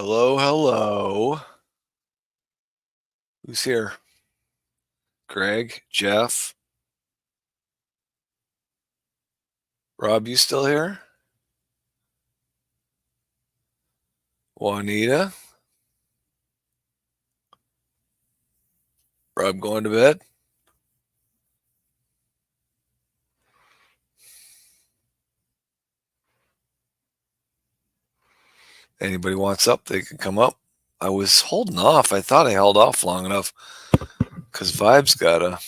Hello, hello. Who's here? Greg, Jeff, Rob, you still here? Juanita, Rob going to bed? Anybody wants up, they can come up. I was holding off. I thought I held off long enough because Vibe's got a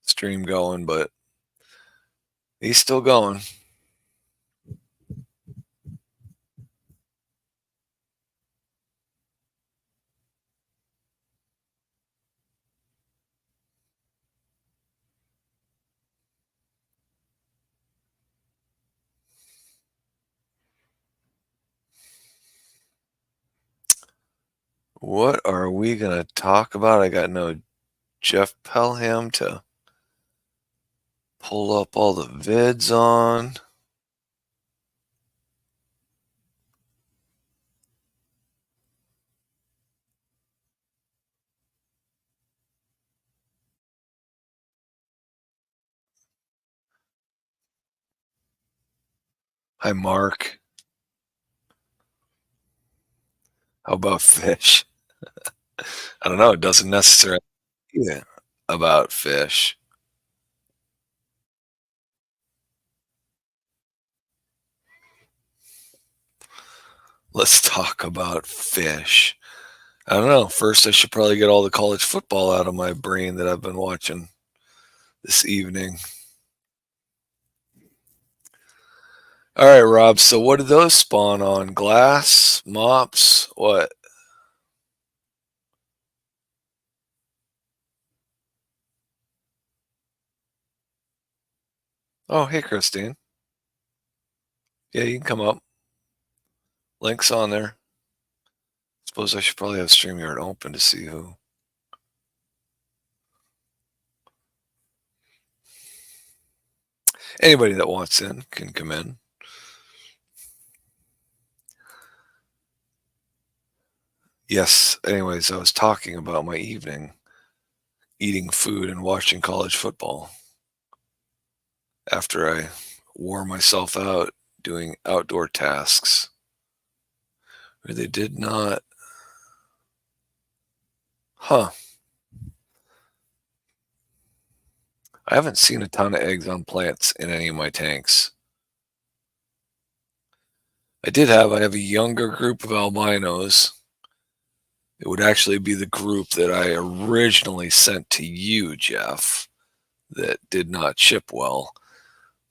stream going, but he's still going. What are we going to talk about? I got no Jeff Pelham to pull up all the vids on. Hi, Mark. How about fish? I don't know. It doesn't necessarily be about fish. Let's talk about fish. I don't know. First, I should probably get all the college football out of my brain that I've been watching this evening. All right, Rob. So, what did those spawn on? Glass, mops, what? Oh, hey, Christine. Yeah, you can come up. Links on there. Suppose I should probably have StreamYard open to see who. Anybody that wants in can come in. Yes. Anyways, I was talking about my evening eating food and watching college football after I wore myself out doing outdoor tasks where they did not. Huh. I haven't seen a ton of eggs on plants in any of my tanks. I have a younger group of albinos. It would actually be the group that I originally sent to you, Jeff, that did not ship well.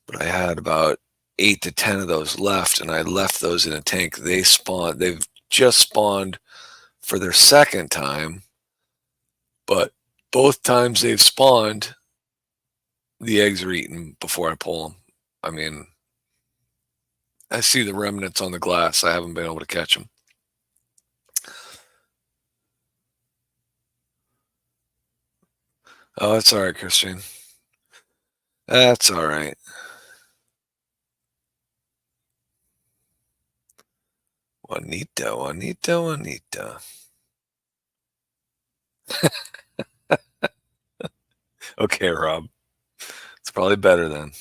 But I had about 8 to 10 of those left, and I left those in a tank. They've just spawned for their second time, but both times they've spawned, the eggs are eaten before I pull them. I mean, I see the remnants on the glass. I haven't been able to catch them. Oh, that's all right, Christine. That's all right. Juanita, Juanita, Juanita. Okay, Rob. It's probably better then.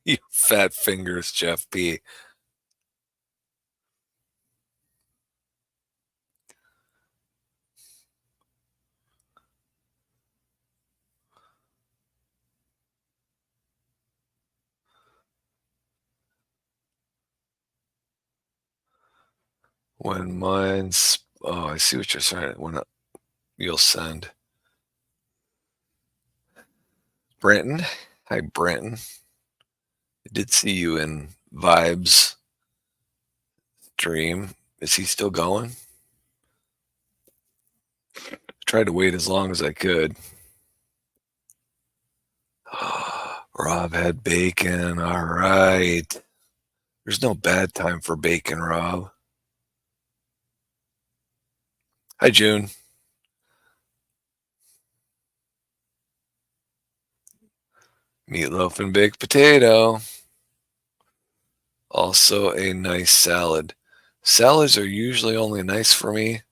You fat fingers, Jeff P. When mine's, oh, I see what you're saying. When you'll send Brenton. Hi, Brenton. I did see you in Vibes Dream. Is he still going? I tried to wait as long as I could. Rob had bacon. All right. There's no bad time for bacon, Rob. Hi, June. Meatloaf and baked potato. Also a nice salad. Salads are usually only nice for me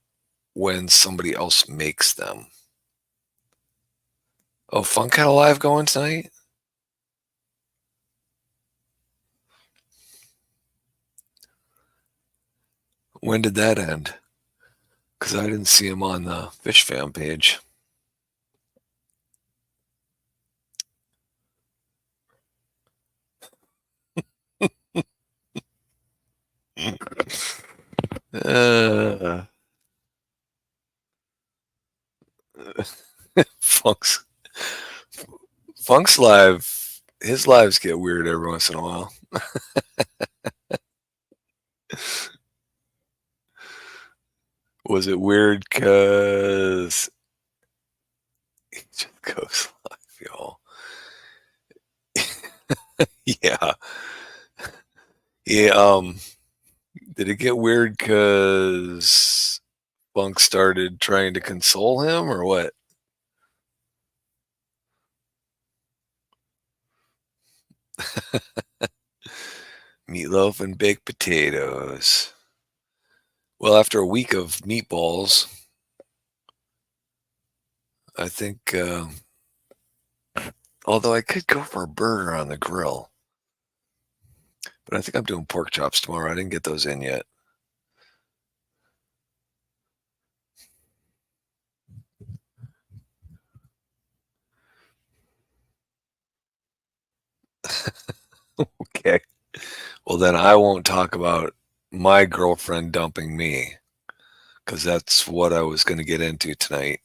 when somebody else makes them. Oh, Fun Cat Alive going tonight? When did that end? Because I didn't see him on the Fish Fam page. uh, Funk's Funk's live. His lives get weird every once in a while. Was it weird because he just goes live, y'all? Yeah, yeah. Did it get weird because Funk started trying to console him, or what? Meatloaf and baked potatoes. Well, after a week of meatballs, I think. Although I could go for a burger on the grill, but I think I'm doing pork chops tomorrow. I didn't get those in yet. Okay. Well, then I won't talk about my girlfriend dumping me because that's what I was going to get into tonight.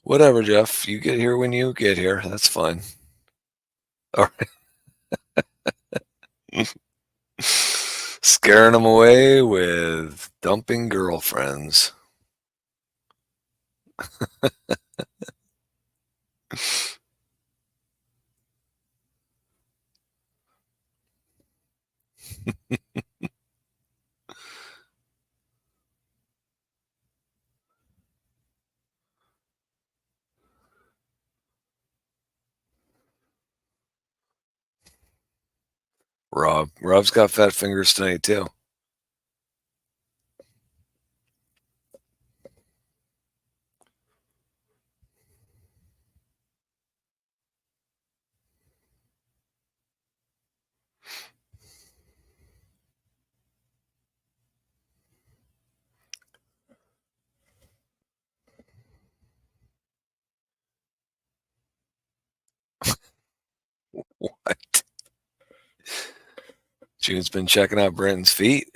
Whatever, Jeff. You get here when you get here. That's fine. All right. Scaring them away with dumping girlfriends. Rob's got fat fingers tonight, too. What? June's been checking out Brenton's feet.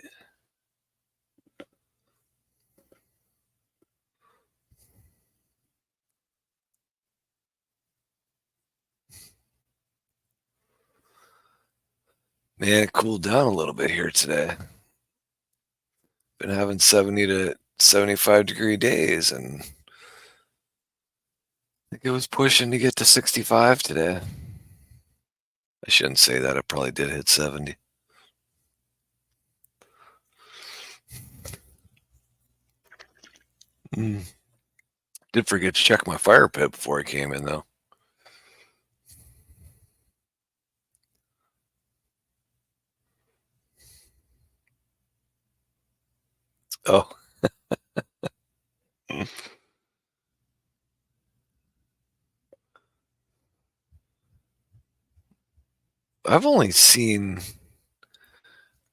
Man, it cooled down a little bit here today. Been having 70 to 75-degree days, and I think it was pushing to get to 65 today. I shouldn't say that. It probably did hit 70. Mm. Did forget to check my fire pit before I came in, though. Oh, I've only seen.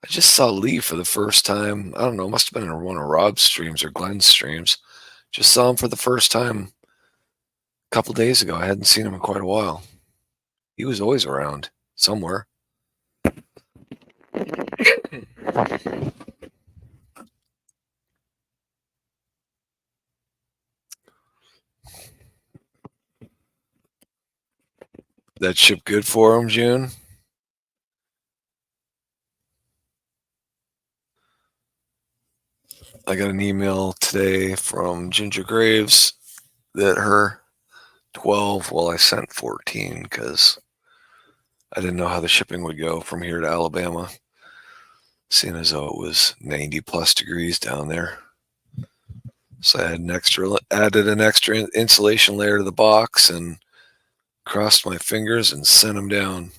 I just saw Lee for the first time. I don't know. Must have been in one of Rob's streams or Glenn's streams. Just saw him for the first time a couple days ago. I hadn't seen him in quite a while. He was always around somewhere. That ship good for him, June? I got an email today from Ginger Graves that her 12. Well, I sent 14 because I didn't know how the shipping would go from here to Alabama, seeing as though it was 90 plus degrees down there. So I added an extra insulation layer to the box and crossed my fingers and sent them down.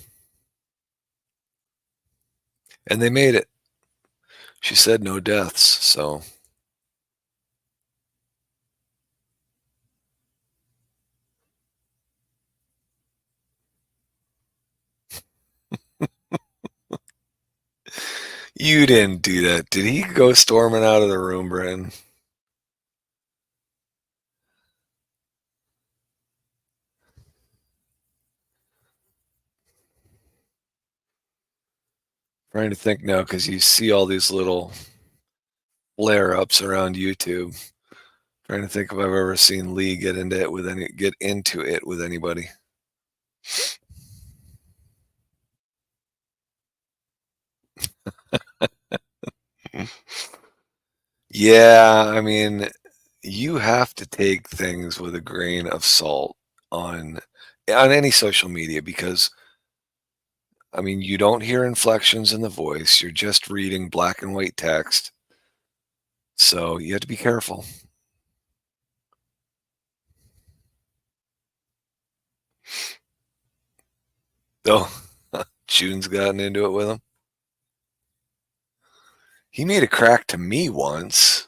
And they made it. She said no deaths, so you didn't do that. Did he go storming out of the room, Bren? Trying to think now because you see all these little flare ups around YouTube. Trying to think if I've ever seen Lee get into it with anybody. Yeah, I mean, you have to take things with a grain of salt on any social media because I mean, you don't hear inflections in the voice. You're just reading black and white text. So you have to be careful. Though June's gotten into it with him. He made a crack to me once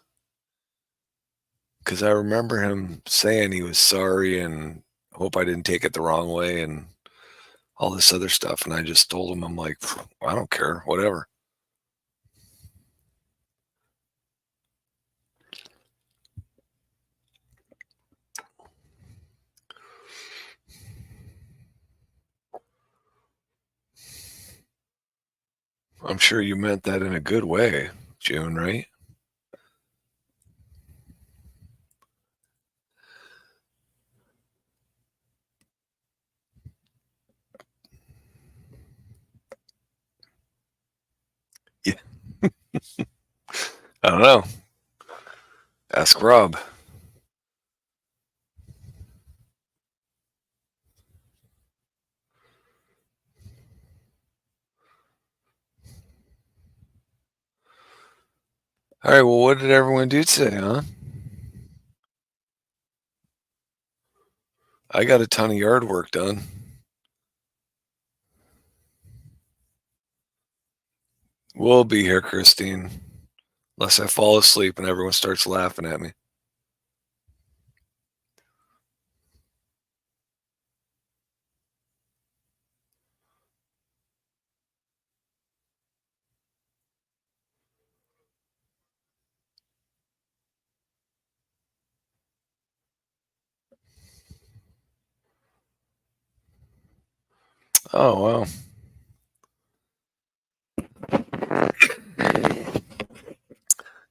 because I remember him saying he was sorry and hope I didn't take it the wrong way and all this other stuff. And I just told him, I'm like, I don't care, whatever. I'm sure you meant that in a good way, June, right? Yeah. I don't know. Ask Rob. All right. Well, what did everyone do today, huh? I got a ton of yard work done. We'll be here, Christine, unless I fall asleep and everyone starts laughing at me. Oh, wow.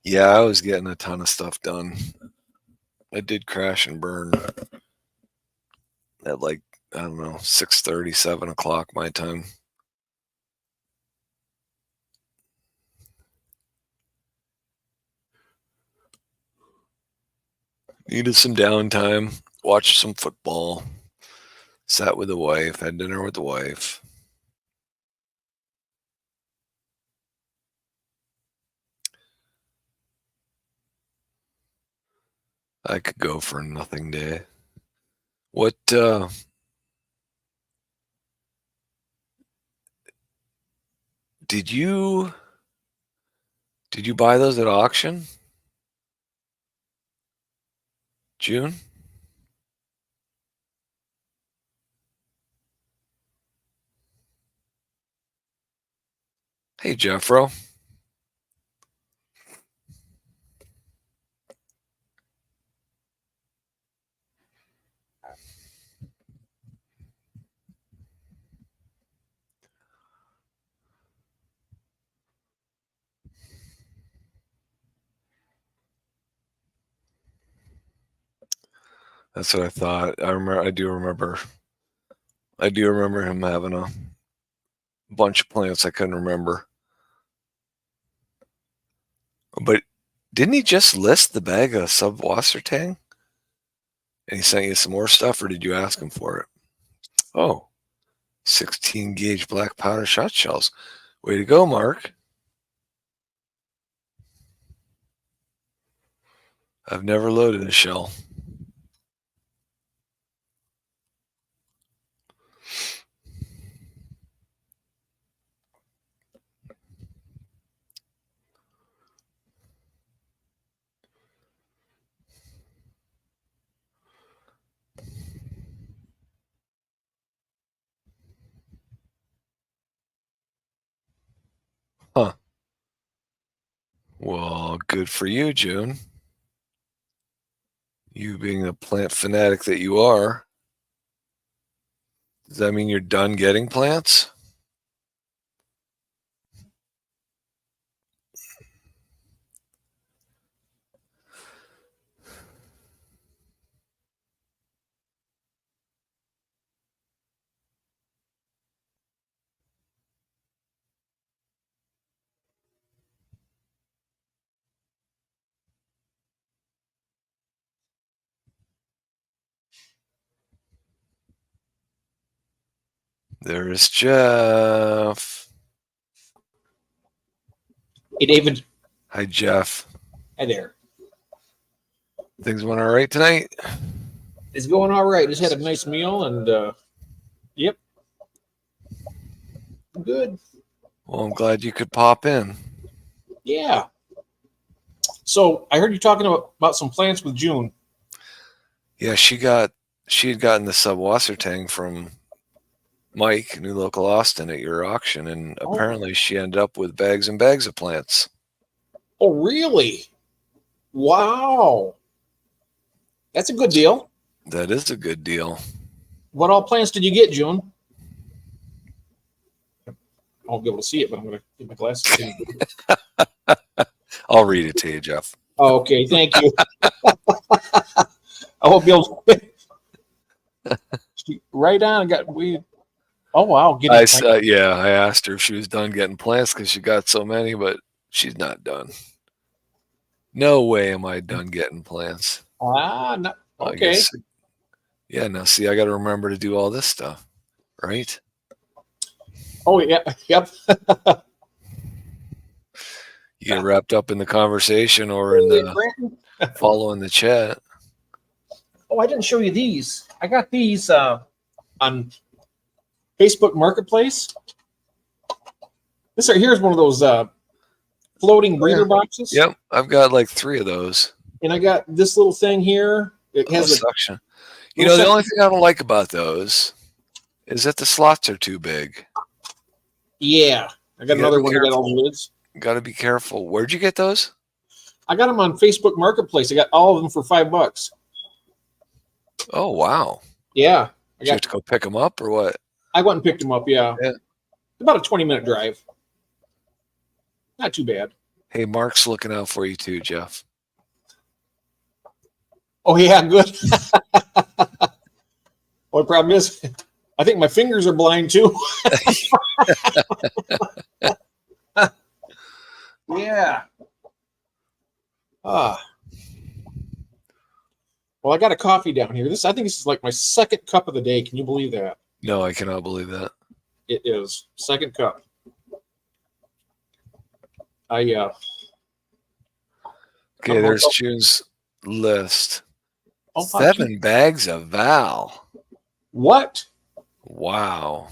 Yeah, I was getting a ton of stuff done. I did crash and burn at like, I don't know, 6:30, 7 o'clock my time. Needed some downtime, watched some football, sat with the wife, had dinner with the wife. I could go for a nothing day. What did you did you buy those at auction, June? Hey, Jeffro. That's what I thought. I do remember him having a bunch of plants I couldn't remember. But didn't he just list the bag of Subwassertang? And he sent you some more stuff, or did you ask him for it? Oh, 16 gauge black powder shot shells. Way to go, Mark. I've never loaded a shell. Huh. Well, good for you, June. You being the plant fanatic that you are. Does that mean you're done getting plants? There is Jeff. Hey, David. Hi, Jeff. Hi there. Things went all right tonight? It's going all right. Just had a nice meal and, yep. Good. Well, I'm glad you could pop in. Yeah. So I heard you talking about some plants with June. Yeah, she had gotten the subwasser tang from Mike, New Local Austin, at your auction, and apparently she ended up with bags and bags of plants. Oh, really? Wow. That's a good deal. That is a good deal. What all plants did you get, June? I won't be able to see it, but I'm going to get my glasses. I'll read it to you, Jeff. Oh, okay, thank you. I won't be able to. Right on. Oh, wow. I asked her if she was done getting plants because she got so many, but she's not done. No way am I done getting plants. No, okay. Yeah, now see, I got to remember to do all this stuff, right? Oh, yeah, yep. You get wrapped up in the conversation or in the following the chat. Oh, I didn't show you these. I got these on Facebook Marketplace. Here's one of those floating breeder boxes. Yep, I've got like 3 of those. And I got this little thing here. It has a suction. You know, the only thing I don't like about those is that the slots are too big. Yeah, I got another one that got all the lids. Got to be careful. Where'd you get those? I got them on Facebook Marketplace. I got all of them for $5. Oh, wow. Yeah. Did you have to go pick them up or what? I went and picked them up, yeah. About a 20-minute drive. Not too bad. Hey, Mark's looking out for you too, Jeff. Oh, yeah, good. Well, the problem is, I think my fingers are blind too. Yeah. Well, I got a coffee down here. I think this is like my second cup of the day. Can you believe that? No, I cannot believe that. It is. Second cup. Okay, there's June's list. Oh, 7 bags of Val. What? Wow.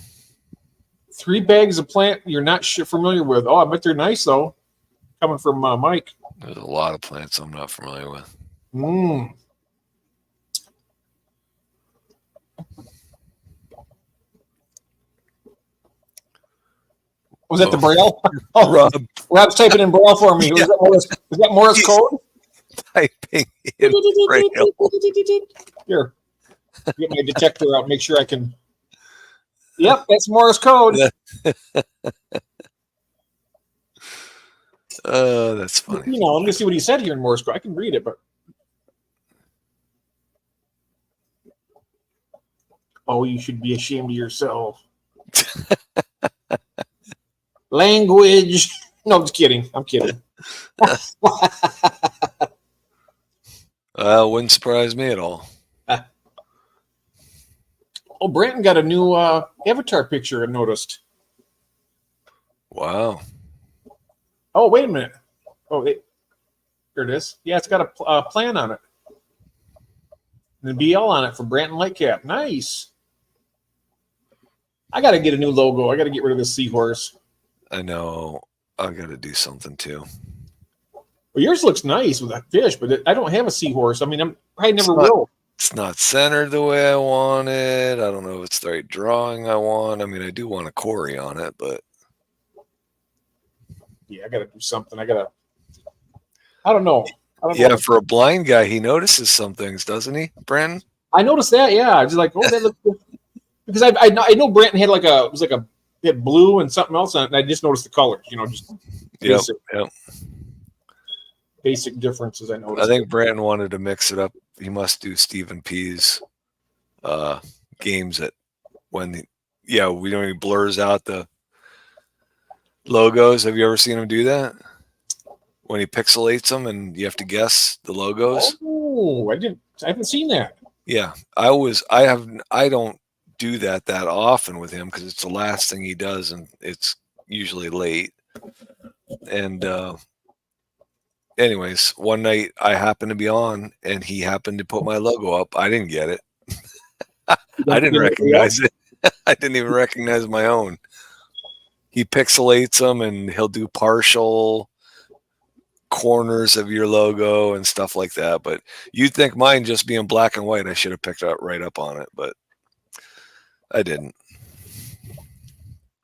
3 bags of plant you're not familiar with. Oh, I bet they're nice, though. Coming from Mike. There's a lot of plants I'm not familiar with. Was that the Braille? Oh, Rob's typing in Braille for me. Was that Morse code? Typing in Braille. Here, get my detector out. Make sure I can. Yep, that's Morse code. Oh, that's funny. You know, let me see what he said here in Morse code. I can read it, but. Oh, you should be ashamed of yourself. Language. No, I'm just kidding. I'm kidding. Wouldn't surprise me at all. Oh, Brandon got a new avatar picture. I noticed. Wow. Oh, wait a minute. Oh, here it is. Yeah, it's got a plan on it. And the BL on it for Brandon Lightcap. Nice. I got to get a new logo. I got to get rid of this seahorse. I know. I got to do something too. Well, yours looks nice with that fish, but I don't have a seahorse. I mean, I never will. It's not centered the way I want it. I don't know if it's the right drawing I want. I mean, I do want a Corey on it, but yeah, I got to do something. I don't know. Yeah, for a blind guy, he notices some things, doesn't he, Brandon? I noticed that. Yeah, I was like, oh, that looks good. Because I know Brandon had he had blue and something else on it, and I just noticed the colors. Just basic differences. I noticed. I think Brandon wanted to mix it up. He must do Stephen P's games when he blurs out the logos. Have you ever seen him do that? When he pixelates them and you have to guess the logos. Oh, I haven't seen that. Yeah, I don't do that often with him because it's the last thing he does, and it's usually late. And anyways, one night I happened to be on, and he happened to put my logo up. I didn't get it. I didn't recognize it. I didn't even recognize my own. He pixelates them, and he'll do partial corners of your logo and stuff like that. But you'd think mine just being black and white, I should have picked right up on it, but I didn't.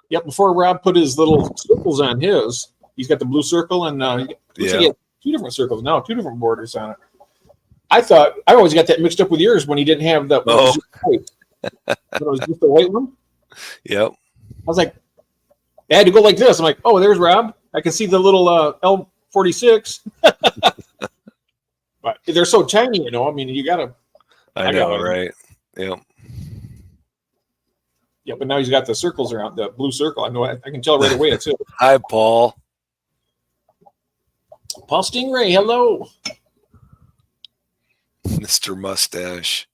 Yep. Before Rob put his little circles on his, he's got the blue circle and he had 2 different circles now, 2 different borders on it. I always got that mixed up with yours when he didn't have the white. When it was just the white one. Yep. I was like, I had to go like this. I'm like, oh, there's Rob. I can see the little L46. But they're so tiny, I mean, you gotta. I know, right? Yep. Yeah, but now he's got the circles around the blue circle. I know. I can tell right away. It's it. Hi, Paul. Paul Stingray. Hello, Mr. Mustache.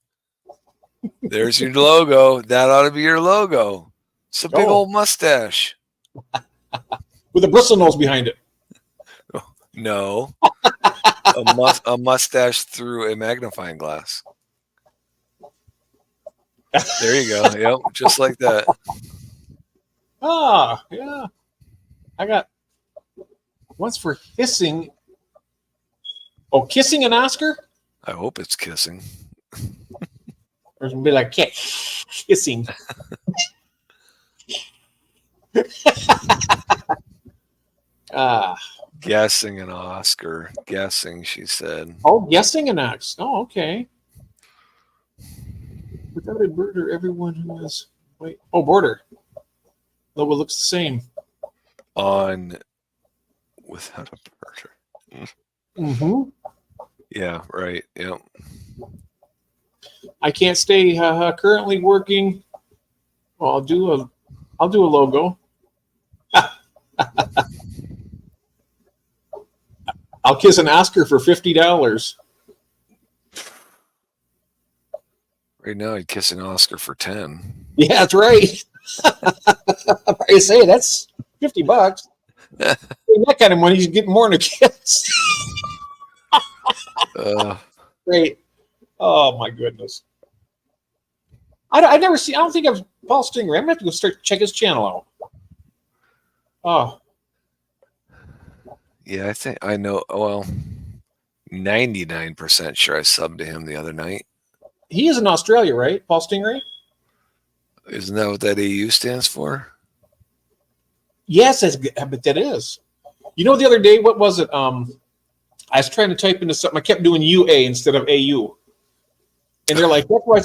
There's your logo. That ought to be your logo. It's a big old mustache with a bristle nose behind it. No, a mustache through a magnifying glass. There you go. Yep, just like that. Ah, yeah. I got once for hissing. Oh, kissing an Oscar? I hope it's kissing. Or it's gonna be like kissing. Guessing an Oscar. Guessing, she said. Oh, guessing an Oscar. Oh, okay. Without a border, everyone who has border. Logo looks the same. On without a border. Mm-hmm. Yeah, right. Yep. I can't stay currently working. Well, I'll do a logo. I'll kiss an Oscar for $50. Right now, I'd kiss an Oscar for 10. Yeah, that's right. I say that's $50. That kind of money, you get more than a kiss. Great. Oh my goodness. I've never seen. I don't think I've Paul Stingray. I'm gonna have to go check his channel out. Oh. Yeah, I think I know. Well, 99% sure I subbed to him the other night. He is in Australia, right? Paul Stingray? Isn't that what that AU stands for? Yes, but that is. The other day, what was it? I was trying to type into something. I kept doing UA instead of AU. And they're like, that's why.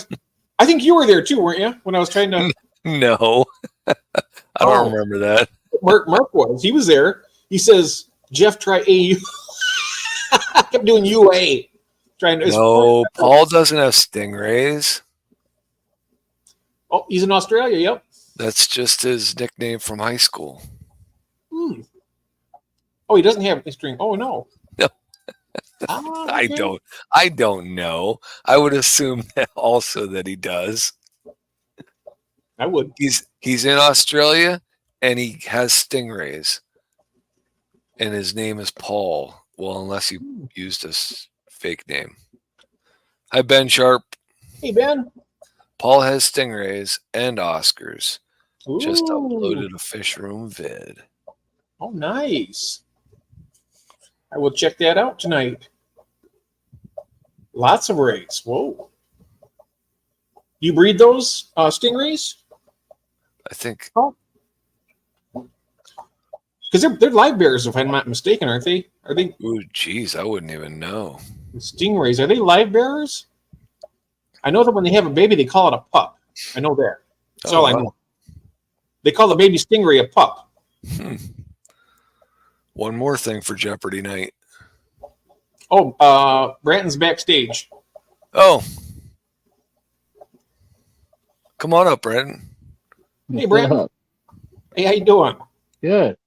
I think you were there too, weren't you? When I was trying to. No. I don't remember that. Mark was. He was there. He says, Jeff, try AU. I kept doing UA. No, Paul doesn't have stingrays. Oh, he's in Australia, yep. That's just his nickname from high school. Oh, he doesn't have a string. Oh, no. No. Okay. I don't know. I would assume that also that he does. I would. He's in Australia, and he has stingrays, and his name is Paul. Well, unless you used a fake name. Hi, Ben Sharp. Hey, Ben. Paul has stingrays and Oscars. Just Ooh. uploaded a fish room vid. Oh, nice. I will check that out tonight. Lots of rays. Whoa. You breed those stingrays? I think. Because they're live bears, if I'm not mistaken, aren't they? Are they? Ooh, geez, I wouldn't even know. Stingrays, are they live bearers? I know that when they have a baby, they call it a pup. I know that. That's all I know. They call the baby stingray a pup. One more thing for Jeopardy night. Oh, Branton's backstage. Oh. Come on up, Branton. Hey, Branton. Hey, how you doing? Good.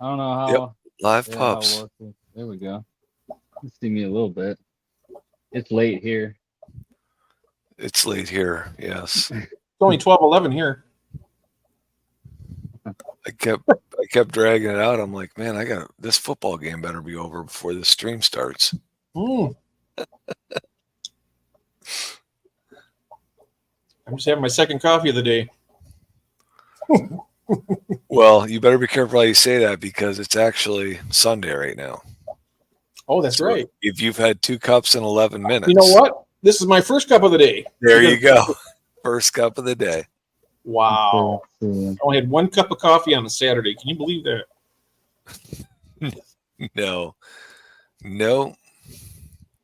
I don't know how. Yep. Live pups. There we go. You see me a little bit. It's late here. It's late here, yes. It's only 12:11 here. I kept dragging it out. I'm like, man, this football game better be over before this stream starts. I'm just having my second coffee of the day. Well, you better be careful how you say that because it's actually Sunday right now. Oh, that's right. If you've had 2 cups in 11 minutes. You know what? This is my first cup of the day. There you go. First cup of the day. Wow. I only had 1 cup of coffee on a Saturday. Can you believe that? No.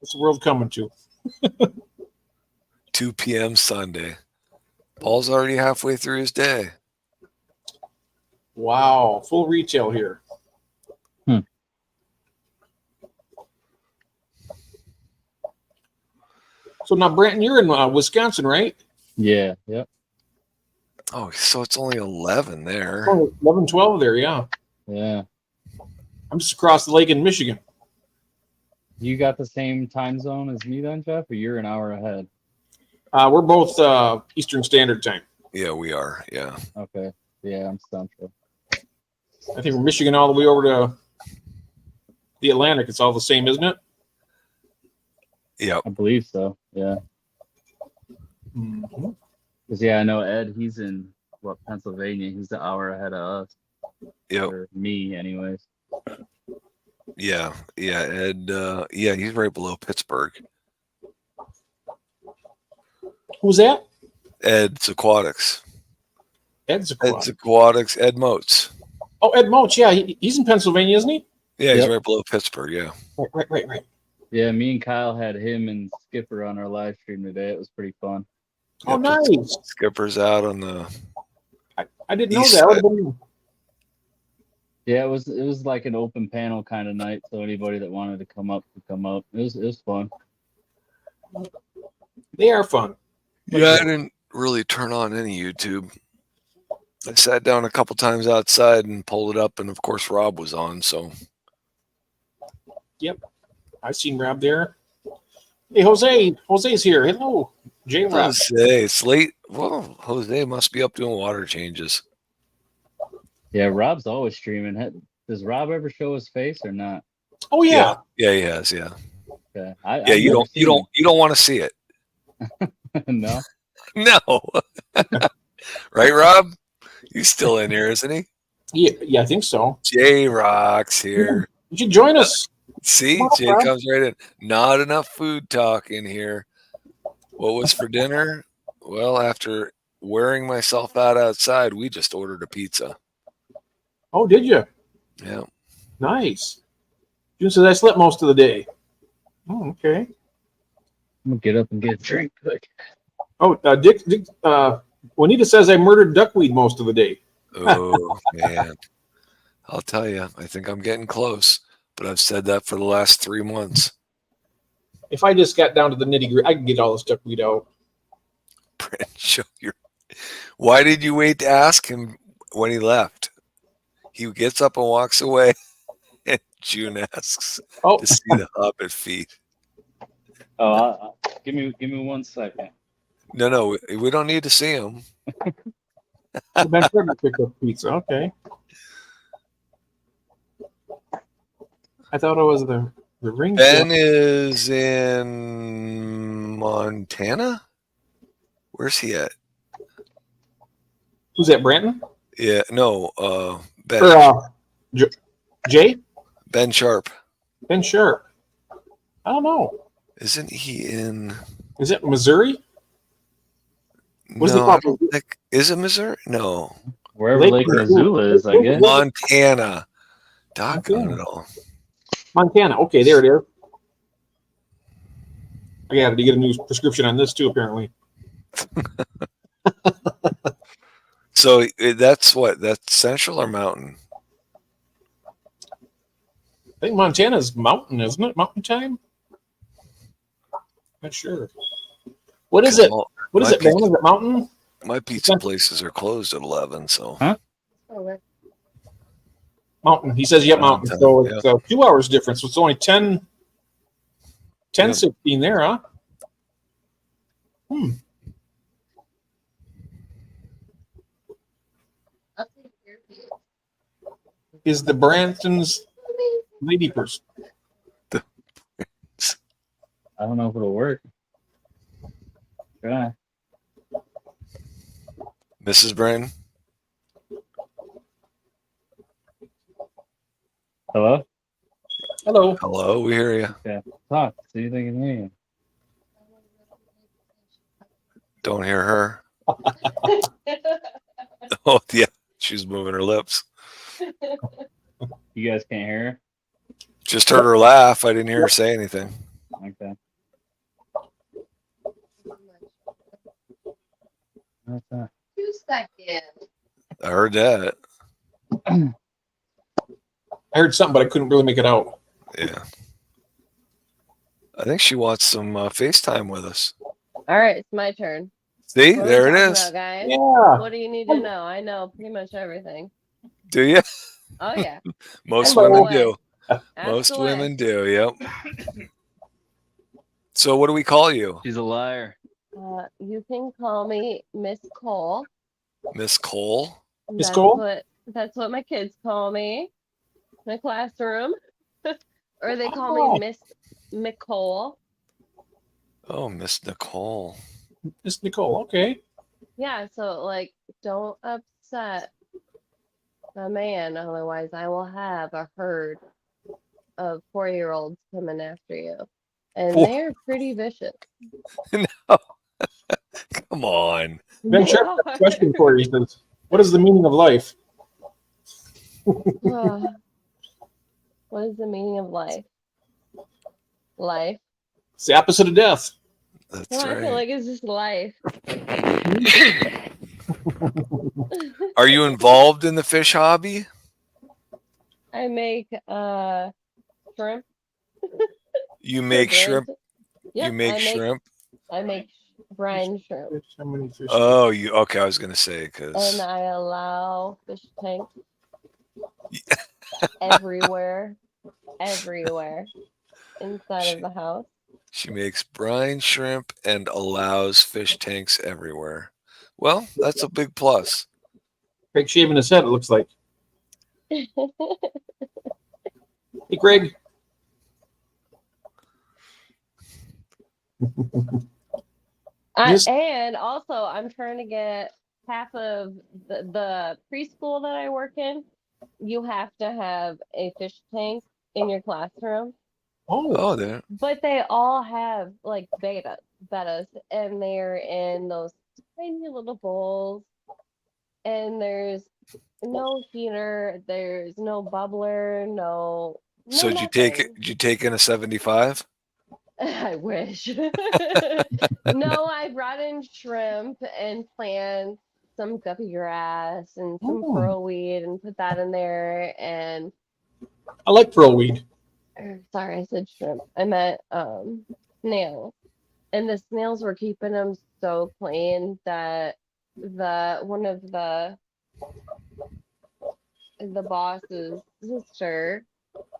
What's the world coming to? 2 p.m. Sunday. Paul's already halfway through his day. Wow. Full retail here. So now, Branton, you're in Wisconsin, right? Yeah. Yep. Oh, so it's only 11 there. Oh, 11, 12 there, yeah. Yeah. I'm just across the lake in Michigan. You got the same time zone as me then, Jeff, or you're an hour ahead? We're both Eastern Standard Time. Yeah, we are. Yeah. Okay. Yeah, I'm Central. I think from Michigan all the way over to the Atlantic, it's all the same, isn't it? Yep. I believe so. Yeah. Mm-hmm. Because I know Ed. He's in Pennsylvania. He's an hour ahead of us. Yep. Or me, anyways. Yeah. Ed. He's right below Pittsburgh. Who's that? Ed's Aquatics. Ed's Aquatics. Ed's Aquatics. Ed Moats. Oh, Ed Moats. Yeah, he's in Pennsylvania, isn't he? Yeah, he's right below Pittsburgh. Yeah. Right. Yeah, me and Kyle had him and Skipper on our live stream today. It was pretty fun. Oh, nice. Skipper's out on the. I didn't know that. Yeah, it was like an open panel kind of night, so anybody that wanted to come up could come up. It was fun. They are fun. Yeah, I didn't really turn on any YouTube. I sat down a couple times outside and pulled it up, and of course Rob was on. So. Yep, I've seen Rob there. Hey, Jose's here. Hello, J. Rob. Jose, it's late. Well, Jose must be up doing water changes. Yeah, Rob's always streaming. Does Rob ever show his face or not? Oh yeah. Yeah, he has. Yeah. Okay. You don't want to see it. No. No. Right, Rob? He's still in here, isn't he? Yeah, I think so. Jay Rock's here. You should join us. See, Jay comes right in. Not enough food talk in here. What was for dinner? Well, after wearing myself out outside, we just ordered a pizza. Oh, did you? Yeah. Nice. June says I slept most of the day. Oh, okay. I'm gonna get up and get a drink quick. Oh, Dick Juanita says I murdered duckweed most of the day. Oh, man. I'll tell you, I think I'm getting close, but I've said that for the last 3 months. If I just got down to the nitty-gritty, I could get all this duckweed out. Brent, show your. Why did you wait to ask him when he left? He gets up and walks away, and June asks to see the Hobbit feet. Oh, give me 1 second. No, we don't need to see him. Ben Sherman picked up pizza. Okay. I thought it was the ring. Ben is in Montana. Where's he at? Who's that? Branton? Yeah, no, Ben. Or Jay? Ben Sharp. Ben Sharp. I don't know. Isn't he in? Is it Missouri? What's No, the I don't think. Is it Missouri? No, Wherever Lake Missoula is, I guess. Montana. Doggone it all. Montana. Okay, there it is. I got to get a new prescription on this too, apparently. So that's what? That's central or mountain? I think Montana's mountain, isn't it? Mountain time? Not sure. What is it? What is it, Ben? Is it mountain? My pizza places are closed at 11, so. Huh? Mountain. He says, yep, mountain. So it's 2 hours difference. So it's only 16 there, huh? Is the Branston's lady person? I don't know if it'll work. Try. Mrs. Brandon? Hello? Hello. Hello, we hear you. Yeah. Talk. See if they can hear you. Don't hear her. Oh, yeah. She's moving her lips. You guys can't hear her? Just heard her laugh. I didn't hear her say anything. Okay. What's that? 2 seconds. I heard that. I heard something, but I couldn't really make it out. Yeah. I think she wants some FaceTime with us. All right, it's my turn. See, What are there we it talking is. about, guys? Yeah. What do you need to know? I know pretty much everything. Do you? Oh yeah. Most Ask women away. do. Ask Most away. women do, yep. So what do we call you? She's a liar. You can call me Miss Cole. Miss Cole? Miss Cole? That's what my kids call me in the classroom. Or they call me Miss Nicole. Oh, Miss Nicole. Miss Nicole, okay. Yeah, so like don't upset a man, otherwise I will have a herd of 4-year-olds coming after you. And they're pretty vicious. No. Come on. Ben Sharp has a question for you. He says, what is the meaning of life? What is the meaning of life? Life. It's the opposite of death. That's No, right. I feel like it's just life. Are you involved in the fish hobby? I make shrimp. You make shrimp. Yep, You make shrimp. I make brine shrimp. Oh, you okay? I was gonna say And because I allow fish tanks everywhere inside of the house. she makes brine shrimp and allows fish tanks everywhere. Well, that's a big plus. Craig shaving his head, it looks like. Hey, Craig. And also, I'm trying to get half of the preschool that I work in. You have to have a fish tank in your classroom. Oh, there. But they all have like bettas, and they're in those tiny little bowls. And there's no heater, there's no bubbler, no. So did you take in a 75? I wish. No, I brought in shrimp and plants, some guppy grass and some pearlweed and put that in there. And I like pearlweed. Sorry, I said shrimp. I meant snails. And the snails were keeping them so clean that one of the boss's sister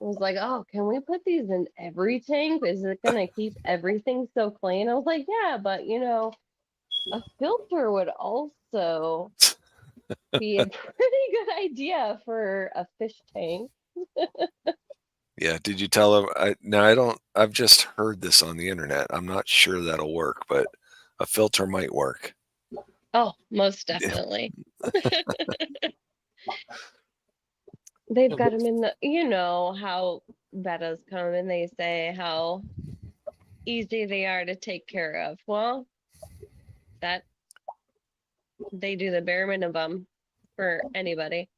was like, oh, can we put these in every tank? Is it gonna keep everything so clean? I was like, yeah, but a filter would also be a pretty good idea for a fish tank. Yeah. Did you tell her? No, I don't. I've just heard this on the internet. I'm not sure that'll work, but a filter might work. Oh, most definitely. They've got them in the, you know, how bettas come and they say how easy they are to take care of. Well, that they do the bare minimum for anybody.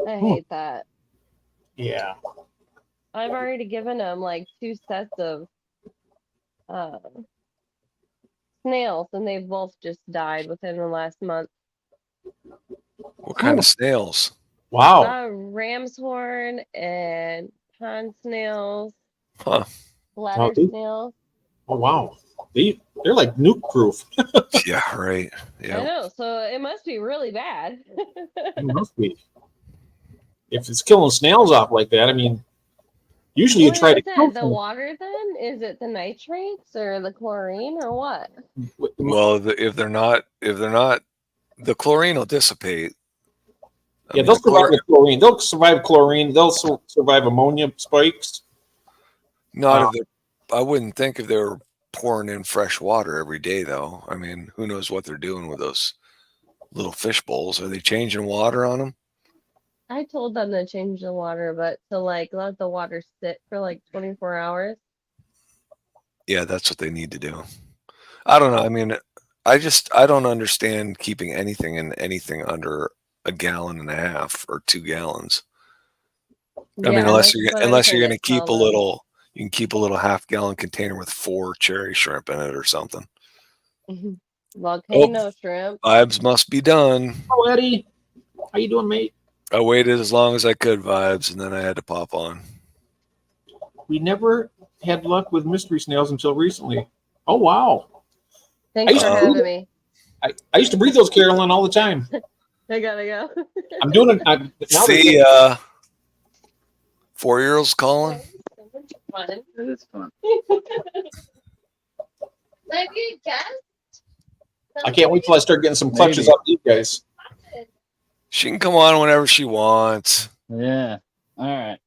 I hate that. Yeah. I've already given them like 2 sets of uh, snails, and they've both just died within the last month. What kind of snails? Wow. Ram's horn and pond snails, Huh. bladder Oh, snails. Oh wow. They're like nuke proof. Yeah, right. I Yeah. know, so it must be really bad. It must be. If it's killing snails off like that, I mean, usually you What try to is kill it? The them. water then? Is it the nitrates or the chlorine or what? Well, if they're not, the chlorine will dissipate. I Yeah, mean, they'll survive with chlorine. They'll survive chlorine. They'll survive ammonia spikes. not if they're. I wouldn't think if they were pouring in fresh water every day, though. I mean, who knows what they're doing with those little fish bowls? Are they changing water on them? I told them to change the water, but to like let the water sit for like 24 hours. Yeah, that's what they need to do. I don't know. I mean, I don't understand keeping anything in anything under a gallon and a half or 2 gallons. I mean, Yeah, unless that's you're what I'm unless trying you're to going to keep tell a them. little, you can keep a little half-gallon container with 4 cherry shrimp in it or something. Volcano shrimp. Vibes must be done. Oh, Eddie, how you doing, mate? I waited as long as I could, Vibes, and then I had to pop on. We never had luck with mystery snails until recently. Oh wow! Thanks for having me. I used to breed those, Carolyn, all the time. I gotta go. I'm doing it now. See, 4-year-olds calling. Fun. It is fun. Maybe a guest? I can't wait till I start getting some clutches Maybe. out of you guys. She can come on whenever she wants. Yeah. All right.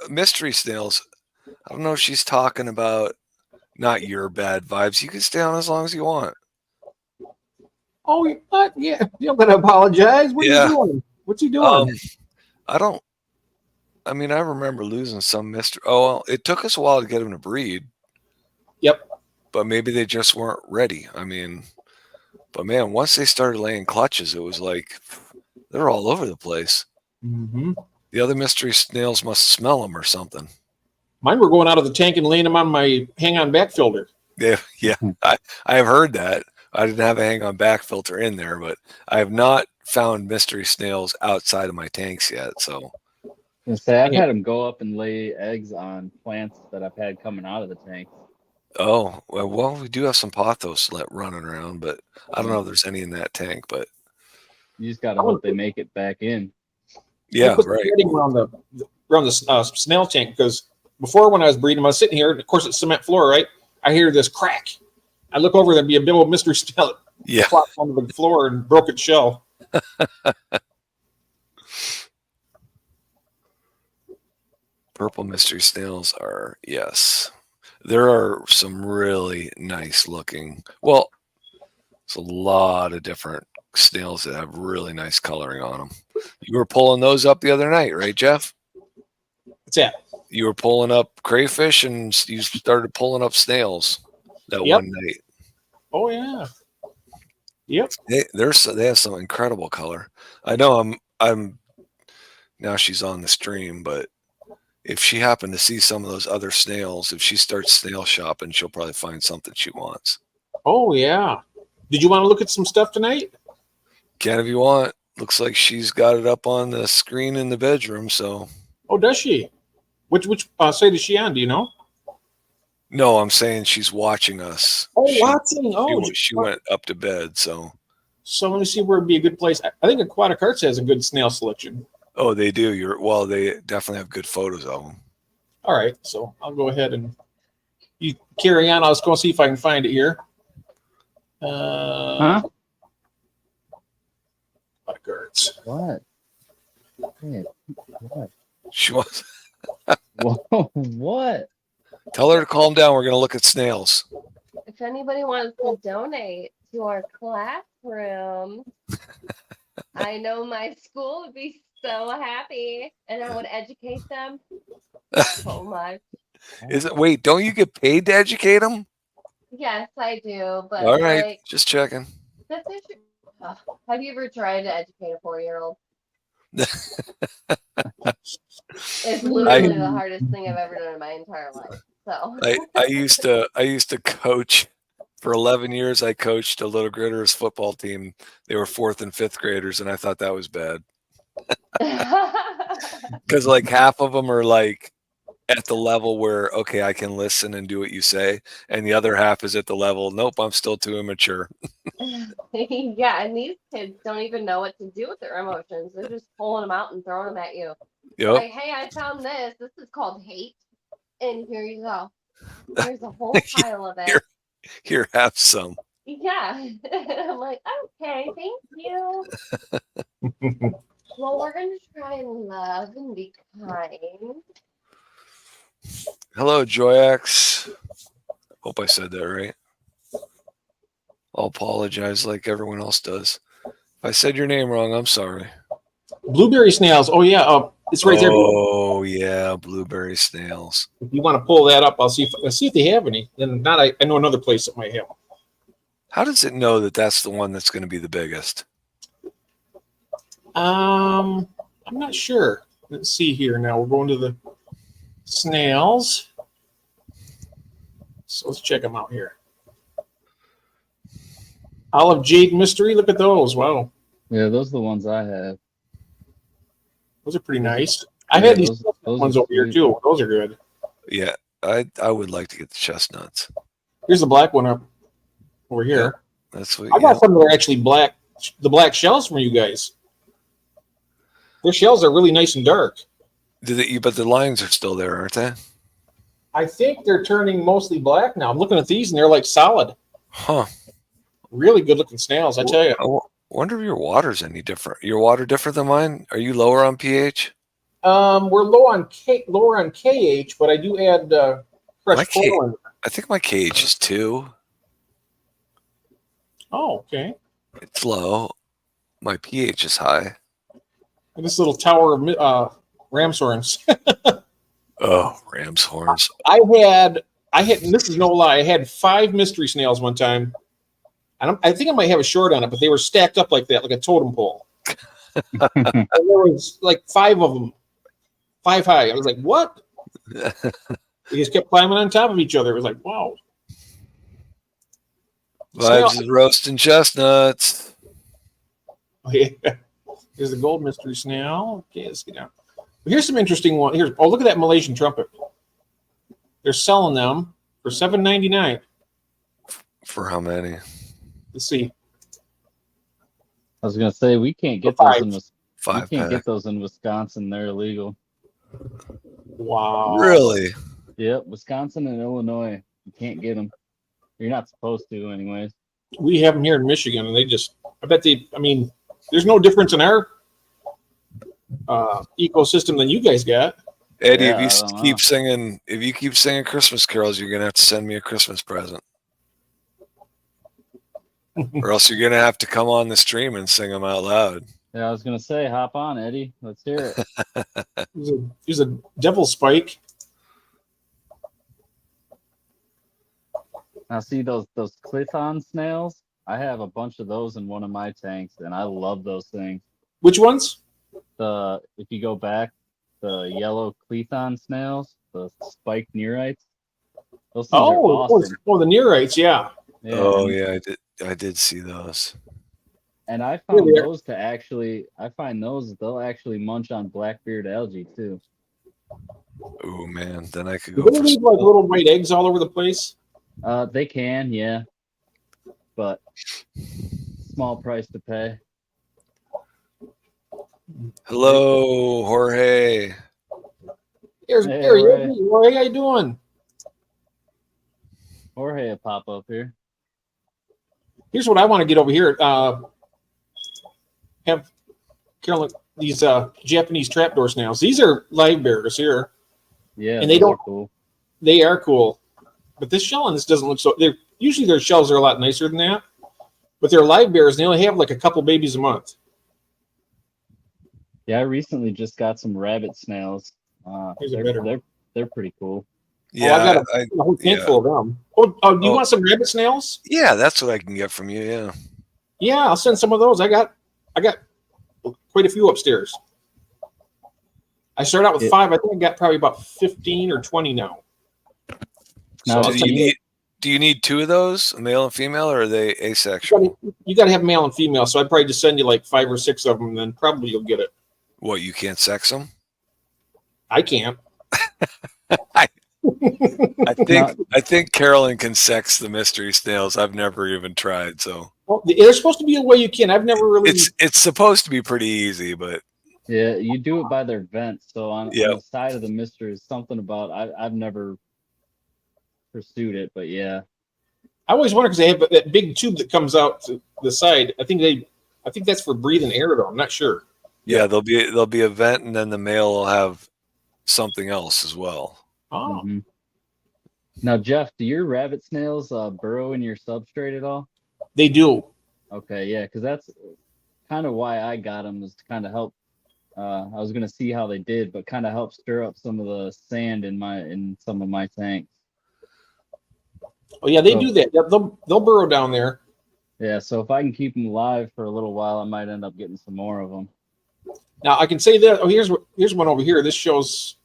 Mystery snails. I don't know if she's talking about not your bad vibes. You can stay on as long as you want. Oh, what? Yeah, you don't gotta apologize. What are you doing? What's he doing? I mean, I remember losing some mystery. Oh, well, it took us a while to get them to breed. Yep. But maybe they just weren't ready. I mean, but man, once they started laying clutches, it was like they're all over the place. Mm-hmm. The other mystery snails must smell them or something. Mine were going out of the tank and laying them on my hang-on back filter. Yeah. I have heard that. I didn't have a hang-on back filter in there, but I have not found mystery snails outside of my tanks yet. So I've had them go up and lay eggs on plants that I've had coming out of the tank. Oh, well, we do have some pothos running around, but I don't know if there's any in that tank, but you just got to hope they make it back in. Yeah, right. Around the snail tank, because before when I was breeding, I was sitting here, of course it's cement floor, right? I hear this crack. I look over, there'd be a big old mystery snail flopped on the floor and broke its shell. Purple mystery snails are, yes. There are some really nice looking, well, it's a lot of different snails that have really nice coloring on them. You were pulling those up the other night, right, Jeff? What's that? You were pulling up crayfish and you started pulling up snails that one night. Oh, yeah. Yep. They have some incredible color. I know I'm now she's on the stream, but if she happened to see some of those other snails, if she starts snail shopping, she'll probably find something she wants. Oh, yeah. Did you want to look at some stuff tonight? Can if you want. Looks like she's got it up on the screen in the bedroom, so. Oh, does she? Which site is she on? Do you know? No, I'm saying she's watching us. Oh, watching. Oh, she went up to bed, so. So let me see where would be a good place. I think Aquatic Arts has a good snail selection. Oh, they do. They definitely have good photos of them. All right, so I'll go ahead and you carry on. I'll just go see if I can find it here. birds. What? Man, what? She wants. Whoa, what? Tell her to calm down. We're gonna look at snails. If anybody wants to donate to our classroom, I know my school would be so happy, and I would educate them so much. Is it? Wait, don't you get paid to educate them? Yes, I do, but All right, like just checking. that's issue. Have you ever tried to educate a 4-year-old? It's literally the hardest thing I've ever done in my entire life. So I used to coach for 11 years. I coached a Little Gritters football team. They were 4th and 5th graders, and I thought that was bad because like half of them are like at the level where okay, I can listen and do what you say, and the other half is at the level, nope, I'm still too immature. yeah, and these kids don't even know what to do with their emotions. They're just pulling them out and throwing them at you. Yep. Like, hey, I found this. This is called hate, and here you go. Here's a whole pile of it. Here, have some. Yeah. I'm like, okay, thank you. Well, we're going to try and love and be kind. Hello, Joyax. Hope I said that right. I'll apologize like everyone else does. If I said your name wrong, I'm sorry. Blueberry snails. Oh yeah, it's right there. Oh yeah, blueberry snails. If you want to pull that up, I'll see if they have any. Then not. I know another place that might have. How does it know that that's the one that's going to be the biggest? I'm not sure. Let's see here. Now we're going to the snails. So let's check them out here. Olive Jade Mystery. Look at those. Wow. Yeah, those are the ones I have. Those are pretty nice. I had these ones over here too. Those are good. Yeah, I would like to get the chestnuts. Here's the black one up over here. Yeah, that's what I got some that are actually black. The black shells from you guys. Their shells are really nice and dark. But the lines are still there, aren't they? I think they're turning mostly black now. I'm looking at these and they're like solid. Huh. Really good looking snails, I tell you. I wonder if your water's any different. Your water different than mine? Are you lower on pH? We're lower on KH, but I do add fresh coral. I think my KH is 2. Oh, okay. It's low. My pH is high. And this little tower of ram's horns. Oh, ram's horns. I had, and this is no lie, I had 5 mystery snails one time. And I think I might have a short on it, but they were stacked up like that, like a totem pole. And there was like 5 of them, 5 high. I was like, what? They just kept climbing on top of each other. It was like, wow. Vibes is roasting chestnuts. Oh, yeah. Here's the gold mystery snail. Okay, let's get down. Here's some interesting one. Here's look at that Malaysian trumpet. They're selling them for $7.99. For how many? Let's see. I was gonna say we can't get those get those in Wisconsin. They're illegal. Wow. Really? Yep, Wisconsin and Illinois. You can't get them. You're not supposed to, anyways. We have them here in Michigan, and there's no difference in our ecosystem than you guys got. Eddie, if you keep singing Christmas carols, you're gonna have to send me a Christmas present. Or else you're gonna have to come on the stream and sing them out loud. Yeah, I was gonna say, hop on, Eddie. Let's hear it. Here's a devil spike. Now, see those Clithon snails? I have a bunch of those in one of my tanks, and I love those things. Which ones? If you go back, the yellow Clithon snails, the spiked neurites. Those things are awesome. The neurites, yeah. Oh yeah, I did see those. And I found those they'll actually munch on blackbeard algae too. Oh man, then I could Do go they for leave like little white eggs all over the place? They can, yeah. But small price to pay. Hello, Jorge. Jorge, how you doing? Jorge will pop up here. Here's what I want to get over here. Have Carolyn, these Japanese trapdoor snails. These are live bears here. Yeah, and they those don't. are cool. They are cool, but this shell on this doesn't look so. They're usually their shells are a lot nicer than that, but they're live bears. And they only have like a couple babies a month. Yeah, I recently just got some rabbit snails. Here's a better one. They're pretty cool. Yeah, I got a whole tank full of them. Do you want some rabbit snails? Yeah, that's what I can get from you. Yeah. Yeah, I'll send some of those. I got quite a few upstairs. I started out with 5. I think I got probably about 15 or 20 now. Now, So do you need 2 of those, a male and female, or are they asexual? You got to have male and female. So I'd probably just send you like 5 or 6 of them, and then probably you'll get it. What, you can't sex them? I can't. I think Carolyn can sex the mystery snails. I've never even tried, so. Well, there's supposed to be a way you can. I've never really. It's supposed to be pretty easy, but. Yeah, you do it by their vents. So on the side of the mystery is something about I've never pursued it, but yeah. I always wonder because they have that big tube that comes out to the side. I think that's for breathing air though. I'm not sure. Yeah, there'll be a vent, and then the male will have something else as well. Oh. Mm-hmm. Now, Jeff, do your rabbit snails burrow in your substrate at all? They do. Okay, yeah, because that's kind of why I got them, is to kind of help. I was going to see how they did, but kind of help stir up some of the sand in some of my tanks. Oh yeah, they do that. They'll burrow down there. Yeah, so if I can keep them alive for a little while, I might end up getting some more of them. Now I can say that. Oh, here's one over here. This shows.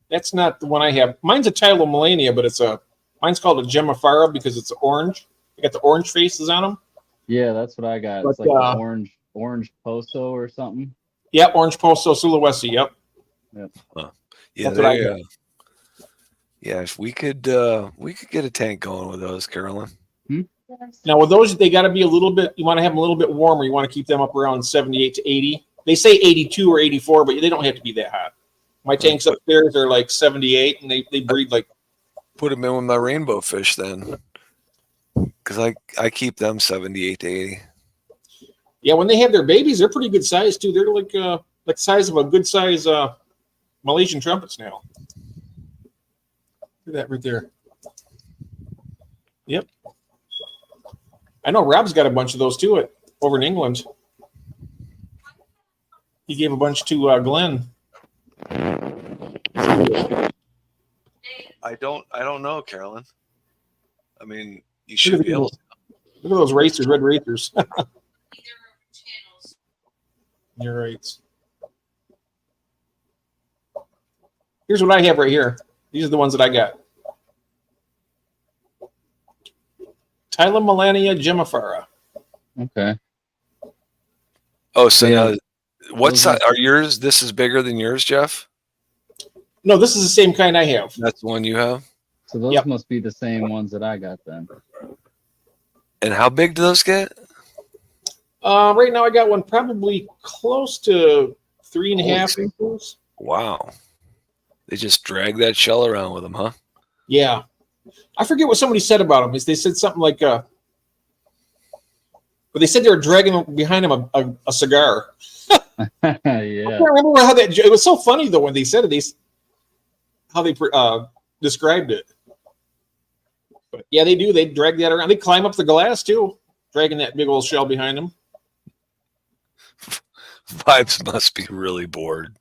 That's not the one I have. Mine's a Tylomelania, but mine's called a Gemifara because it's orange. They got the orange faces on them. Yeah, that's what I got. It's like orange poso or something. Yep, orange poso sulawesi. Yep. Huh. Yeah, if we could get a tank going with those, Carolyn. Now with those, they got to be a little bit. You want to have them a little bit warmer. You want to keep them up around 78 to 80. They say 82 or 84, but they don't have to be that hot. My tanks upstairs are like 78, and they breed like. Put them in with my rainbow fish then, because I keep them 78 to 80. Yeah, when they have their babies, they're pretty good size too. They're like the size of a good size Malaysian trumpet snail. Look at that right there. Yep. I know Rob's got a bunch of those too over in England. He gave a bunch to Glenn. I don't know, Carolyn. I mean, you should be able to. Look at those racers, red racers. You're right. Here's what I have right here. These are the ones that I got. Tylomelania gemifera. Okay. Oh, so now, what size are yours? This is bigger than yours, Jeff? No, this is the same kind I have. That's the one you have? So those must be the same ones that I got then. And how big do those get? Right now I got one probably close to 3.5 inches. Wow. They just drag that shell around with them, huh? Yeah. I forget what somebody said about them. They said something like, but they said they were dragging behind them a cigar. Yeah. I can't remember how it was so funny though when they said it. How they described it. But yeah, they do. They drag that around. They climb up the glass too, dragging that big old shell behind them. Vibes must be really bored.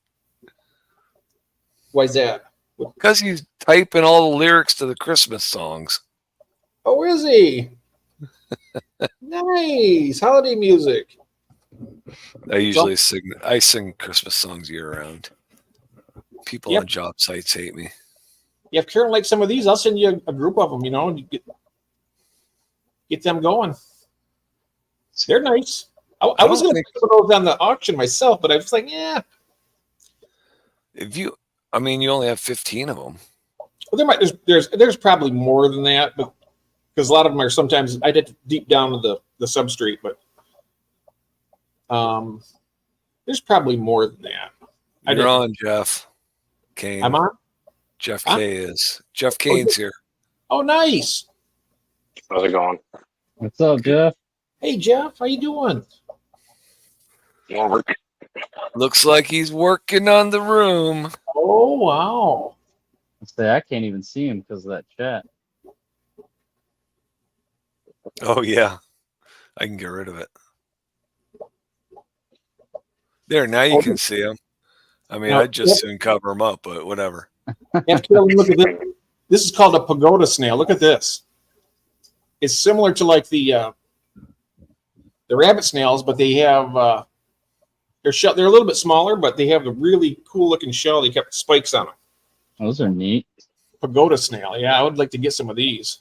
Why's that? Because he's typing all the lyrics to the Christmas songs. Oh, is he? Nice holiday music. I sing Christmas songs year round. People on job sites hate me. Yeah, if Karen likes some of these, I'll send you a group of them, and get them going. They're nice. I was going to put those on the auction myself, but I was like, yeah. You only have 15 of them. Well, there's probably more than that, but because a lot of them are sometimes I get deep down to the substrate, but there's probably more than that. You're on, Jeff Kane. I'm on. Jeff K is. Jeff Kane's here. Oh, nice. How's it going? What's up, Jeff? Hey, Jeff. How you doing? Work. Looks like he's working on the room. Oh, wow. Let's say I can't even see him because of that chat. Oh, yeah. I can get rid of it. There, now you can see him. I mean, Now, I'd just soon cover him up, but whatever. Carolyn, look at this. This is called a pagoda snail. Look at this. It's similar to like the rabbit snails, but they have they're a little bit smaller, but they have a really cool looking shell. They kept spikes on them. Those are neat. Pagoda snail. Yeah, I would like to get some of these.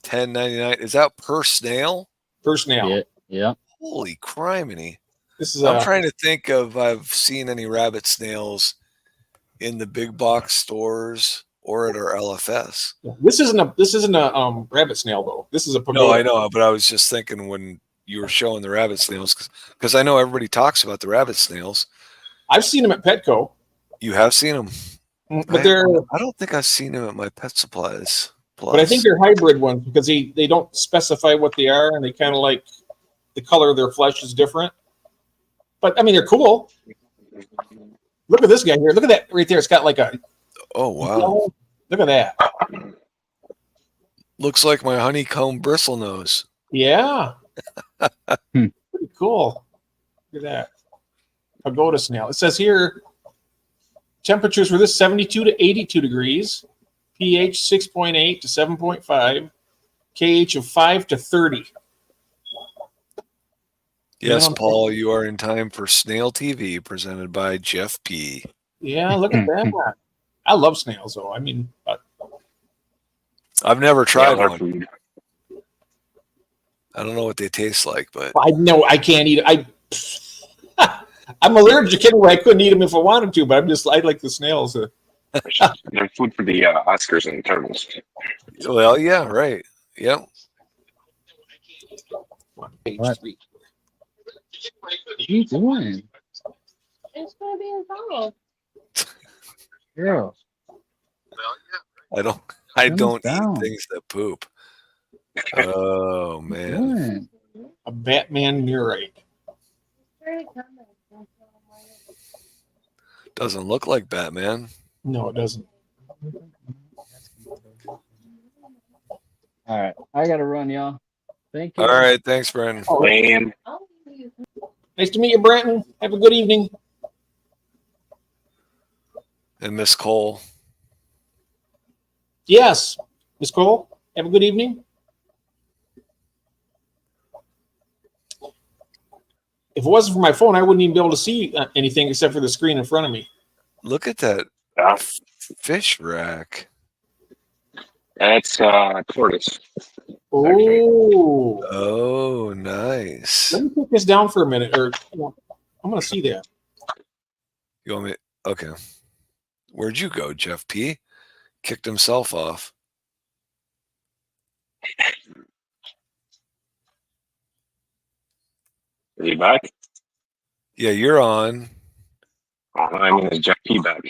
$10.99. Is that per snail? Per snail. Yeah. Yeah. Holy criminy. This is I'm trying to think of I've seen any rabbit snails in the big box stores or at our LFS. This isn't a rabbit snail though. This is a pagoda. No, I know, but I was just thinking when you were showing the rabbit snails because I know everybody talks about the rabbit snails. I've seen them at Petco. You have seen them, but I don't think I've seen them at my Pet Supplies. Plus. But I think they're hybrid ones because they don't specify what they are, and they kind of like the color of their flesh is different. But I mean, they're cool. Look at this guy here. Look at that right there. It's got like a. Oh wow! Look at that. Looks like my honeycomb bristle nose. Yeah. Pretty cool. Look at that. Pagoda snail. It says here temperatures for this 72 to 82 degrees, pH 6.8 to 7.5, KH of 5 to 30. Yes, Paul, you are in time for Snail TV presented by Jeff P. Yeah, look at that. I love snails, though. I mean, I've never tried one. I don't know what they taste like, but I know I can't eat it. I'm allergic anyway. I couldn't eat them if I wanted to, but I like the snails. They're food for the Oscars and turtles. Well, yeah, right. Yep. Page What? 3. What are you doing? It's gonna be involved. Girl. I don't down. eat things that poop. Oh man. A Batman murite. Doesn't look like Batman. No, it doesn't. All right. I gotta run, y'all. Thank you. All right, thanks, Brandon. Lame. Nice to meet you, Brenton. Have a good evening. And Miss Cole. Yes, Miss Cole. Have a good evening. If it wasn't for my phone, I wouldn't even be able to see anything except for the screen in front of me. Look at that Yeah. fish rack. That's tortoise. Oh, Oh, nice. let me put this down for a minute, or I'm going to see that. You want me? Okay. Where'd you go, Jeff P? Kicked himself off. Is he back? Yeah, you're on. Oh, I mean, is Jeff P back?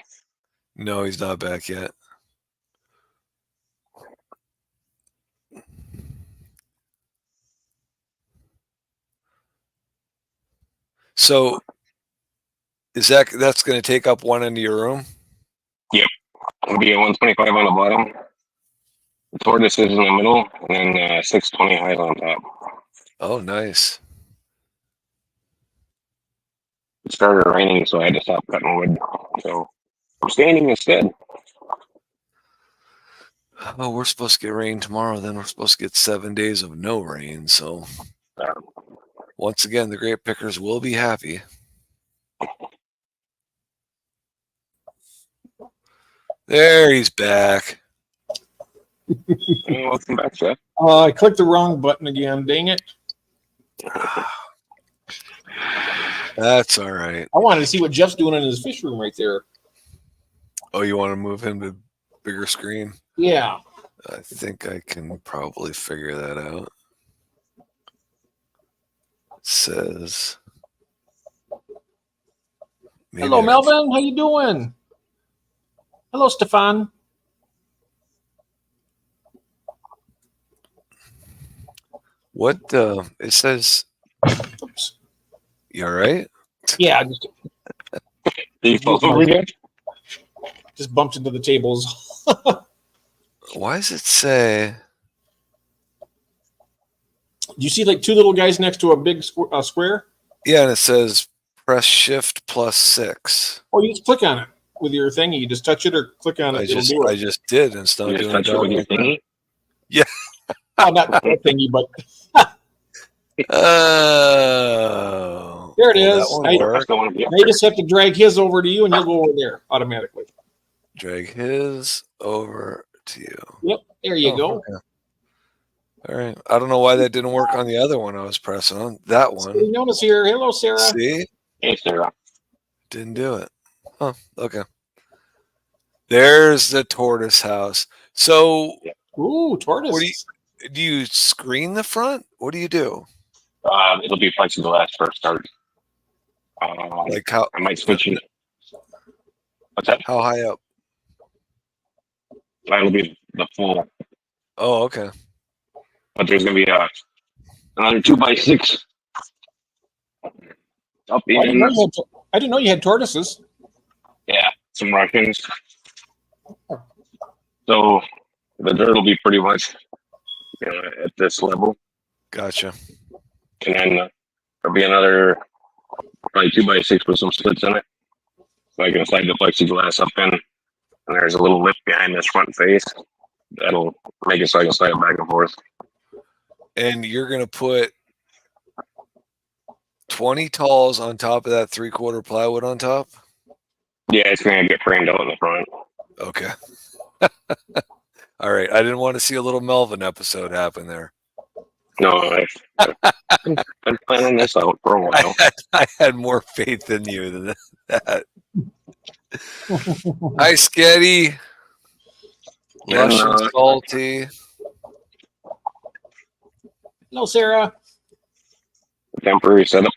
No, he's not back yet. So that's going to take up one end of your room? It'll be a 125 on the bottom. The tortoise is in the middle, and then 620 high on top. Oh, nice. It started raining, so I had to stop cutting wood. So I'm standing instead. Oh, we're supposed to get rain tomorrow. Then we're supposed to get 7 days of no rain. So once again, the grape pickers will be happy. There, he's back. Welcome back, Jeff. I clicked the wrong button again. Dang it. That's all right. I wanted to see what Jeff's doing in his fish room right there. Oh, you want to move him to bigger screen? Yeah. I think I can probably figure that out. It says. Hello, Melvin. How you doing? Hello, Stefan. What it says? Oops. You all right? Yeah, You fall over again? just bumped into the tables. Why does it say? Do you see like two little guys next to a big square? Yeah, and it says press shift +6. Oh, you just click on it with your thingy. You just touch it or click on it. I It'll do it. just did, and it's not You just doing a touch it with your doggone thing. thingy? Yeah. Oh, not that thingy, but Oh. there it Will is. that one I work? Still want to be up just have to drag his over to you, and you'll go over there automatically. Drag his over to you. Yep, there you go. Okay. All right. I don't know why that didn't work on the other one I was pressing on. That one. Notice here. Hello, Sarah. See? Hey, Sarah. Didn't do it. Oh, okay. There's the tortoise house. So, Ooh, tortoise. what do you screen the front? What do you do? It'll be plexiglass for a start. Like how? I might switch it. What's that? How high up? That'll be the full. Oh, okay. But there's gonna be another 2x6 up I didn't in. know you had tortoises. Yeah, some Russians. So the dirt will be pretty much at this level, Gotcha. and then there'll be another probably 2x6 with some slits in it, so I can slide the plexiglass up in. And there's a little lip behind this front face that'll make it so I can slide it back and forth. And you're gonna put 20 talls on top of that 3/4 plywood on top? Yeah, it's gonna get framed out in the front. Okay. All right. I didn't want to see a little Melvin episode happen there. No, I've been planning this out for a while. I had more faith in you than that. Hi, Sketty. Lush and salty. Hello, Sarah. Temporary setup.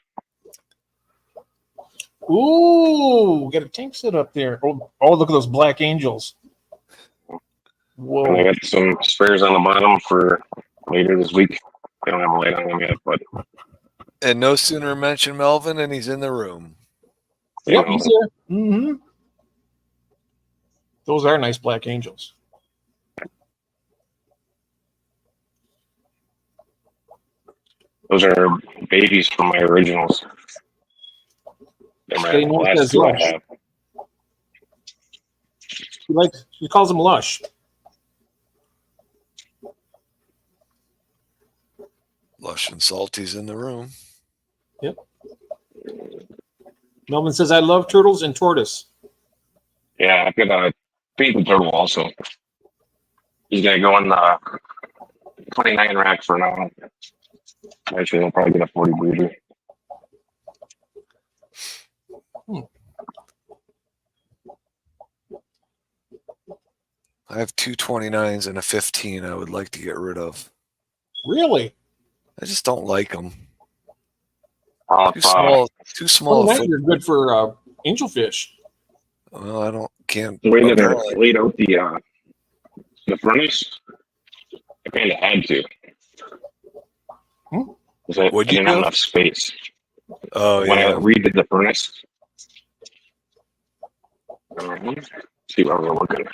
Ooh, got a tank set up there. Oh, look at those black angels. Whoa. And I got some spares on the bottom for later this week. I don't have a light on them yet, but. And no sooner mentioned Melvin, and he's in the room. Yep, he's here. Mm-hmm. Those are nice black angels. Those are babies from my originals. They're my last two I have. He calls them lush. Lush and salty's in the room. Yep. Melvin says, I love turtles and tortoise. Yeah, I've got a painted turtle also. He's going to go in the 29 rack for now. Actually, he'll probably get a 40 breeder. I have two 29s and a 15 I would like to get rid of. Really? I just don't like them. Too small. 29 are good for angelfish. Well, can't. The way that I laid out the furnace, I kind of had to. Because I didn't have enough space. Oh, when I redid the furnace. See where we're looking.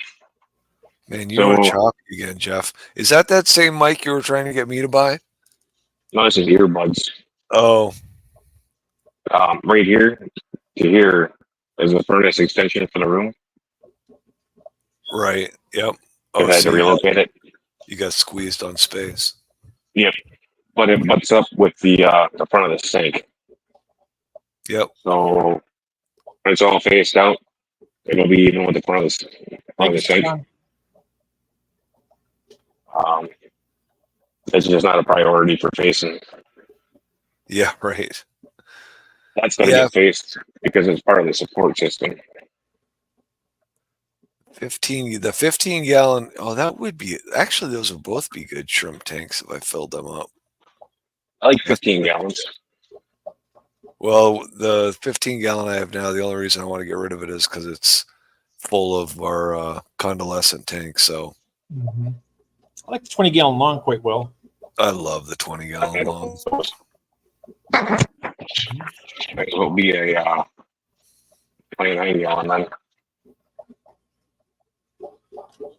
Man, you are choppy again, Jeff. Is that same mic you were trying to get me to buy? No, this is earbuds. Oh. Right here to here is the furnace extension for the room. Right. Yep. I had to relocate it. You got squeezed on space. Yep. But it butts up with the front of the sink. Yep. So when it's all faced out, it'll be even with the front of the sink. It's just not a priority for facing. Yeah, right. That's going to get faced because it's part of the support system. The 15 gallon. Oh, that would be actually. Those would both be good shrimp tanks if I filled them up. I like 15 gallons. Well, the 15 gallon I have now, the only reason I want to get rid of it is because it's full of our convalescent tank. So I like the 20 gallon long quite well. I love the 20 gallon long. It will be a 29 gallon then.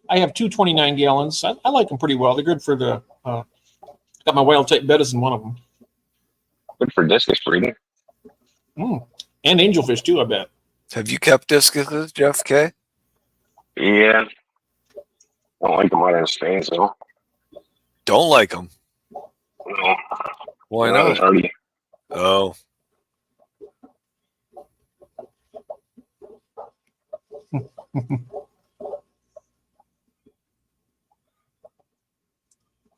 I have two 29 gallons. I like them pretty well. They're good for the. Got my wild type bettas in one of them. Good for discus breeding. And angelfish too, I bet. Have you kept discuses, Jeff K? Yeah. I don't like the modern strains though. Don't like them. No. Why Not not? as hardy. Oh,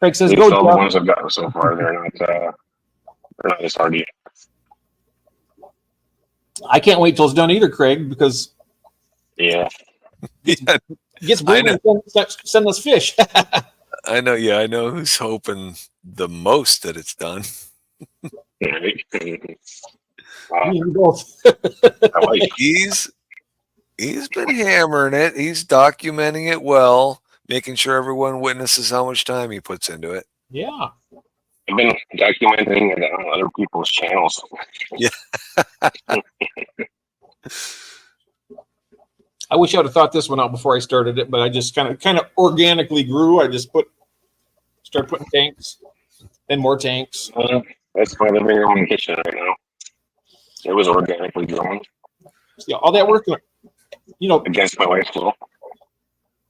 Craig says, At "Go, least all the Jeff." ones I've gotten so far, they're not as hardy. I can't wait till it's done either, Craig, because Yeah. yeah, it gets breeding and send us fish. I know. Yeah, I know who's hoping the most that it's done. Right. You both. I like it. He's been hammering it. He's documenting it well, making sure everyone witnesses how much time he puts into it. Yeah. I've been documenting it on other people's channels. Yeah. I wish I would have thought this one out before I started it, but I just kind of organically grew. I just started putting tanks, then more tanks. That's my living room and kitchen right now. It was organically grown Yeah, all that work, against my wife's will.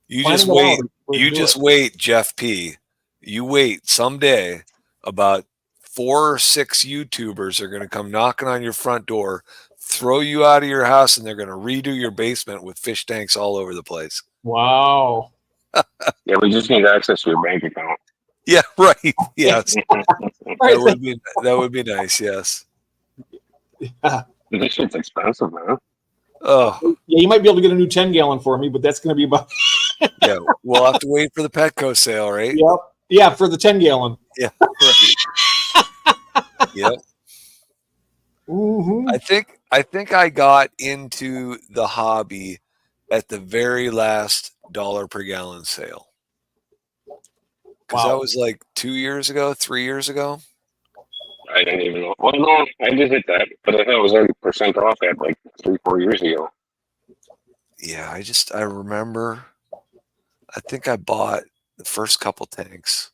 You finding just it wait. out was You good. just wait, Jeff P. You wait. Someday, about 4 or 6 YouTubers are going to come knocking on your front door, throw you out of your house, and they're going to redo your basement with fish tanks all over the place. Wow. Yeah, we just need access to your bank account. Yeah, right. Yes, Right. that would be nice. Yes. This shit's expensive, man. Oh, Yeah, you might be able to get a new 10-gallon for me, but that's going to be about. yeah. We'll have to wait for the Petco sale, right? Yep. Yeah, for the 10-gallon. Yeah. Right. Yep. Mm-hmm. I think I got into the hobby at the very last dollar per gallon sale. Because that was like 2 years ago, 3 years ago. I didn't even know. Well, no, I did hit that, but I thought it was 30% off at like 3-4 years ago. Yeah, I remember. I think I bought the first couple tanks.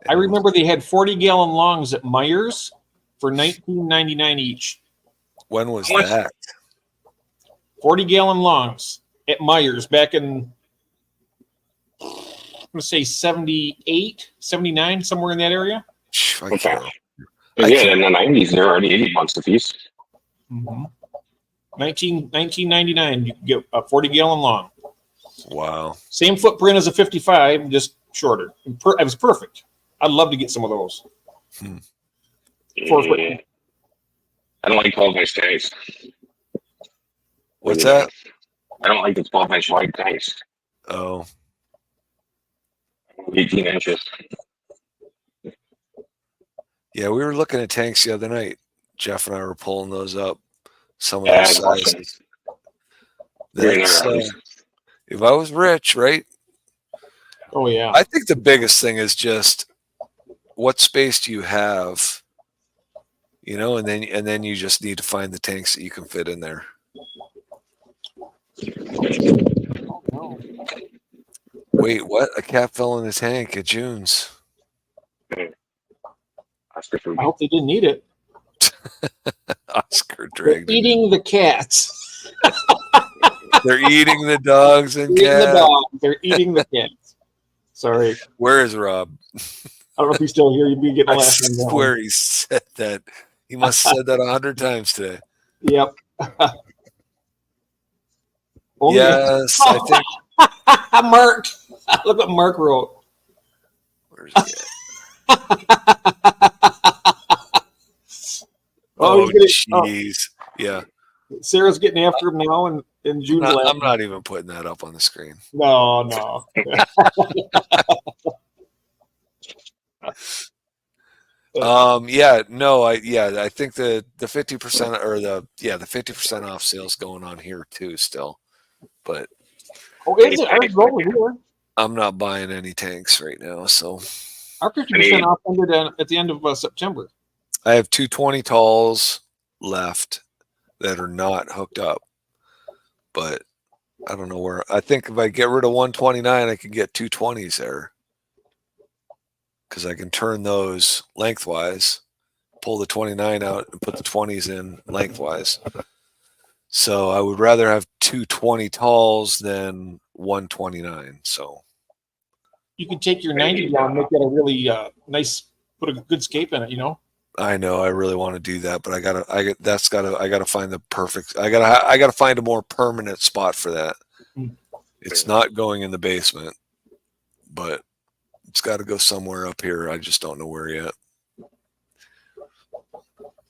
I remember they had 40-gallon longs at Myers for $19.99 each. When was What? that? 40-gallon longs at Myers back in, I'm going to say 78, 79, somewhere in that area. I Okay. can't. Yeah, in the 90s, they're already $80 a piece. Mm-hmm. 1999, you could get a 40-gallon long. Wow. Same footprint as a 55, just shorter. It was perfect. I'd love to get some of those. Yeah. I don't like 12-inch tanks. What's that? I don't like the 12-inch wide tanks. Oh, 18 inches. yeah. We were looking at tanks the other night. Jeff and I were pulling those up. Some of Yeah, those I watched sizes. Very That's, nice. if I was rich, right? Oh, yeah. I think the biggest thing is just what space do you have, and then you just need to find the tanks that you can fit in there. Oh, Wait, what? A cat fell in the tank at June's. Oscar for I hope they didn't eat it. Oscar They're dragged it. eating the cats. They're eating the dogs and They're eating the cats. dog. They're eating the cats. Sorry. Where is Rob? I don't know if he's still here. You'd be getting the I last one down. swear he said that. He must have said that 100 times today. Yep. Only Yes, I think. Mark. Look what Mark wrote. Where's he at? Oh, jeez. Yeah. Sarah's getting after him now, and June's laughing. I'm not even putting that up on the screen. No. I think the 50% or the 50% off sale's going on here too still. But is it? Ours is over here. I'm not buying any tanks right now, so Our 50% off ended at the end of September. I have 220 talls left that are not hooked up, but I don't know where. I think if I get rid of 129, I can get 220s there because I can turn those lengthwise, pull the 29 out, and put the 20s in lengthwise. So I would rather have 220 talls than 129. So You can take your 90 gallon, make that a really nice, put a good scape in it. I know I really want to do that, but I gotta find the perfect. I gotta find a more permanent spot for that. It's not going in the basement, but it's got to go somewhere up here. I just don't know where yet.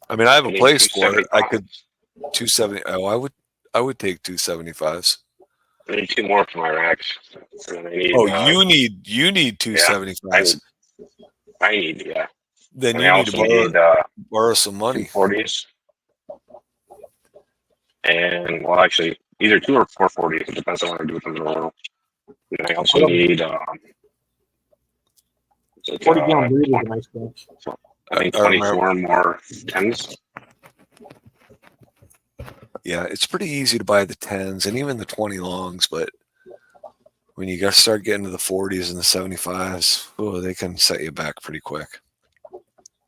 I mean, I have a place for it. I could 270. Oh, I would take 275s. I need 2 more for my racks. You need 275s. I need, yeah. Then and you need to borrow some money. 240s. And, well, actually, either 2 or 440s. It depends on what I do with them in the world. And I also need 40 gallon breeder is a nice thing. I think 24 more 10s. Yeah, it's pretty easy to buy the 10s and even the 20 longs, but when you got to start getting to the 40s and the 75s, they can set you back pretty quick.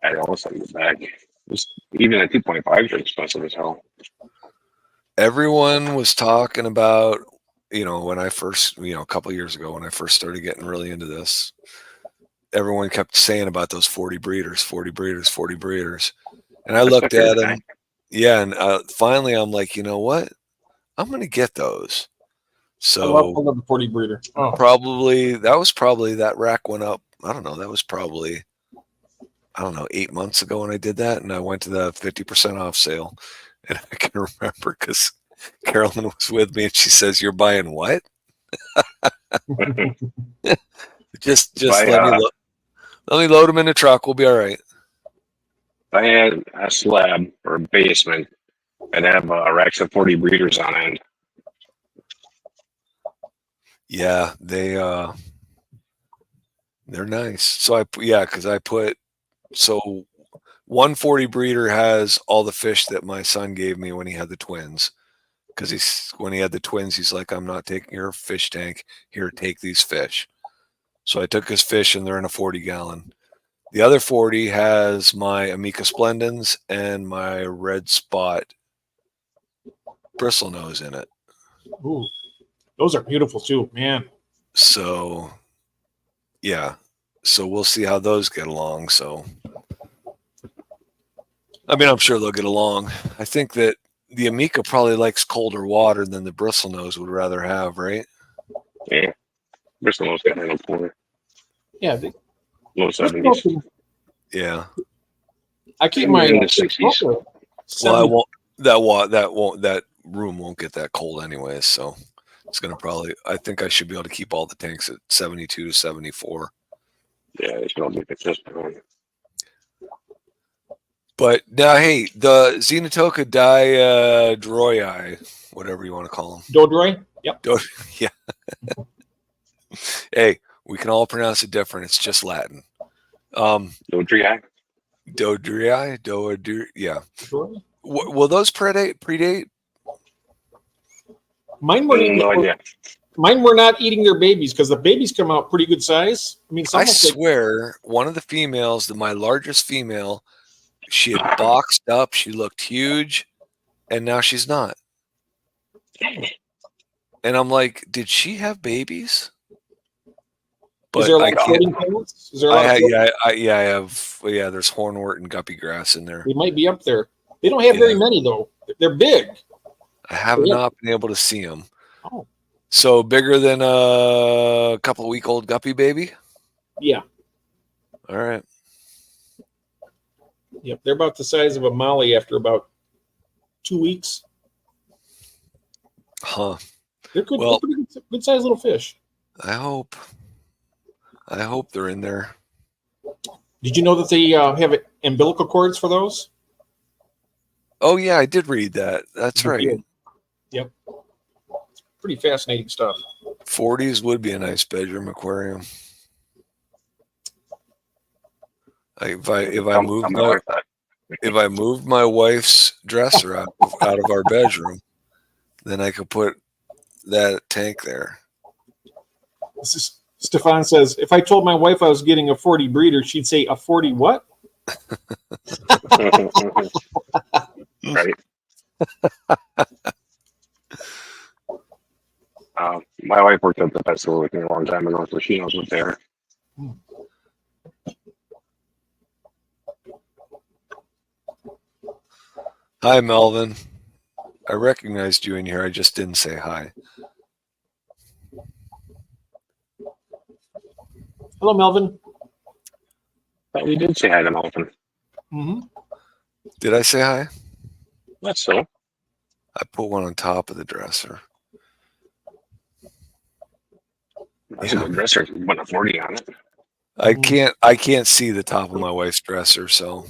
I always set you back. Even the 2.5s are expensive as hell. Everyone was talking about, when I first, a couple of years ago when I first started getting really into this, everyone kept saying about those 40 breeders. And I looked at them. Yeah, and finally I'm like, you know what? I'm going to get those. So I love the 40 breeder. Oh. That rack went up. I don't know. That was probably, 8 months ago when I did that. And I went to the 50% off sale. And I can remember because Carolyn was with me and she says, "You're buying what?" just let me load them in the truck. We'll be all right. If I had a slab or a basement, I'd have racks of 40 breeders on end. Yeah, they're nice. So so 140 breeder has all the fish that my son gave me when he had the twins. Because when he had the twins, he's like, "I'm not taking your fish tank. Here, take these fish." So I took his fish and they're in a 40 gallon. The other 40 has my Amica Splendens and my red spot bristlenose in it. Ooh, those are beautiful too, man. So, yeah. So we'll see how those get along. So, I mean, I'm sure they'll get along. I think that the Amica probably likes colder water than the bristlenose would rather have, right? Yeah. Bristlenose got handled for. Yeah. Low 70s. Yeah. I keep my in the 60s. Well, I won't. That room won't get that cold anyway. So it's gonna probably. I think I should be able to keep all the tanks at 72 to 74. Yeah, it's gonna be consistent. But now, hey, the Xenotoka Droyi, whatever you want to call them. Dodroy? Yep. Yeah. Hey, we can all pronounce it different. It's just Latin. Dodrii? Yeah. Will those predate? Mine were not eating their babies because the babies come out pretty good size. I mean, I swear, one of the females, my largest female, she had boxed up. She looked huge, and now she's not. And I'm like, did she have babies? But is there like floating pellets? Is there I have. Yeah, there's hornwort and guppy grass in there. They might be up there. They don't have very many though. They're big. I have not been able to see them. Oh. So bigger than a couple of week old guppy baby? Yeah. All right. Yep, they're about the size of a molly after about 2 weeks. Huh. They're good. They're pretty good sized little fish. I hope they're in there. Did you know that they have umbilical cords for those? Oh yeah, I did read that. That's right. Yep. It's pretty fascinating stuff. 40s would be a nice bedroom aquarium. If I moved if I moved my wife's dresser out of our bedroom, then I could put that tank there. This is, Stefan says, if I told my wife I was getting a 40 breeder, she'd say, a 40 what? Right. My wife worked at the pet store with me a long time ago, so she knows what they are. Hi, Melvin. I recognized you in here. I just didn't say hi. Hello, Melvin. But we did say hi to Melvin. Mm-hmm. Did I say hi? That's so. I put one on top of the dresser. That's a good dresser. Put a 40 on it. I can't see the top of my wife's dresser, so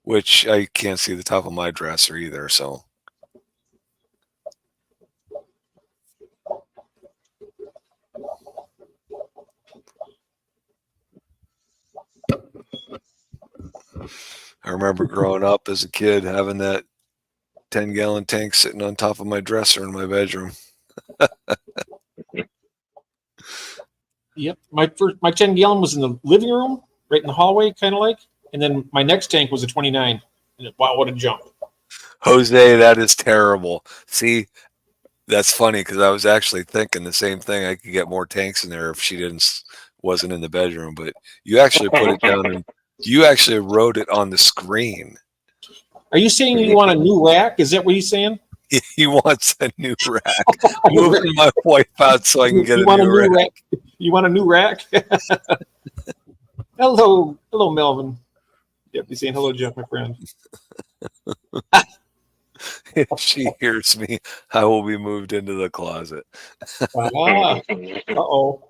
which I can't see the top of my dresser either, so I remember growing up as a kid having that 10-gallon tank sitting on top of my dresser in my bedroom. Yep. My 10-gallon was in the living room, right in the hallway, kind of like. And then my next tank was a 29. And wow, what a jump. Jose, that is terrible. See, that's funny because I was actually thinking the same thing. I could get more tanks in there if she wasn't in the bedroom, but you actually put it down and you actually wrote it on the screen. Are you saying you want a new rack? Is that what he's saying? He wants a new rack. Moving my wife out so I can get a new rack. You want a new rack? Hello, Melvin. Yep, he's saying hello, Jeff, my friend. If she hears me, I will be moved into the closet. Uh-oh.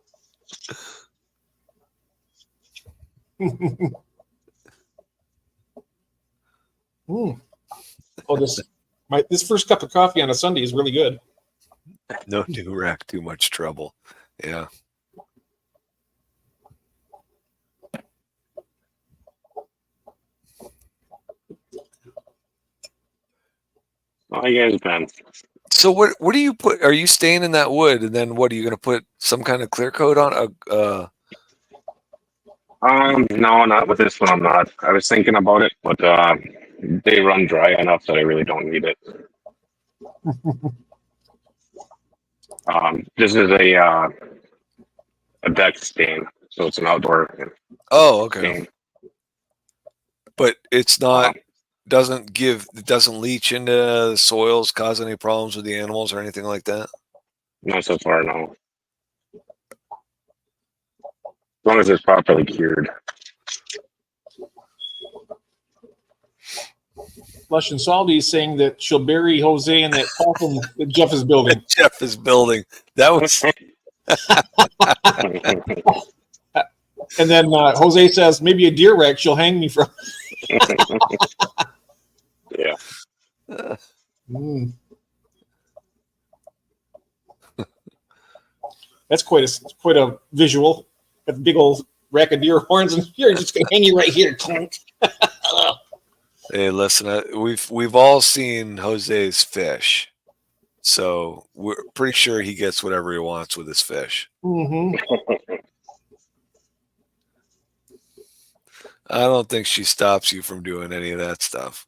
Oh, this first cup of coffee on a Sunday is really good. No new rack, too much trouble. Yeah. How you guys been? So what do you put? Are you staying in that wood, and then what are you going to put some kind of clear coat on? No, not with this one. I'm not. I was thinking about it, but they run dry enough that I really don't need it. This is a deck stain, so it's an outdoor. Oh, okay. Stain. But it's not. It doesn't leach into the soils, cause any problems with the animals or anything like that? Not so far, no. As long as it's properly cured. Flush and Salty is saying that she'll bury Jose in that coffin that Jeff is building. Jeff is building. That was. And then Jose says, maybe a deer rack she'll hang me from. Yeah. That's quite a visual. That big old rack of deer horns, and you're just gonna hang you right here. Hey, listen, we've all seen Jose's fish, so we're pretty sure he gets whatever he wants with his fish. Mm-hmm. I don't think she stops you from doing any of that stuff.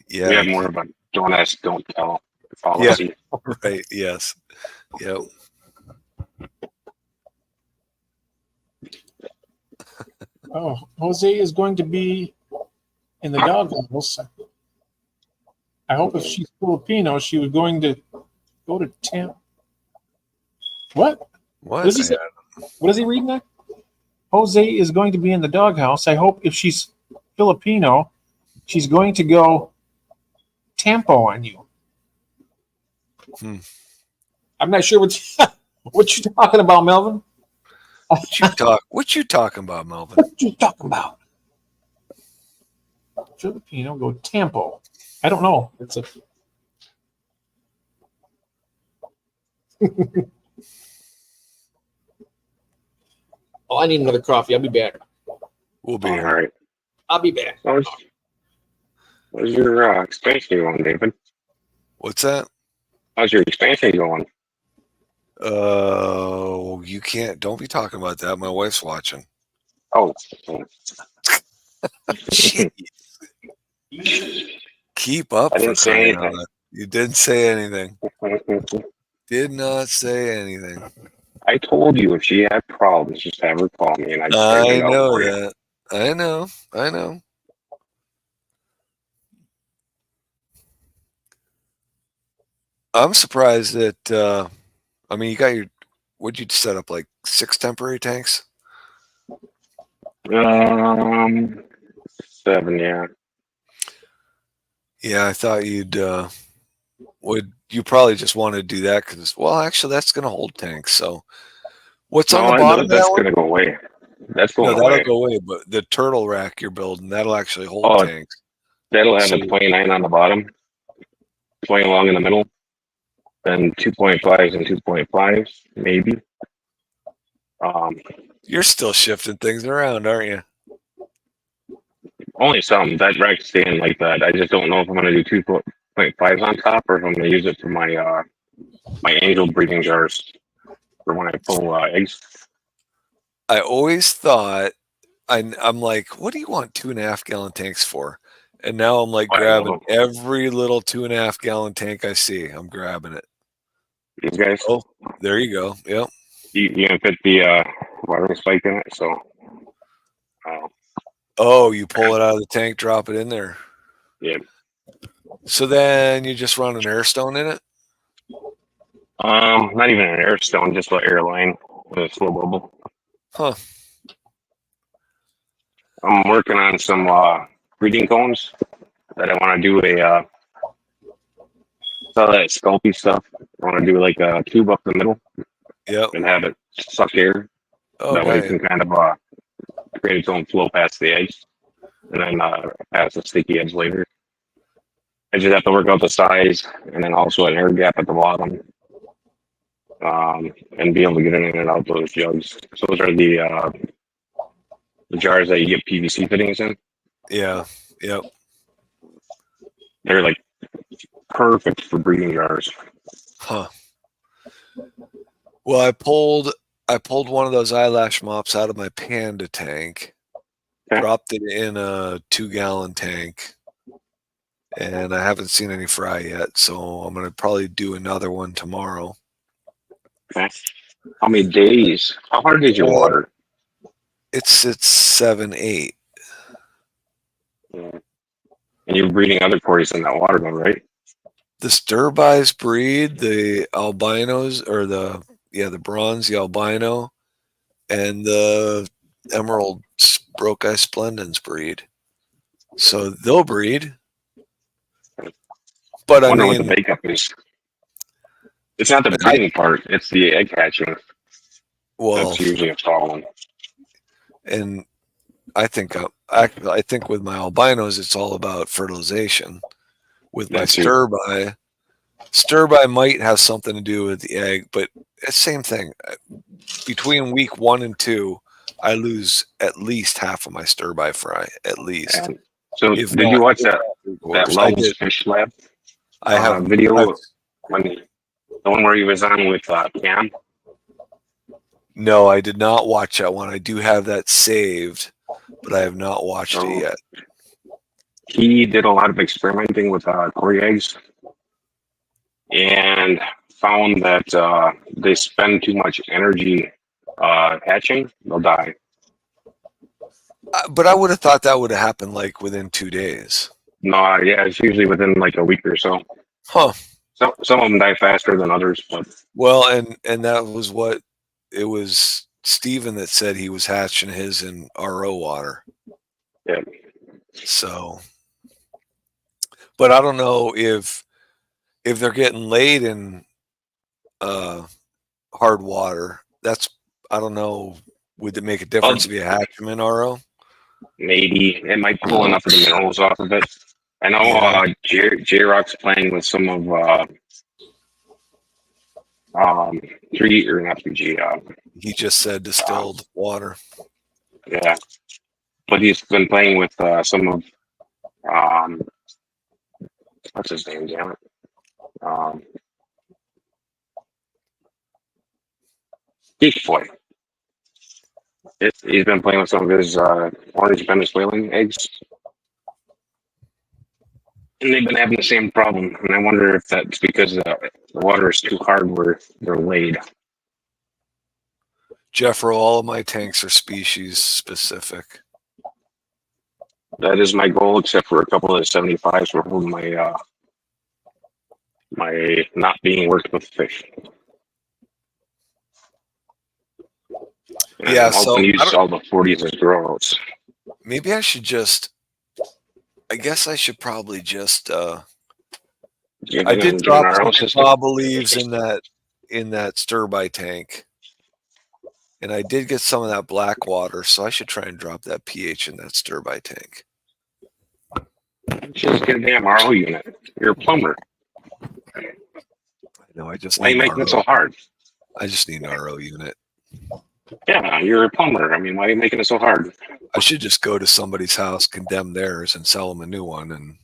Yeah. We have more of a don't ask, don't tell policy. Yeah, right. Yes. Yep. Oh, Jose is going to be in the doghouse. I hope if she's Filipino, she was going to go to Tampa. What? What? What is he reading there? Jose is going to be in the doghouse. I hope if she's Filipino, she's going to go Tampo on you. I'm not sure what you're talking about, Melvin. What you talking about, Melvin? What you talking about? Filipino go Tampo. I don't know. Oh, I need another coffee. I'll be back. We'll be All here. right. I'll be back. How's your expansion going, David? What's that? How's your expansion going? You can't. Don't be talking about that. My wife's watching. Oh, Jeez. Keep up I for didn't say crying out anything. loud. You didn't say anything. Did not say anything. I told you if she had problems, just have her call me and I'd straighten I it out know for you. that. I know. I know. I'm surprised that. I mean, you got your. What'd you set up? Like 6 temporary tanks? 7, yeah. Yeah, I thought you'd. Would you probably just want to do that because? Well, actually, that's going to hold tanks. So, what's on the bottom of that That's one? gonna go away. That's No, going that'll away. go away. But the turtle rack you're building, that'll actually hold Oh, tanks. that'll have So, a 29 on the bottom, 20 along in the middle, then 2.5s and 2.5s, maybe. you're still shifting things around, aren't you? Only some. That rack's staying like that. I just don't know if I'm gonna do 2.5s on top or if I'm gonna use it for my my angel breeding jars for when I pull eggs. I always thought I'm like, what do you want 2.5 gallon tanks for? And now I'm like I grabbing know every little 2.5 gallon tank I see. I'm grabbing it. these guys. Oh, there you go. Yep. You can fit the water spike in it, so Oh, you pull it out of the tank, drop it in there. yeah. So then you just run an air stone in it? Not even an air stone, just an airline with a slow bubble. Huh. I'm working on some breeding cones that I want to do all that sculpty stuff. I want to do like a tube up the middle Yep. and have it suck air. Oh, That way it nice. can kind of create its own flow past the eggs and then pass the sticky edge later. I just have to work out the size and then also an air gap at the bottom, and be able to get in and out those jugs. So those are the jars that you get PVC fittings in. Yeah. Yep. They're like perfect for breeding jars. Huh. Well, I pulled one of those eyelash mops out of my panda tank, Okay. dropped it in a 2-gallon tank, and I haven't seen any fry yet. So I'm gonna probably do another one tomorrow. Okay. How many days? How hard is your water? It's 7, 8. Yeah. And you're breeding other porties in that water, though, right? The Sturbys breed the albinos, or the bronze, the albino, and the emerald broke-eye splendens breed. So they'll breed. But I I wonder what the mean, makeup is. It's not the breeding part; it's the egg hatching. well, That's usually a problem. and I think I think with my albinos, it's all about fertilization. With my Sturby might have something to do with the egg, but it's same thing. Between week 1 and 2, I lose at least half of my Sturby fry, at least. And so, If did not, you watch that I Levels did. Fish Lab I have video? When the one where he was on with Cam? No, I did not watch that one. I do have that saved, but I have not watched it yet. He did a lot of experimenting with Cory eggs and found that they spend too much energy hatching, they'll die. But I would have thought that would have happened like within 2 days. No, yeah, it's usually within like a week or so. Huh. Some of them die faster than others, but well, and that was what it was. Steven that said he was hatching his in RO water. yeah. So, but I don't know if they're getting laid in hard water. I don't know. Would it make a difference if you hatch them in RO? Maybe it might pull enough of the minerals off of it. I know J-Rock's playing with some of 3 or not 3G. He just said distilled water. Yeah, but he's been playing with some of what's his name? Damn it. Geek Boy. He's been playing with some of his orange Venezuelan eggs, and they've been having the same problem. And I wonder if that's because the water is too hard where they're laid. Jeffro, all of my tanks are species specific. That is my goal, except for a couple of the 75s for holding my my not being worked with fish. And Yeah, I'm hoping so to use all the 40s as growouts. Maybe I should just. I guess I should probably just. I did drop some baba leaves in that stir-by tank, and I did get some of that black water, so I should try and drop that pH in that stir-by tank. Just get a damn RO unit. You're a plumber. I know. I just. Why are you making it so hard? I just need an RO unit. Yeah, you're a plumber. I mean, why are you making it so hard? I should just go to somebody's house, condemn theirs, and sell them a new one. And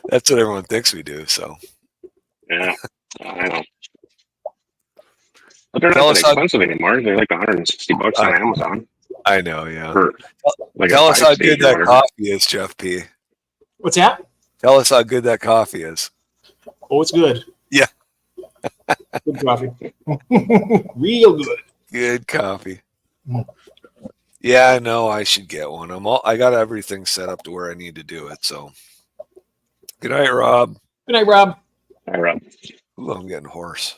that's what everyone thinks we do. So yeah, I know. But they're not that expensive anymore. They're like $160 on Amazon. I know, yeah. Tell us how good that coffee is, Jeff P. What's that? Tell us how good that coffee is. Oh, it's good. Yeah. Good coffee. Real good. Good coffee. Yeah, I know I should get one. I got everything set up to where I need to do it. So good night, Rob. Good night, Rob. Hi, Rob. Ooh, I'm getting hoarse.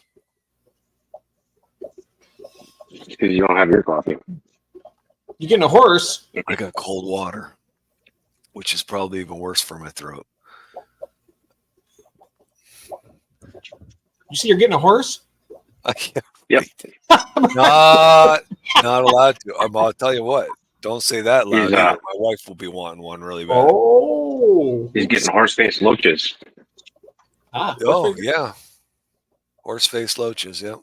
Because you don't have your coffee. You're getting a horse? I got cold water, which is probably even worse for my throat. You see, you're getting a horse? Yep. Not allowed to. I'll tell you what. Don't say that loud. My wife will be wanting one really bad. Oh. He's getting horse-faced loaches. Oh, yeah. Horse-faced loaches, yep.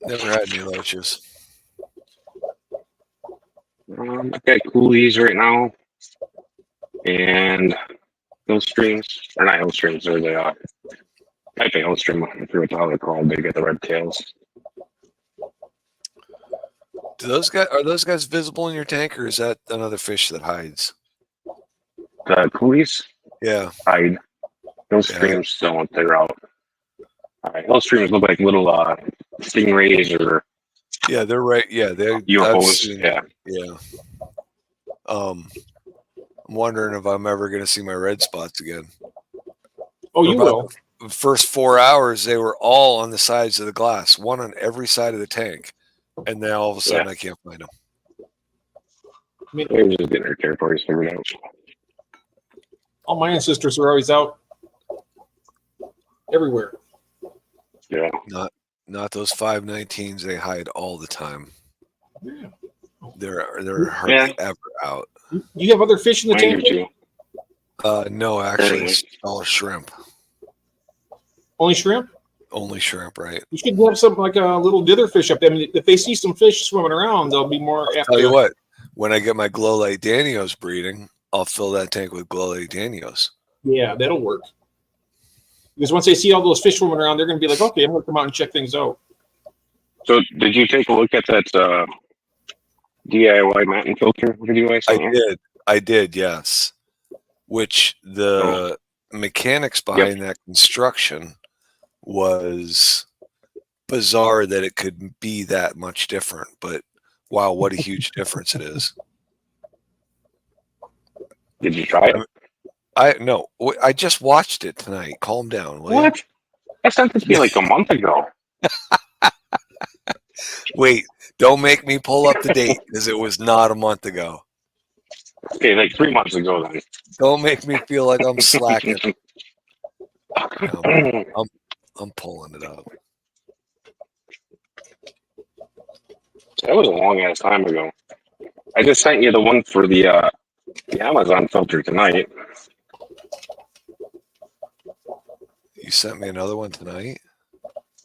Never had any loaches. I've got coolies right now. And those streams, or not hill streams, they're the I think hill stream, I forget how they're called. They get the red tails. Are those guys visible in your tank, or is that another fish that hides? The coolies? Yeah. Hide. Those streams don't, they're out. Hill streams look like little stingrays or they're right. Yeah, they're UFOs. Yeah. I'm wondering if I'm ever going to see my red spots again. Oh, you will. The first 4 hours, they were all on the sides of the glass, one on every side of the tank, and then all of a sudden, I can't find them. They're just getting their territories figured out. All my ancestors are always out everywhere. Yeah. Not those 519s. They hide all the time. Yeah. They're hardly ever out. You have other fish in the tank? No, actually, it's all shrimp. Only shrimp? Only shrimp, right? You should have some like a little dither fish up there. I mean, if they see some fish swimming around, they'll be more after. Tell you what, when I get my glow light Danios breeding, I'll fill that tank with glow light Danios. Yeah, that'll work. Because once they see all those fish swimming around, they're going to be like, okay, I'm going to come out and check things out. So, did you take a look at that DIY Mountain filter video I sent you? I did, yes. Which the mechanics behind that construction was bizarre that it could be that much different. But wow, what a huge difference it is. Did you try it? I just watched it tonight. Calm down. What? I sent it to you like a month ago. Wait, don't make me pull up the date because it was not a month ago. Okay, like 3 months ago then. Don't make me feel like I'm slacking. I'm pulling it up. That was a long ass time ago. I just sent you the one for the The Amazon filter tonight. You sent me another one tonight?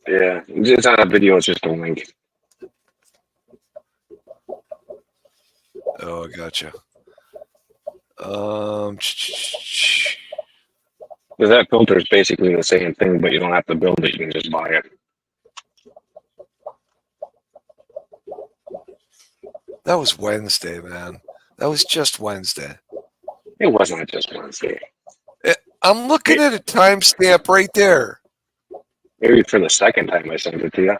Yeah, it's not a video, it's just a link. Oh, I gotcha. Because that filter is basically the same thing, but you don't have to build it, you can just buy it. That was Wednesday, man. That was just Wednesday. It wasn't just Wednesday. I'm looking at a timestamp right there. Maybe for the second time I sent it to you.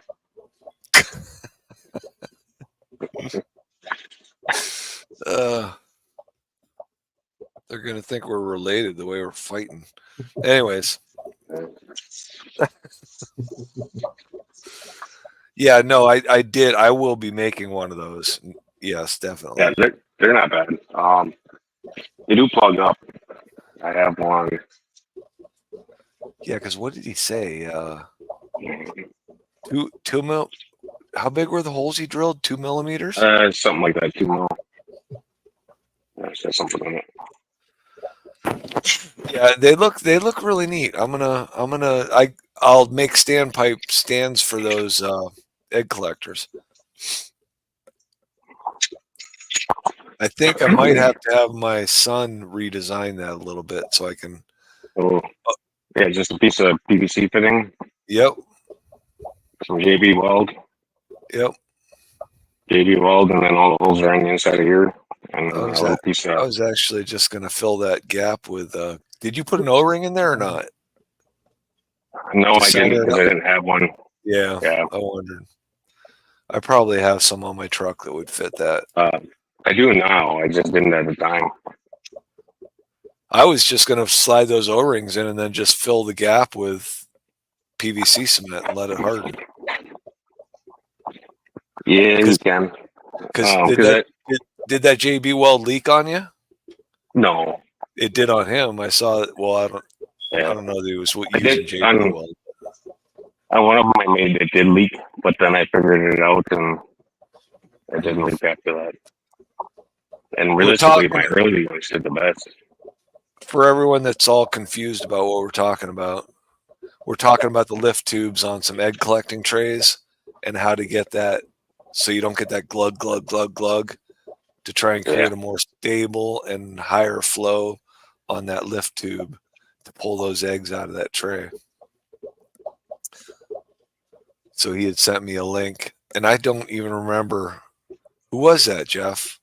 They're going to think we're related the way we're fighting. Anyways. Yeah, no, I did. I will be making one of those. Yes, definitely. Yeah, they're not bad. They do plug up. I have one. Yeah, because what did he say? 2 mil. How big were the holes he drilled? 2 millimeters? Something like that. 2 mil. There's something on it. Yeah, they look really neat. I'll make stands for those egg collectors. I think I might have to have my son redesign that a little bit so I can. Oh, yeah, just a piece of PVC fitting. Yep. Some JB Weld. Yep. JB Weld, and then all the holes are on the inside of here. And I a little piece of. I was actually just going to fill that gap with. Did you put an O-ring in there or not? No, I didn't because I didn't have one. Yeah, I wondered. I probably have some on my truck that would fit that. I do now. I just didn't at the time. I was just going to slide those O-rings in and then just fill the gap with PVC cement and let it harden. Yeah, you can. Because did that JB Weld leak on you? No, it did on him. I saw it. Well, I don't know that he was using JB Weld. On one of them I made it did leak, but then I figured it out and it didn't leak after that. And realistically, my early ones did the best. For everyone that's all confused about what we're talking about the lift tubes on some egg collecting trays and how to get that so you don't get that glug, glug, glug, glug to try and create a more stable and higher flow on that lift tube to pull those eggs out of that tray. So he had sent me a link, and I don't even remember. Who was that, Jeff?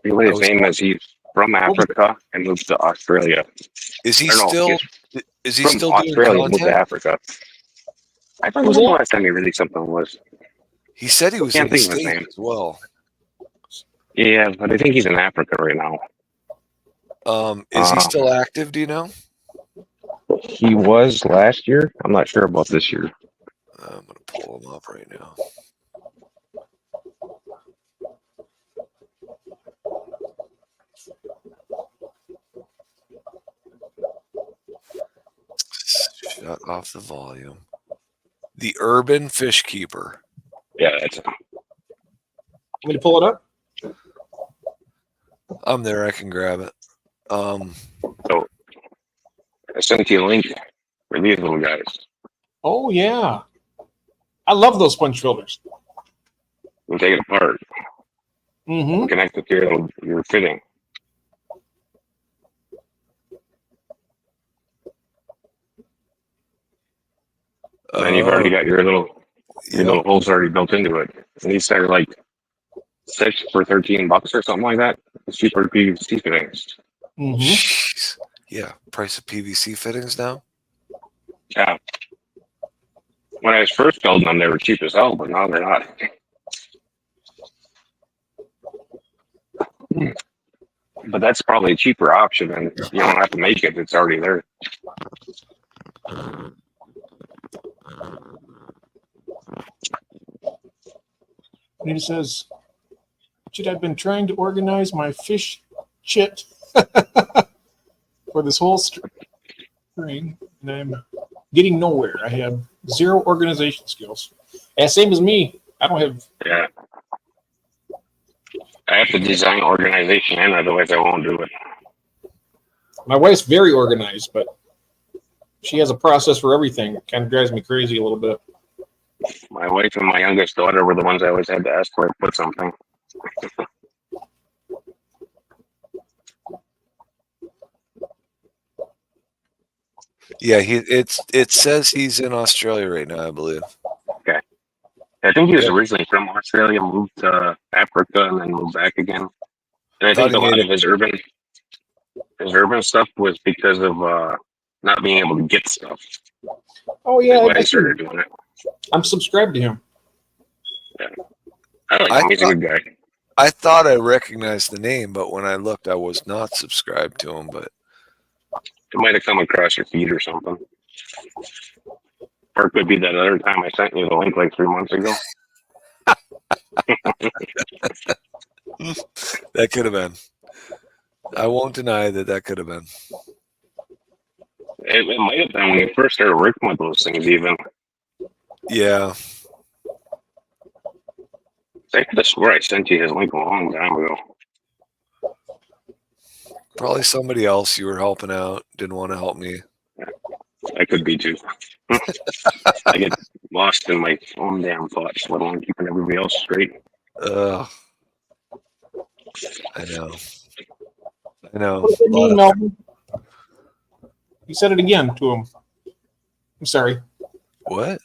His name is he's from Africa and moved to Australia. Is he still doing Australia, content? moved to Africa. I forgot the last time he released something was. He said he was in the States as well. Yeah, but I think he's in Africa right now. Is he still active? Do you know? He was last year. I'm not sure about this year. I'm going to pull him up right now. Shut off the volume. The Urban Fish Keeper. Yeah, that's him. Want me to pull it up? I'm there. I can grab it. So I sent you a link for these little guys. Oh yeah, I love those sponge filters. You take it apart. Mm-hmm. Connect it to your fitting. And you've already got your little holes already built into it. And these are like 6 for $13 or something like that. It's cheaper PVC fittings. Mm-hmm. Yeah, price of PVC fittings now. Yeah. When I was first building them, they were cheap as hell, but now they're not. But that's probably a cheaper option, and you don't have to make it; it's already there. And he says, "Should I've been trying to organize my fish chit for this whole string, and I'm getting nowhere. I have zero organization skills. And same as me. I don't have. Yeah. I I have to design organization in, otherwise I won't do it. My wife's very organized, but she has a process for everything. It kind of drives me crazy a little bit. My wife and my youngest daughter were the ones I always had to ask where I put something. Yeah, it says he's in Australia right now, I believe. Okay. I think he was Yeah. originally from Australia, moved to Africa, and then moved back again. And I Thought think he a lot made of his urban stuff was because of not being able to get stuff. Oh That's yeah, why I started doing it. I'm subscribed to him. Yeah. I like him. He's a good guy. I thought I recognized the name, but when I looked, I was not subscribed to him. But It might have come across your feed or something. Or it could be that other time I sent you the link like 3 months ago. that could have been. I won't deny that could have been. It might have been when you first started working with those things, even. Yeah. I could have swore I sent you his link a long time ago. Probably somebody else you were helping out didn't want to help me. I could be too. I get lost in my own damn thoughts, let alone keeping everybody else straight. I know. What did it mean, Melvin? You said it again to him. I'm sorry. What?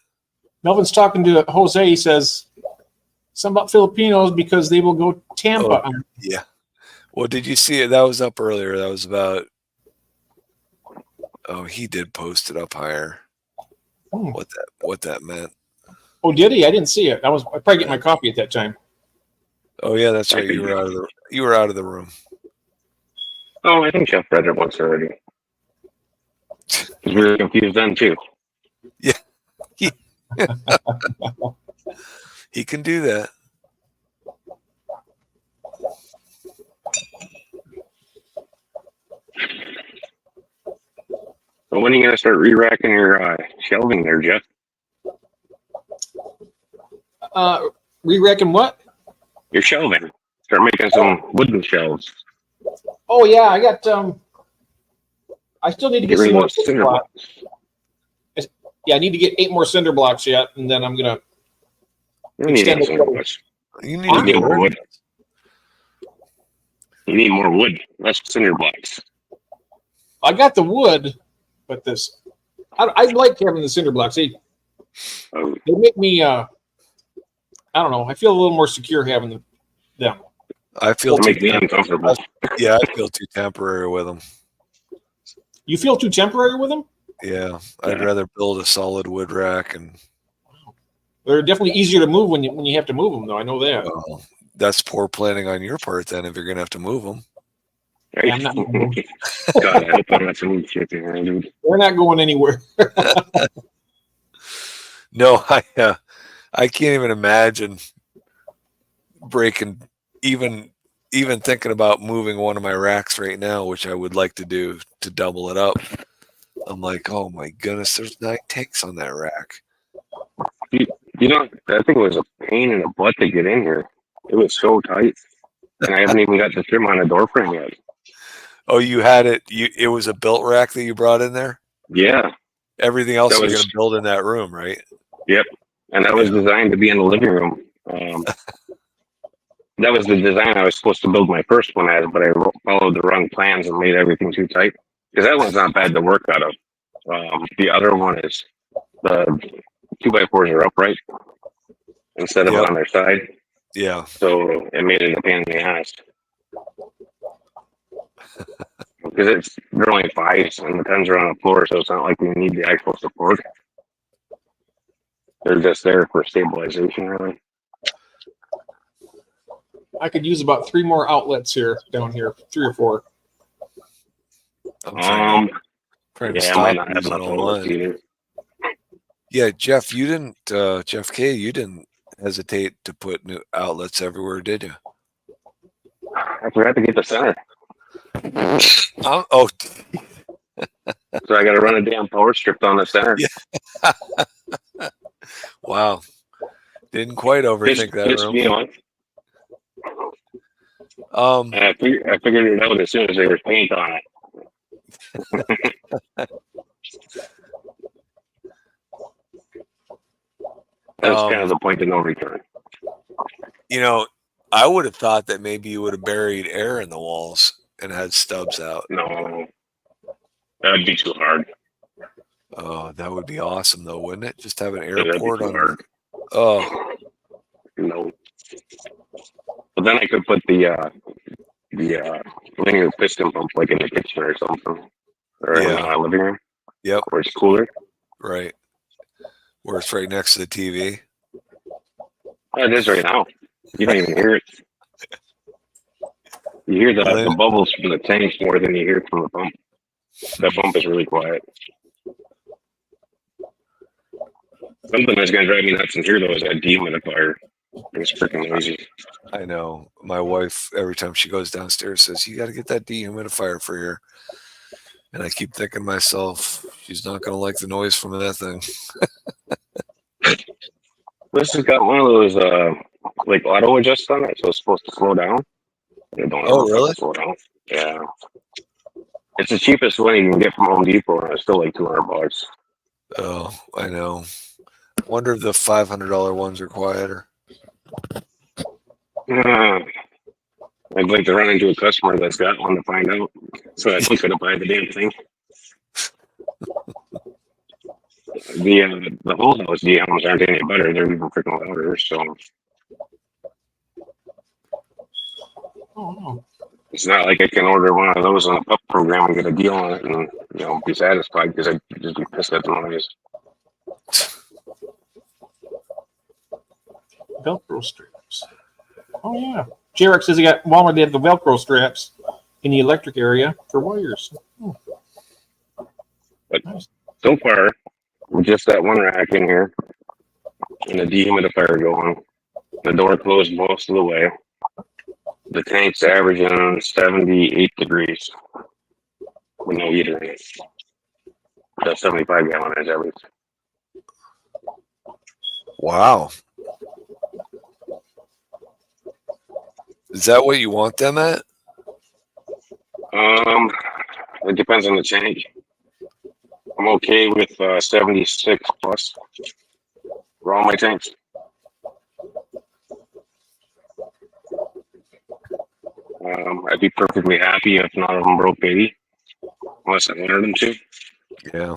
Melvin's talking to Jose. He says something about Filipinos because they will go Tampa. Oh, yeah. Well, did you see it? That was up earlier. That was about. Oh, he did post it up higher. What that meant? Oh, did he? I didn't see it. I probably getting my coffee at that time. Oh yeah, that's right. You were out of the room. Oh, I think Jeff read it once already. We were confused then too. Yeah. He can do that. So when are you going to start re-racking your shelving there, Jeff? Re-reckon what? Your shelving. Start making some wooden shelves. Oh yeah, I got. I still need to get some more cinder blocks. Yeah, I need to get 8 more cinder blocks yet, and then I'm gonna extend it. You need more wood. You need more wood, less cinder blocks. I got the wood, but I like having the cinder blocks. They make me. I don't know. I feel a little more secure having them. I feel too uncomfortable. Yeah, I feel too temporary with them. You feel too temporary with them? Yeah, I'd rather build a solid wood rack, and they're definitely easier to move when you have to move them, though. I know that. Well, that's poor planning on your part, then, if you're gonna have to move them. Yeah, I'm not moving them. God, I hope I'm not some shit there, dude. They're not going anywhere. No, I can't even imagine breaking even thinking about moving one of my racks right now, which I would like to do to double it up. I'm like, oh my goodness, there's 9 tanks on that rack. You know, that thing was a pain in the butt to get in here. It was so tight, and I haven't even got the trim on the door frame yet. Oh, you had it. It was a built rack that you brought in there? Yeah. Everything else you're going to build in that room, right? Yep. And that was designed to be in the living room. That was the design I was supposed to build my first one as, but I followed the wrong plans and made everything too tight. Because that one's not bad to work out of. The other one is the 2x4s are upright instead of on their side. Yeah. So it made it a pain in the ass. Because they're only 5s and the 10s are on the floor, so it's not like we need the actual support. They're just there for stabilization, really. I could use about 3 more outlets down here, 3 or 4. I'm trying to stop using all mine. Yeah, Jeff, you didn't. Jeff K, you didn't hesitate to put new outlets everywhere, did you? I forgot to get the center. Oh. So I got to run a damn power strip on the center. Yeah. Wow. Didn't quite overthink that room. And I figured it out as soon as there was paint on it. That's kind of the point of no return. You know, I would have thought that maybe you would have buried air in the walls and had stubs out. No, that'd be too hard. Oh, that would be awesome, though, wouldn't it? Just have an That'd be airport too on. hard. Oh, No. But then I could put the linear piston pump like in the kitchen or something, or in Yeah. the living room. Yep. Where it's cooler. Right. Where it's right next to the TV. Oh, it is right now. You don't even hear it. You hear the bubbles from the tanks more than you hear from the pump. That pump is really quiet. Something that's going to drive me nuts in here, though, is that dehumidifier. It's freaking noisy. I know. My wife, every time she goes downstairs, says, you got to get that dehumidifier for here. And I keep thinking to myself, she's not going to like the noise from that thing. This has got one of those, like, auto adjust on it, so it's supposed to slow down. It don't Oh, really? slow down. Yeah. It's the cheapest one you can get from Home Depot, and it's still like $200. Oh, I know. Wonder if the $500 ones are quieter. I'd like to run into a customer that's got one to find out, so I could buy the damn thing. The whole house DMs aren't any better. They're even freaking louder. So it's not like I can order one of those on a pup program and get a deal on it and be satisfied because I'd just be pissed at the noise. Velcro straps. Oh yeah. Jarek says he got Walmart. They have the Velcro straps in the electric area for wires. But so far, with just that one rack in here and the dehumidifier going, the door closed most of the way. The tank's averaging 78 degrees with no heater in it. That's 75 gallon is average. Wow. Is that what you want them at? It depends on the tank. I'm okay with 76 plus for all my tanks. I'd be perfectly happy if none of them broke 80, unless I wanted them to. Yeah.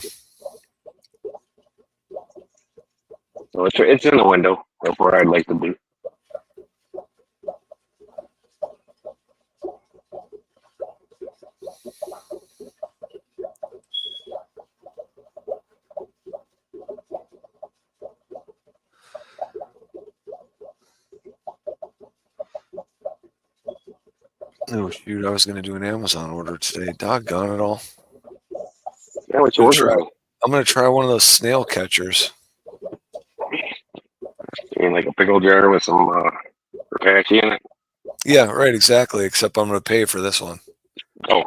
So it's in the window. That's where I'd like to be. Oh shoot! I was going to do an Amazon order today. Doggone it all! Yeah, what you ordering? I'm going to try one of those snail catchers. You mean like a pickle jar with some Apache in it? Yeah, right. Exactly. Except I'm going to pay for this one. Oh.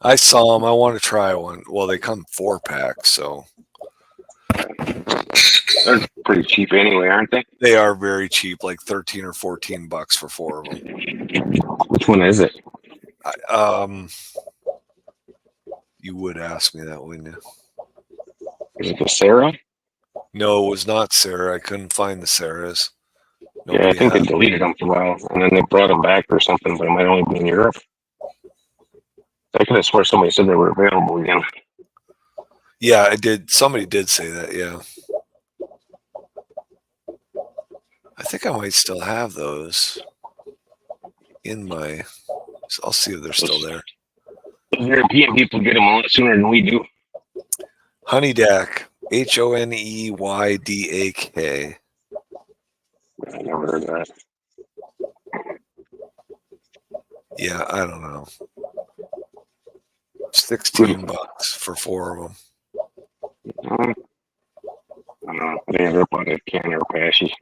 I saw them. I want to try one. Well, they come 4-pack, so they're pretty cheap anyway, aren't they? They are very cheap, like $13 or $14 for 4 of them. Which one is it? You would ask me that, wouldn't you? Is it the Sarah? No, it was not Sarah. I couldn't find the Sarahs. Yeah, I think they deleted them for a while, and then they brought them back or something, but it might only be in Europe. I could have sworn somebody said they were available again. Yeah, I did. Somebody did say that, yeah. I think I might still have those in my... I'll see if they're still there. Those European people get them a lot sooner than we do. Honeydak. Honeydak. I never heard that. Yeah, I don't know. $16 for 4 of them. I don't know. They ended up on a can or Apache.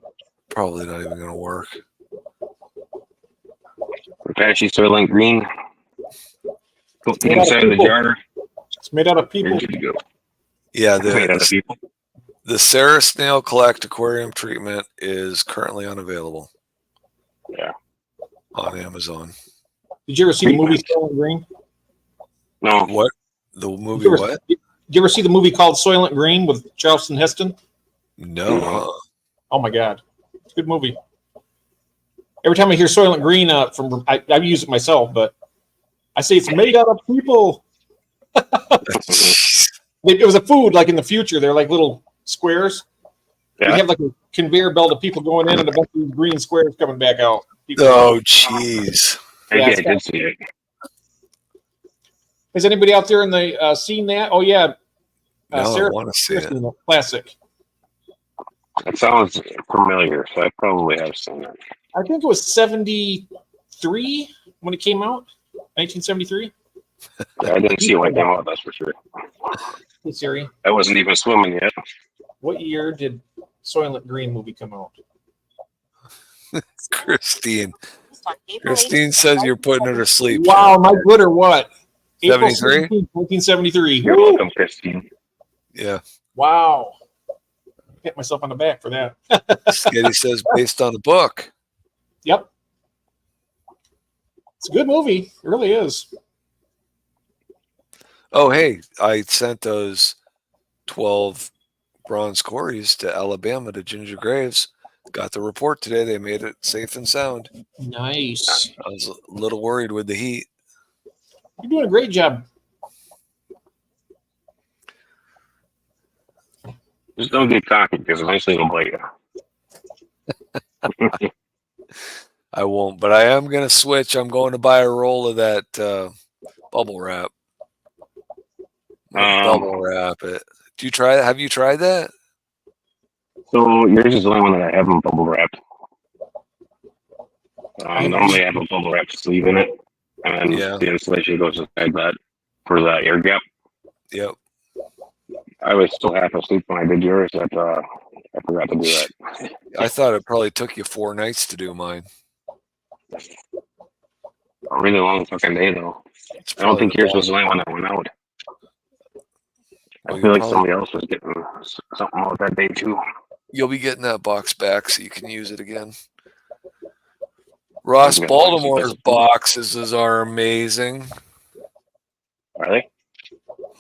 Probably not even going to work. Apache Soylent Green. Go inside of the jar. It's made out of people. Yeah, made out of people. The Sarah Snail Collect Aquarium treatment is currently unavailable. Yeah. On Amazon. Did you ever see the movie Soylent Green? No. What? The movie what? Did you ever see the movie called Soylent Green with Charleston Heston? No. Oh my God, it's a good movie. Every time I hear Soylent Green, I use it myself, but I say it's made out of people. It was a food like in the future. They're like little squares. Yeah. You have like a conveyor belt of people going in and a bunch of these green squares coming back out. Oh, jeez. I did see it. Has anybody out there in the seen that? Oh yeah. No, Sarah, I want to see it. Classic. That sounds familiar, so I probably have seen it. I think it was 73 when it came out. 1973. Yeah, I didn't see it when it came out, that's for sure. Hey Siri, I wasn't even swimming yet. what year did Soylent Green movie come out? Christine says you're putting her to sleep. Wow, am I good or what? 73? 1973. You're welcome, Christine. Yeah. Wow. Hit myself on the back for that. Skitty says based on the book. Yep. It's a good movie. It really is. Oh, hey, I sent those 12 bronze quarries to Alabama to Ginger Graves. Got the report today. They made it safe and sound. Nice. I was a little worried with the heat. You're doing a great job. Just don't get cocky because eventually it'll bite you. I won't, but I am going to switch. I'm going to buy a roll of that bubble wrap. Bubble wrap it. Do you try? Have you tried that? So yours is the only one that I haven't bubble wrapped. Normally I have a bubble wrap sleeve in it, and the insulation goes inside that for the air gap. Yep. I was still half asleep when I did yours. That I forgot to do that. I thought it probably took you 4 nights to do mine. A really long fucking day though. I don't think yours was the only one that went out. I feel like somebody else was getting something out that day too. You'll be getting that box back so you can use it again. Ross Baltimore's boxes are amazing. Are they?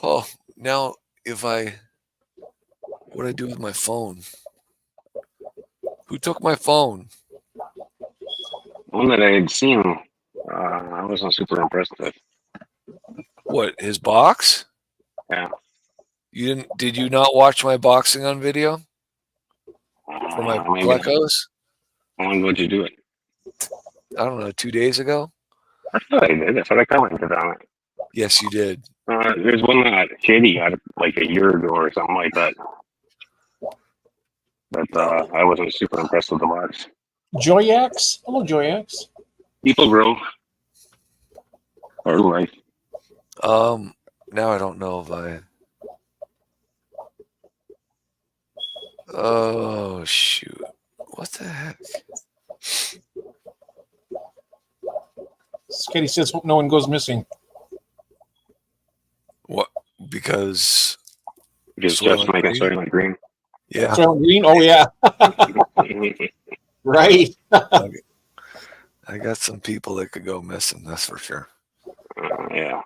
Oh, now what do I do with my phone? Who took my phone? One that I had seen, I wasn't super impressed with. What, his box? Yeah. Did you not watch my boxing on video? For my Plecos? When would you do it? I don't know, 2 days ago? I thought I did. I thought I commented on it. Yes, you did. There's one that Katie got like a year ago or something like that. But I wasn't super impressed with the box. Joyax? Hello, Joyax. People grow. Or life. Now I don't know if I... Oh, shoot. What the heck? Skitty says, hope no one goes missing. What? Because just making Soylent Green. Yeah. Soylent Green? Oh, yeah. Right. I got some people that could go missing, that's for sure. Yeah.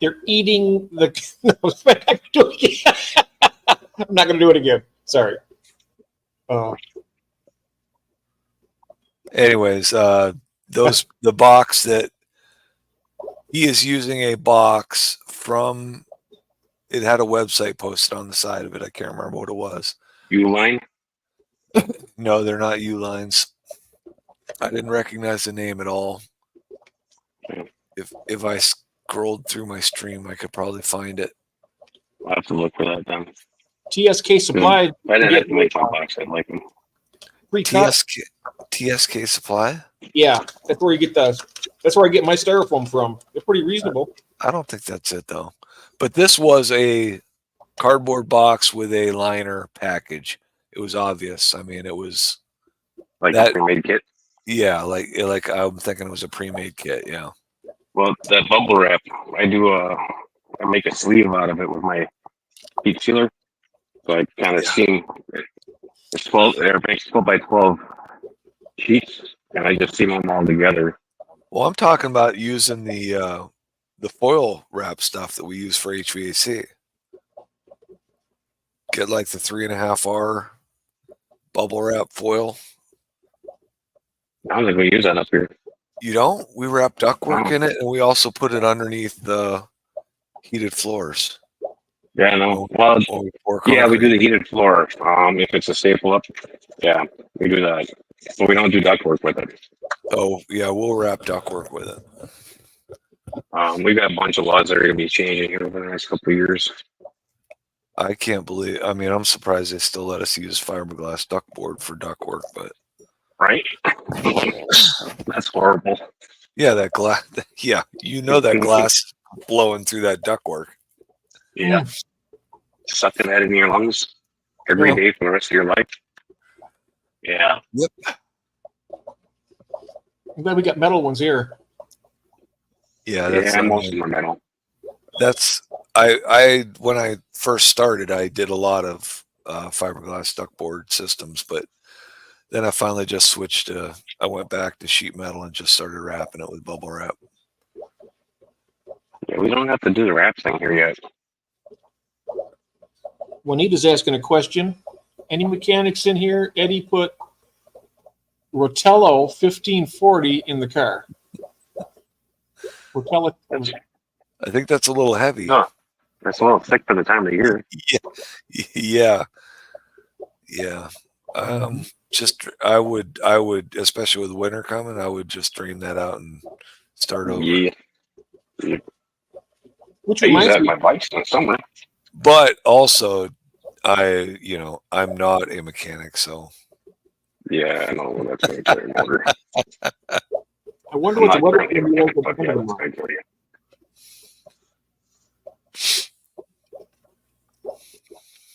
They're eating the... I'm not going to do it again. Sorry. Anyways, the box that he is using a box from, it had a website posted on the side of it. I can't remember what it was. Uline? No, they're not Ulines. I didn't recognize the name at all. If I scrolled through my stream, I could probably find it. I'll have to look for that then. TSK Supply. If I didn't have to make my box, I'd like them. TSK Supply? Yeah, that's where you get that's where I get my styrofoam from. They're pretty reasonable. I don't think that's it though. But this was a cardboard box with a liner package. It was obvious. I mean, it was like a pre-made kit. Yeah, like I'm thinking it was a pre-made kit. Yeah. Well, that bubble wrap, I make a sleeve out of it with my heat sealer. So I kind of seam it's 12. Everything's 12 by 12 sheets, and I just seam them all together. Well, I'm talking about using the foil wrap stuff that we use for HVAC. Get like the 3.5R bubble wrap foil. I don't think we use that up here. You don't? We wrap ductwork No. in it, and we also put it underneath the heated floors. Yeah, no. Well, yeah, we do the heated floor. If it's a staple up, yeah, we do that. But we don't do ductwork with it. Oh, yeah, we'll wrap ductwork with it. We've got a bunch of laws that are going to be changing here over the next couple of years. I can't believe. I mean, I'm surprised they still let us use fiberglass ductboard for ductwork, but right, that's horrible. Yeah, that glass. Yeah, that glass blowing through that ductwork. Yeah, sucking that in your lungs every day for the rest of your life. Yeah. Yep. I'm glad we got metal ones here. Yeah, that's most of them are metal. That's I when I first started, I did a lot of fiberglass ductboard systems, but then I finally just switched to. I went back to sheet metal and just started wrapping it with bubble wrap. Yeah, we don't have to do the wrap thing here yet. Juanita's asking a question. Any mechanics in here? Eddie put Rotello 1540 in the car. Rotello. I think that's a little heavy. No, that's a little thick for the time of the year. Yeah. I would, especially with winter coming, I would just drain that out and start over. Yeah. Which I use reminds that me, my bikes in the summer. But also, I'm not a mechanic, so. Yeah, I know that's going to carry motor. I wonder what the weather is going to be like at the end of the month.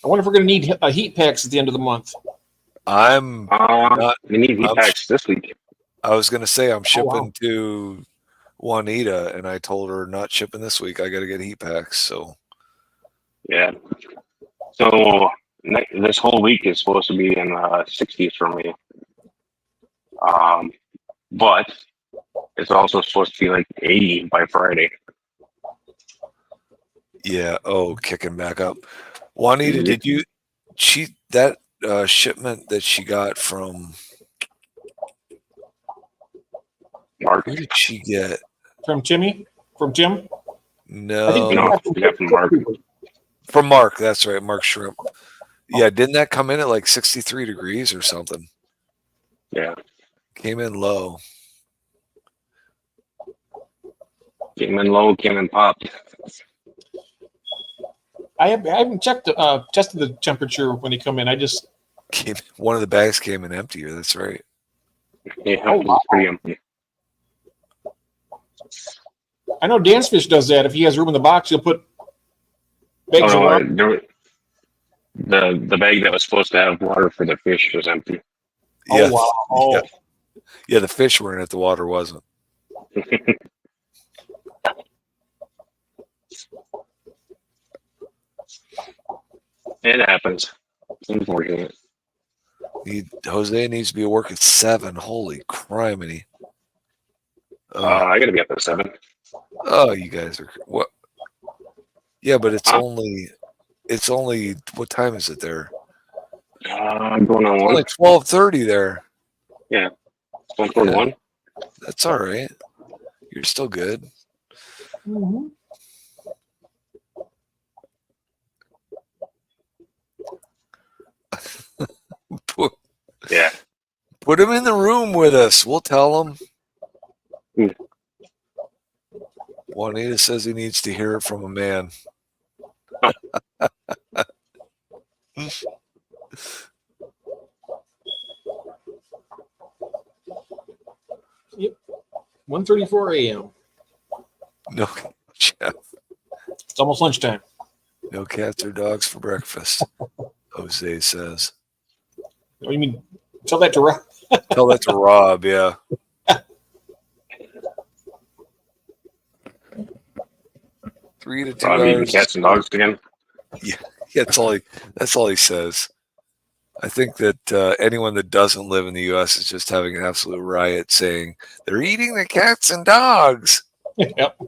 I wonder if we're going to need heat packs at the end of the month. We need heat packs this week. I was going to say I'm shipping to Juanita, and I told her not shipping this week. I got to get heat packs. So yeah. So this whole week is supposed to be in the 60s for me. But it's also supposed to be like 80 by Friday. Yeah. Oh, kicking back up. Juanita, did you cheat that shipment that she got from Mark? Who did she get? From Timmy? From Tim? No, we got from Mark. From Mark, that's right, Mark Shrimp. Yeah, didn't that come in at like 63 degrees or something? Yeah. Came in low. Came in low, came in popped. I haven't checked tested the temperature when they come in. I just one of the bags came in emptier. That's right. Yeah, it's pretty empty. I know Dansfish does that. If he has room in the box, he'll put bags of water. The bag that was supposed to have water for the fish was empty. Yeah. Oh wow! Oh. Yeah, the fish were in it. The water wasn't. It happens. It's unfortunate. Jose needs to be at work at 7. Holy criminy! I gotta be up at 7. Oh, you guys are what? Yeah, but it's only what time is it there? I'm going on it's 1. Only 12:30 there. Yeah, it's 1:41. That's all right. You're still good. Mm-hmm. Yeah. Put him in the room with us. We'll tell him. Juanita says he needs to hear it from a man. Yep. 1:34 a.m. No, Jeff. It's almost lunchtime. No cats or dogs for breakfast, Jose says. What do you mean? Tell that to Rob. Tell that to Rob, yeah. 3 to 2 Rob hours. eating cats and dogs again? That's all he says. I think that anyone that doesn't live in the U.S. is just having an absolute riot, saying they're eating the cats and dogs. Yep.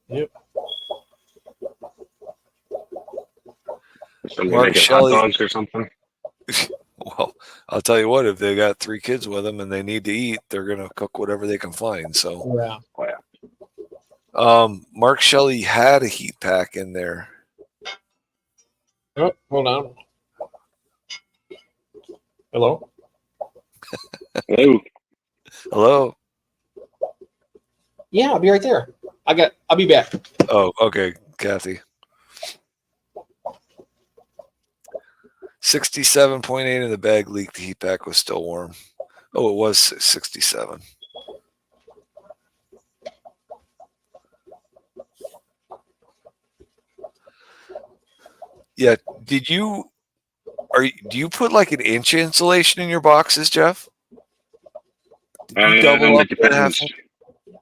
Yep. Somebody Mark making hot Shelley. dogs or something. Well, I'll tell you what, if they got 3 kids with them and they need to eat, they're going to cook whatever they can find. So, Yeah. Oh, yeah. Mark Shelley had a heat pack in there. Oh, hold on. Hello. Hello. Hello? Yeah, I'll be right there. I'll be back. Oh, okay, Kathy. 67.8 in the bag leaked. The heat pack was still warm. Oh, it was 67. Yeah. Do you put like an inch insulation in your boxes, Jeff? Did you double It up that half? depends.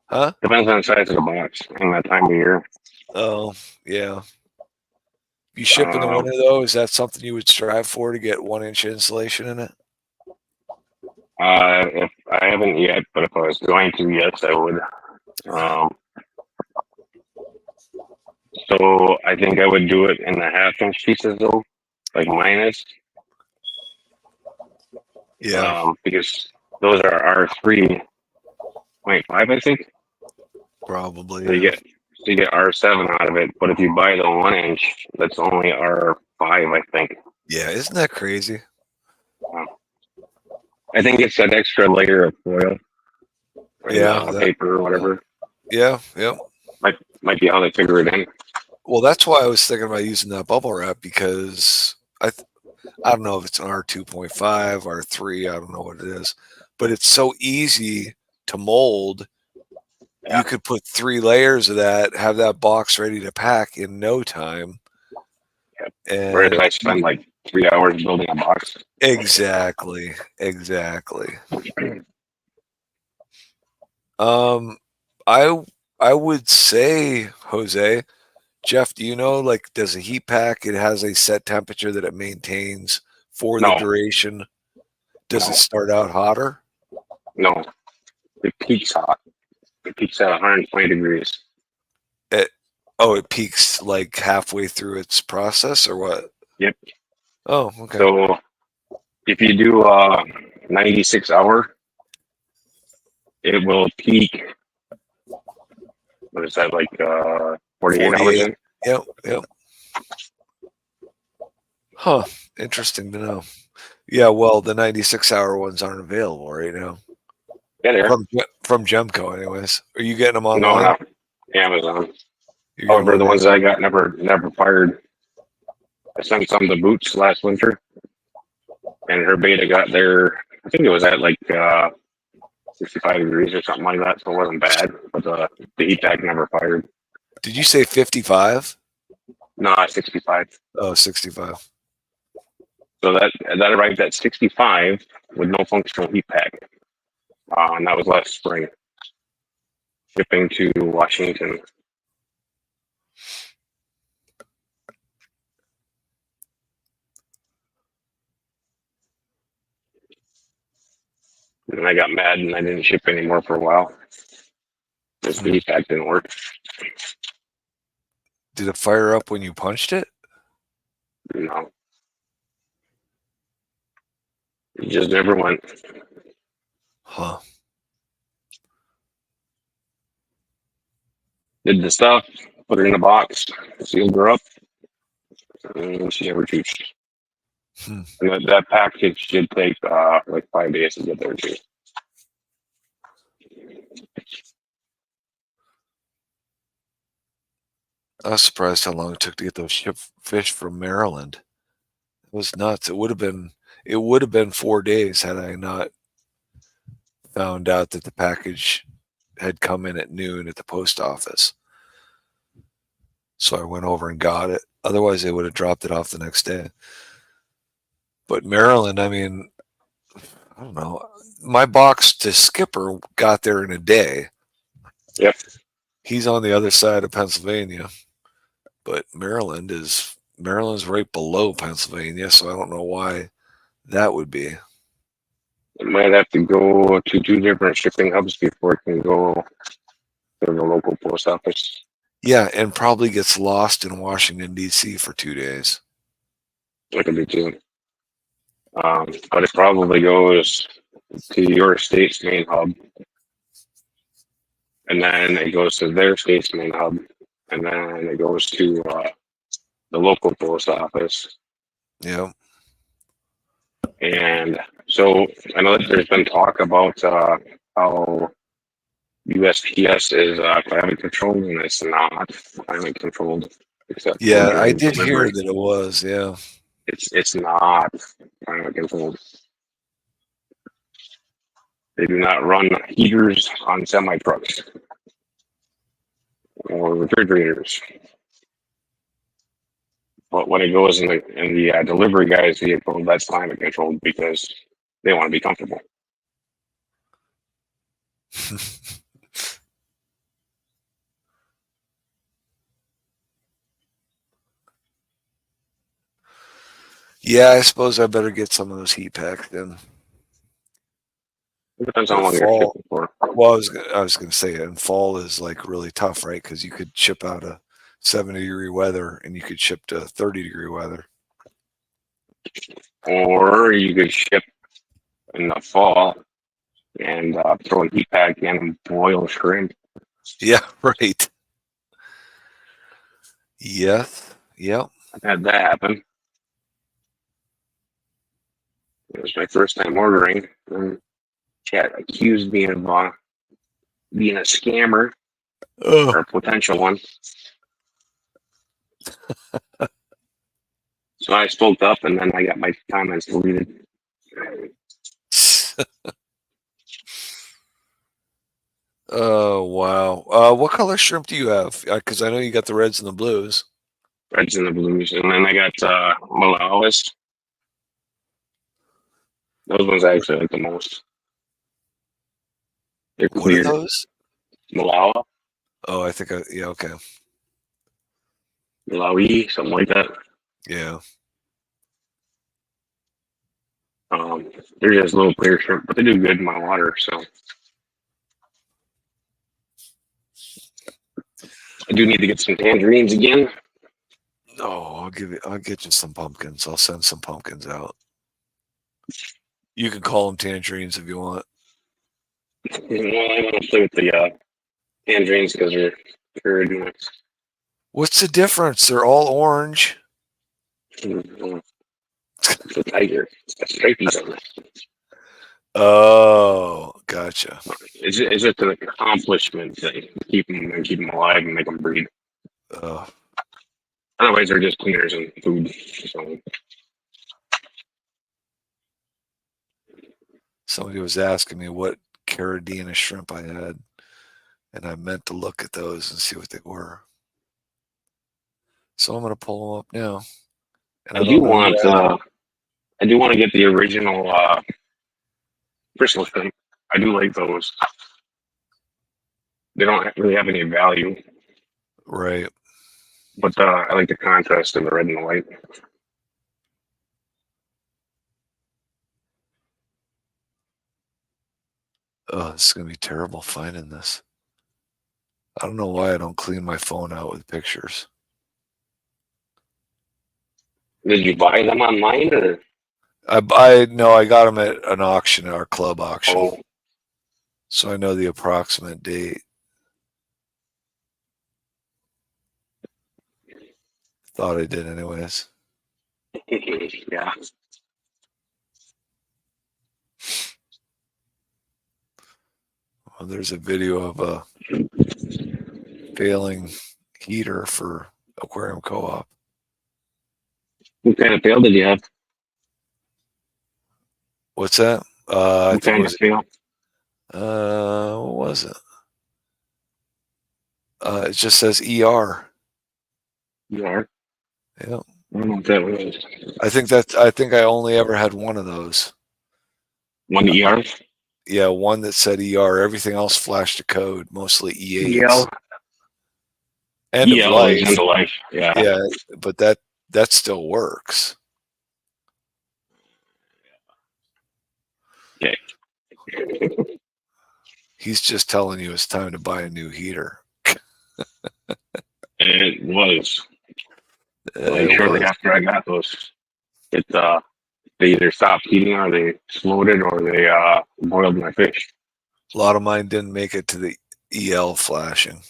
Huh? Depends on the size of the box and that time of year. Oh, yeah. You ship in the winter though, is that something you would strive for, to get 1 inch insulation in it? If I haven't yet, but if I was going to, yes, I would. So I think I would do it in the half-inch pieces though, like mine is. Yeah, Because those are R3.5, I think. probably. So Yeah. you get R7 out of it, but if you buy the 1 inch, that's only R5, I think. Yeah, isn't that crazy? I think it's that extra layer of foil and Yeah, paper or whatever. yeah. Might be how they figure it in. Well, that's why I was thinking about using that bubble wrap, because I don't know if it's an R2.5, R3, I don't know what it is, but it's so easy to mold. Yeah. You could put 3 layers of that, have that box ready to pack in no time. Yep. And Whereas I spend like 3 hours building a box. exactly. I I would say, Jose, Jeff, do you know, like, does a heat pack, it has a set temperature that it maintains for the No. duration? Does No. it start out hotter? No, it peaks hot. It peaks at 120 degrees. It peaks like halfway through its process, or what? Yep. Oh, okay. So if you do 96 hour, it will peak. What is that, like 48 hours in? Yep. Huh. Interesting to know. Yeah, well, the 96-hour ones aren't available right now. Yeah, they are. From Gemco, anyways. Are you getting them No, online? not Amazon. You're getting However, them the on ones I got never fired. I sent some to Boots last winter, and her beta got there. I think it was at like 65 degrees or something like that, so it wasn't bad. But the heat pack never fired. Did you say 55? No, 65. Oh, 65. So that arrived at 65 with no functional heat pack, and that was last spring. Shipping to Washington. And I got mad and I didn't ship anymore for a while. This heat pack didn't work. Did it fire up when you punched it? No. It just never went. Huh. Did the stuff, put her in a box, sealed her up, and she never chooched. And that package should take like 5 days to get there too. I was surprised how long it took to get those fish from Maryland. It was nuts. It would have been 4 days had I not found out that the package had come in at noon at the post office. So I went over and got it. Otherwise, they would have dropped it off the next day. But Maryland, I mean, I don't know. My box to Skipper got there in a day. Yep. He's on the other side of Pennsylvania. But Maryland's right below Pennsylvania, so I don't know why that would be. It might have to go to 2 different shipping hubs before it can go to the local post office. Yeah, and probably gets lost in Washington, D.C. for 2 days. That could be too. But it probably goes to your state's main hub, and then it goes to their state's main hub, and then it goes to the local post office. Yeah. And so I know that there's been talk about how USPS is climate controlled, and it's not climate controlled except for Yeah, I during did hear delivery. that it was, yeah. It's not climate controlled. They do not run heaters on semi trucks or refrigerators. But when it goes in the delivery guy's vehicle, that's climate controlled because they want to be comfortable. Yeah, I suppose I better get some of those heat packs then. It depends on how long you're Fall. shipping for. Well, I was going to say, and fall is like really tough, right? Because you could ship out of 70-degree weather, and you could ship to 30-degree weather. Or you could ship in the fall and throw a heat pack in and boil shrimp. Yeah, right. Yes. Yep. I've had that happen. It was my first time ordering. And chat accused me of being a scammer or a potential one. So I spoke up, and then I got my comments deleted. Oh, wow. What color shrimp do you have? Because I know you got the reds and the blues. Reds and the blues, and then I got Malawas. Those ones I actually like the most. They're What are clear. those? Malawa, Oh, I think yeah, okay. Malawi, something like that. Yeah. They're just little clear shrimp, but they do good in my water. So I do need to get some tangerines again. Oh, I'll get you some pumpkins. I'll send some pumpkins out. You can call them tangerines if you want. Well, I want to play with the tangerines because they're nice. What's the difference? They're all orange. It's a tiger. It's got stripies on it. Oh, gotcha. It's just an accomplishment thing. Keep them alive and make them breed. Otherwise, they're just cleaners and food. So. Somebody was asking me what Carradina shrimp I had, and I meant to look at those and see what they were. So I'm going to pull them up now. And I do want to get the original Bristol shrimp. I do like those. They don't really have any value. Right. But I like the contrast of the red and the white. Oh, this is going to be terrible finding this. I don't know why I don't clean my phone out with pictures. Did you buy them online or? I got them at an auction, our club auction. Oh. So I know the approximate date. Thought I did anyways. Yeah. Well, there's a video of a failing heater for Aquarium Co-op. What kind of fail did you have? What's that? What kind of fail? What was it? It just says ER. ER? Yeah. I don't know what that was. I think I only ever had one of those. One ER? Yeah, one that said ER. Everything else flashed a code, mostly E8s. End of EL is life. end of life. Yeah. Yeah, but that still works. Okay. He's just telling you it's time to buy a new heater. It was like It shortly was. after I got those. It they either stopped heating or they exploded or they boiled my fish. A lot of mine didn't make it to the EL flashing.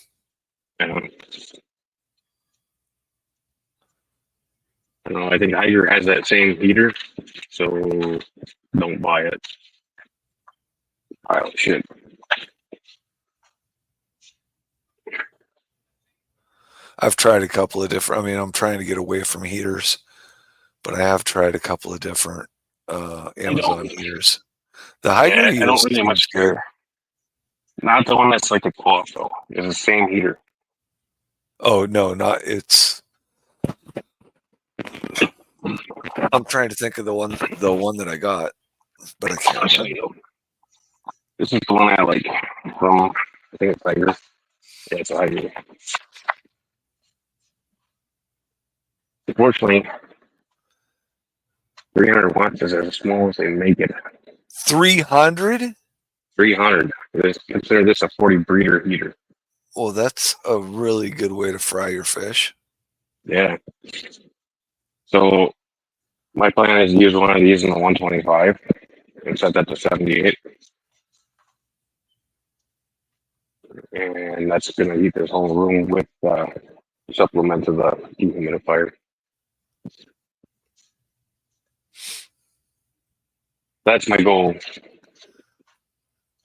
And, I don't know, I think Hydra has that same heater, so don't buy it. Pile of shit. I've tried a couple of different. I mean, I'm trying to get away from heaters, but I have tried a couple of different Amazon heaters. The Hydra Yeah, I heater don't really seems much good. care. Not the one that's like a co-op though. It's the same heater. Oh no, not it's. I'm trying to think of the one that I got, but I can't I'll show remember. you. This is the one I like from. I think it's Hydra. Yeah, it's a Hydra. Unfortunately, 300 watts is as small as they make it. 300? 300. Consider this a 40 breeder heater. Well, that's a really good way to fry your fish. Yeah. So my plan is to use one of these in the 125 and set that to 78. And that's going to heat this whole room with supplement to the dehumidifier. That's my goal.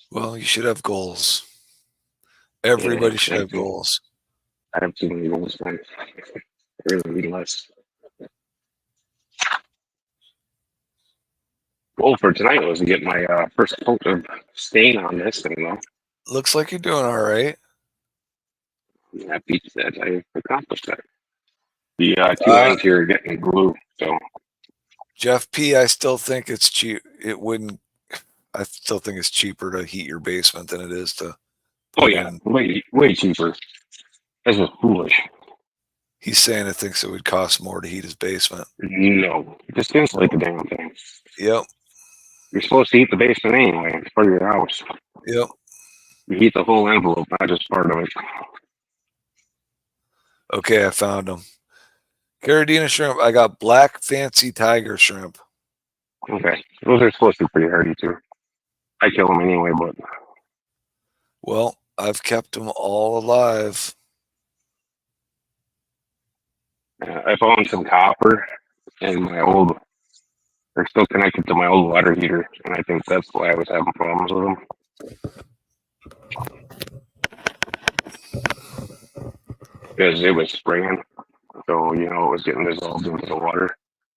Well, you should have goals. Everybody should have goals. I have too many goals, man. I really need less. Goal for tonight was to get my first coat of stain on this thing, though. Looks like you're doing all right. I'm happy that I accomplished that. The two lines here are getting glue, so. Jeff P, I still think it's cheap. I still think it's cheaper to heat your basement than it is to. Oh yeah, way cheaper. This is foolish. He's saying it thinks it would cost more to heat his basement. No, just insulate the damn thing. Yep. You're supposed to heat the basement anyway. It's part of your house. Yep. You heat the whole envelope, not just part of it. Okay, I found them. Carradina shrimp. I got black fancy tiger shrimp. Okay, those are supposed to be pretty hardy too. I kill them anyway, but. Well, I've kept them all alive. I found some copper in my old. They're still connected to my old water heater, and I think that's why I was having problems with them. Because it was spraying, so it was getting dissolved into the water.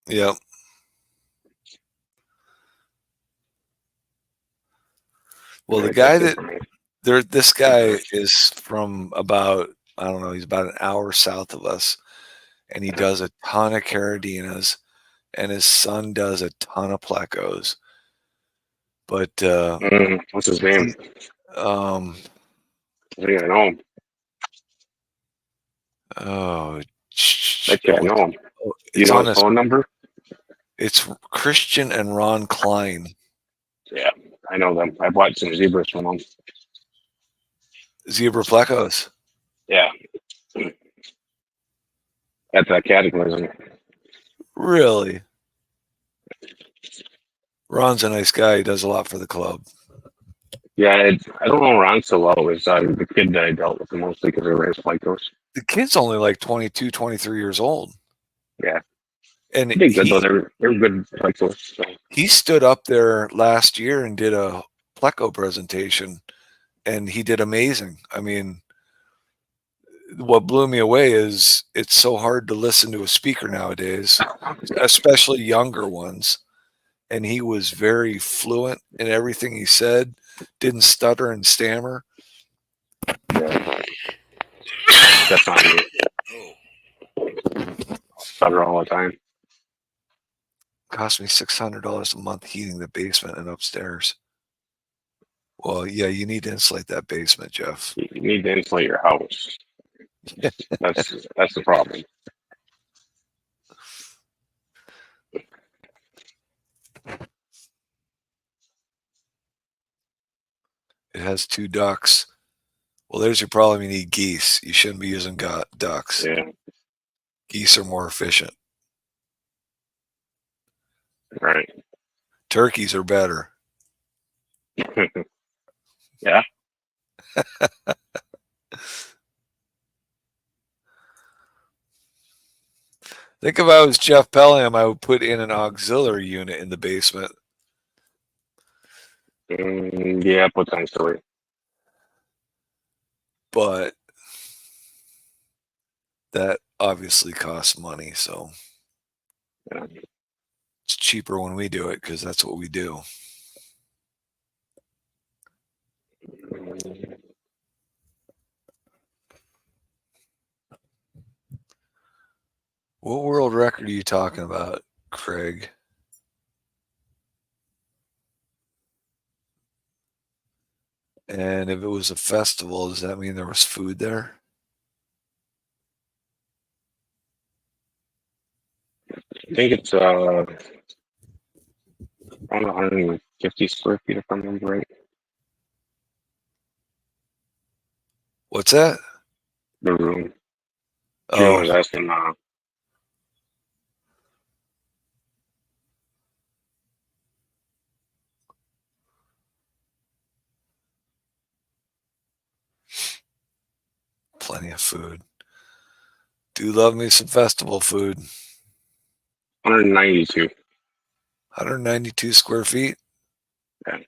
Yep. Well, the guy this guy is from about, I don't know, he's about an hour south of us, and he does a ton of carradinas, and his son does a ton of plecos. But what's his name? I think I know him. Oh, I know him. You know his phone number? It's Christian and Ron Klein. Yeah, I know them. I bought some zebras from them. Zebra plecos? Yeah. At the Cataclysm. Really? Ron's a nice guy. He does a lot for the club. Yeah, I don't know Ron so well. It was the kid that I dealt with mostly because they were his plecos. The kid's only like 22, 23 years old. Yeah. And they good though. They're good plecos. So. He stood up there last year and did a pleco presentation, and he did amazing. I mean, what blew me away is it's so hard to listen to a speaker nowadays, especially younger ones. And he was very fluent in everything he said, didn't stutter and stammer. Yeah. That's not me. Stutter all the time. Cost me $600 a month heating the basement and upstairs. Well, yeah, you need to insulate that basement, Jeff. You need to insulate your house. That's the problem. It has 2 ducks. Well, there's your problem. You need geese. You shouldn't be using ducks. Yeah. Geese are more efficient. Right. Turkeys are better. Yeah. Think if I was Jeff Pelham, I would put in an auxiliary unit in the basement. Yeah, potentially. But that obviously costs money, so Yeah. it's cheaper when we do it because that's what we do. What world record are you talking about, Craig? And if it was a festival, does that mean there was food there? I think it's around 150 square feet, if I remember right. What's that? The room. Jim Oh, was asking. plenty of food. Do love me some festival food. 192. 192 square feet. Yeah.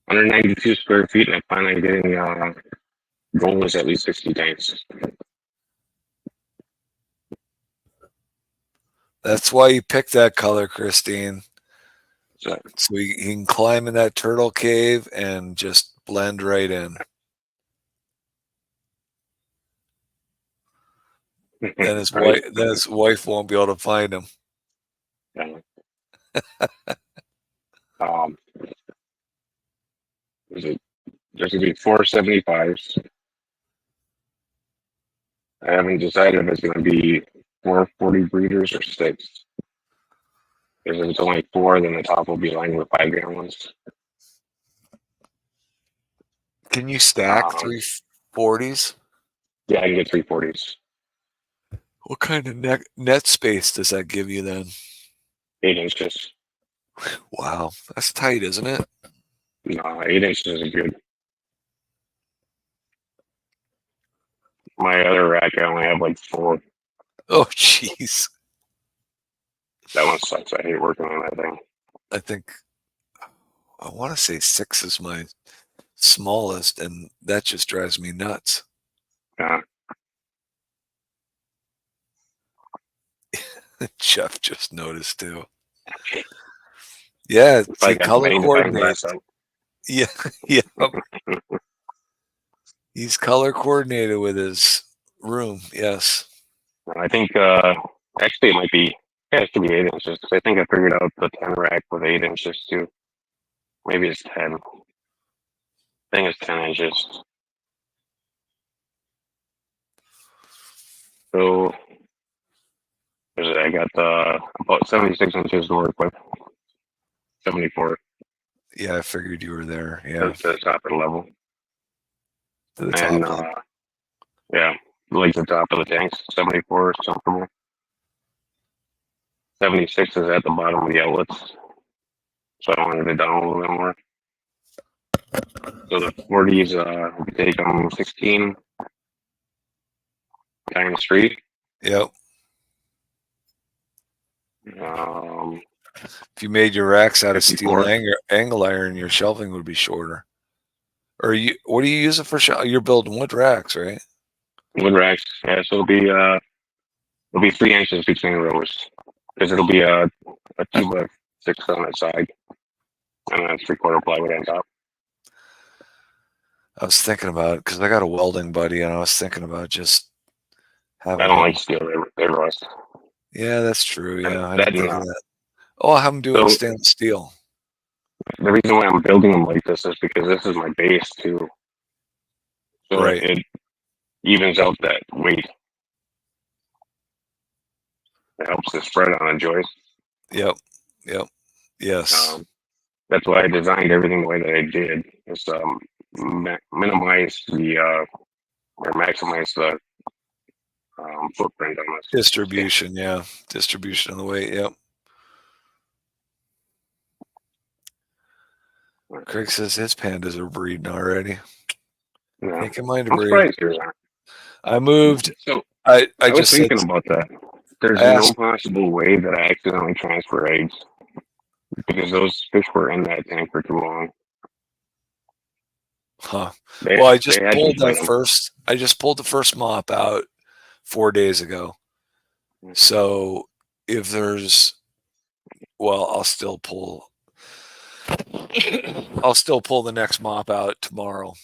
192 square feet, and I plan on getting goal is at least 60 tanks. That's why you picked that color, Christine. So, So he can climb in that turtle cave and just blend right in. Then his right? wife won't be able to find him. Yeah. There's gonna be 475s. I haven't decided if it's gonna be 440 breeders or 6. Because if it's only 4, then the top will be lined with 5 gallons. Can you stack 340s? Yeah, I can get 340s. What kind of net space does that give you then? 8 inches. Wow, that's tight, isn't it? No, 8 inches is good. My other rack, I only have like 4. Oh, jeez. That one sucks. I hate working on that thing. I want to say 6 is my smallest, and that just drives me nuts. Yeah. Jeff just noticed too. Yeah, It's see, like color coordinate. glass. Yeah, yeah. He's color coordinated with his room. Yes. I think actually it might be, yeah, it should be 8 inches. I think I figured out the 10 rack with 8 inches too. Maybe it's 10. I think it's 10 inches. So I got about 76 inches to work with. 74 Yeah, I figured you were there. Yeah, to the top of the level. to the And top level. yeah, like the top of the tanks, 74 or something. 76 is at the bottom of the outlets. So I wanted it down a little bit more. So the 40s, we take them 16 times 3. Yep. Um, If you made your racks out of steel 54. angle iron, your shelving would be shorter. Or what do you use it for? You're building wood racks, right? Wood racks. Yeah, so it'll be 3 inches between rows because it'll be a 2x6 on the side and then 3/4 plywood on top. I was thinking about it because I got a welding buddy, and I was thinking about just having I don't him. like steel; they rust. Yeah, that's true. Yeah, I That didn't think of that. Oh, I'll have him do it in So stainless steel. the reason why I'm building them like this is because this is my base too. So Right. it evens out that weight. It helps the spread on a joist. Yep. Yep. Yes. That's why I designed everything the way that I did. Is minimize the or maximize the footprint on this Distribution. Yeah. Distribution of the weight. Yep. Craig says his pandas are breeding already. Yeah. Can't get mine to I'm breed. surprised yours aren't. I moved. So I I was just said, thinking about that. There's I no asked, possible way that I accidentally transfer eggs because those fish were in that tank for too long. huh. They Well, they had to fight them. I just pulled the first mop out 4 days ago. So if there's, well, I'll still pull the next mop out tomorrow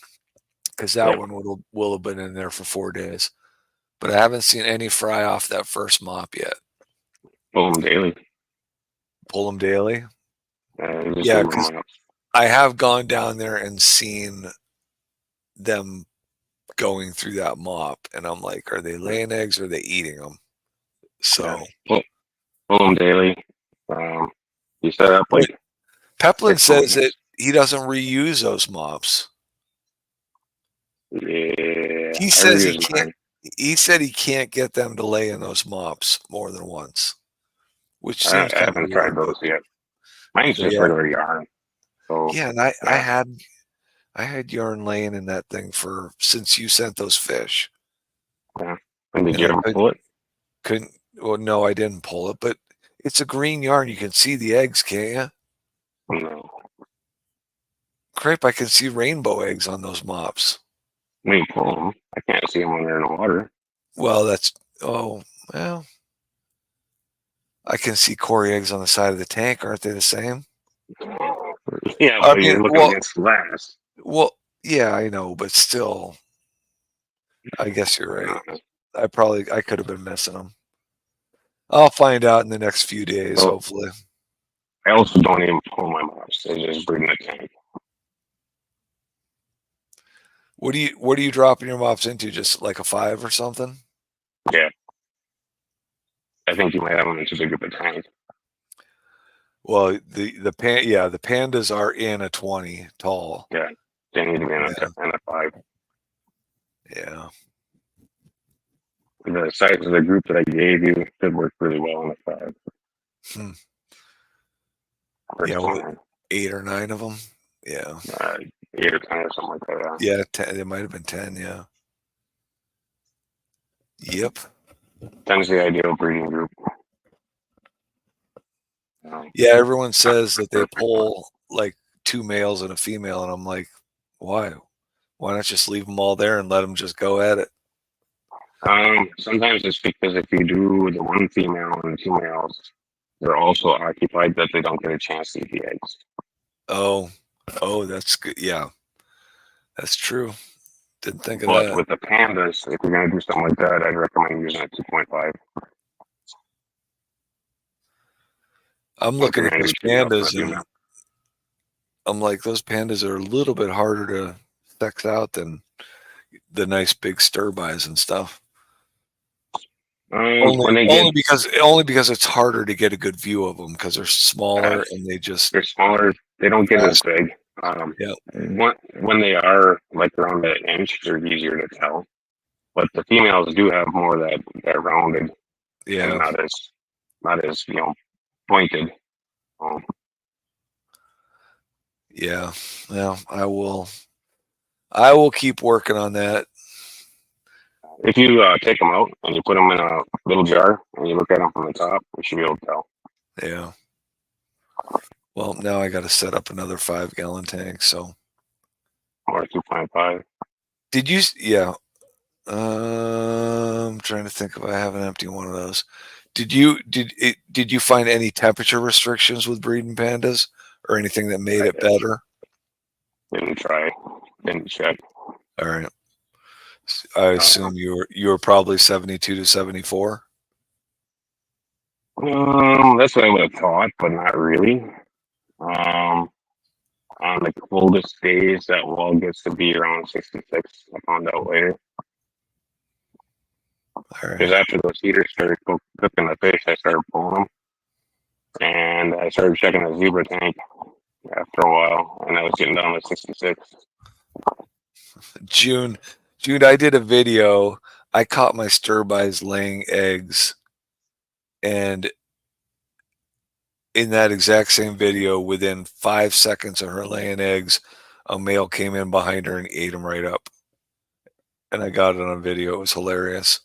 because that one will have been in there for 4 days. But I haven't seen any fry off that first mop yet. Pull them daily. Pull them daily. Just Yeah, leave them because up. I have gone down there and seen them going through that mop, and I'm like, are they laying eggs or are they eating them? So Pull them daily. You set up like Peplin 6 says that minutes. he doesn't reuse those mops. Yeah, He I says he reuse can't. mine. He said he can't get them to lay in those mops more than once, which I seems kind of haven't tried weird. those yet. Mine's But just yeah, regular yarn. So yeah, and I had yarn laying in that thing since you sent those fish. yeah. And did And you I ever pull it? couldn't. Well, no, I didn't pull it, but it's a green yarn. You can see the eggs, can't you? No. Crepe, I can see rainbow eggs on those mops. When you pull them, I can't see them when they're in the water. Well, well. I can see Cory eggs on the side of the tank. Aren't they the same? Yeah, I but mean, you're looking against glass. well, yeah, I know, but still, I guess you're right. I could have been missing them. I'll find out in the next few days, So hopefully. I also don't even pull my mops. They just breed in the tank. What are you dropping your mops into? Just like a 5 or something? Yeah. I think you might have them in too big of a tank. Well, the pandas are in a 20 tall. Yeah. They need to be in a 5. Yeah. The size of the group that I gave you could work really well in a 5. Yeah, what, 8 or 9 of them? Yeah. 8 or 10 or something like that. Yeah, 10, it might have been 10, yeah. Yep. 10's the ideal breeding group. Yeah, everyone says that they pull like 2 males and a female, and I'm like, why? Why not just leave them all there and let them just go at it? Sometimes it's because if you do the one female and the 2 males, they're also occupied that they don't get a chance to eat the eggs. Oh, that's good. Yeah, that's true. Didn't think of But that. with the pandas, if you're going to do something like that, I'd recommend using a 2.5. I'm looking at those pandas, and I'm like, those pandas are a little bit harder to sex out than the nice big stir-bys and stuff. Only because it's harder to get a good view of them because they're smaller and they're smaller. They don't get as big. Yeah. When they are like around that inch, they're easier to tell. But the females do have more of that rounded, and not as pointed. Yeah. Well, I will keep working on that. If you take them out and you put them in a little jar and you look at them from the top, you should be able to tell. Yeah. Well, now I got to set up another 5-gallon tank. So. Or 2.5. Did you? Yeah. I'm trying to think if I have an empty one of those. Did you find any temperature restrictions with breeding pandas or anything that made it better? Didn't try. Didn't check. All right. I assume you were probably 72 to 74. That's what I would have thought, but not really. On the coldest days, that wall gets to be around 66. I found out later. All Because right. after those heaters started cooking the fish, I started pulling them. And I started checking the zebra tank after a while, and I was getting down to 66. June, I did a video. I caught my sturbys laying eggs, and in that exact same video, within 5 seconds of her laying eggs, a male came in behind her and ate them right up. And I got it on video. It was hilarious.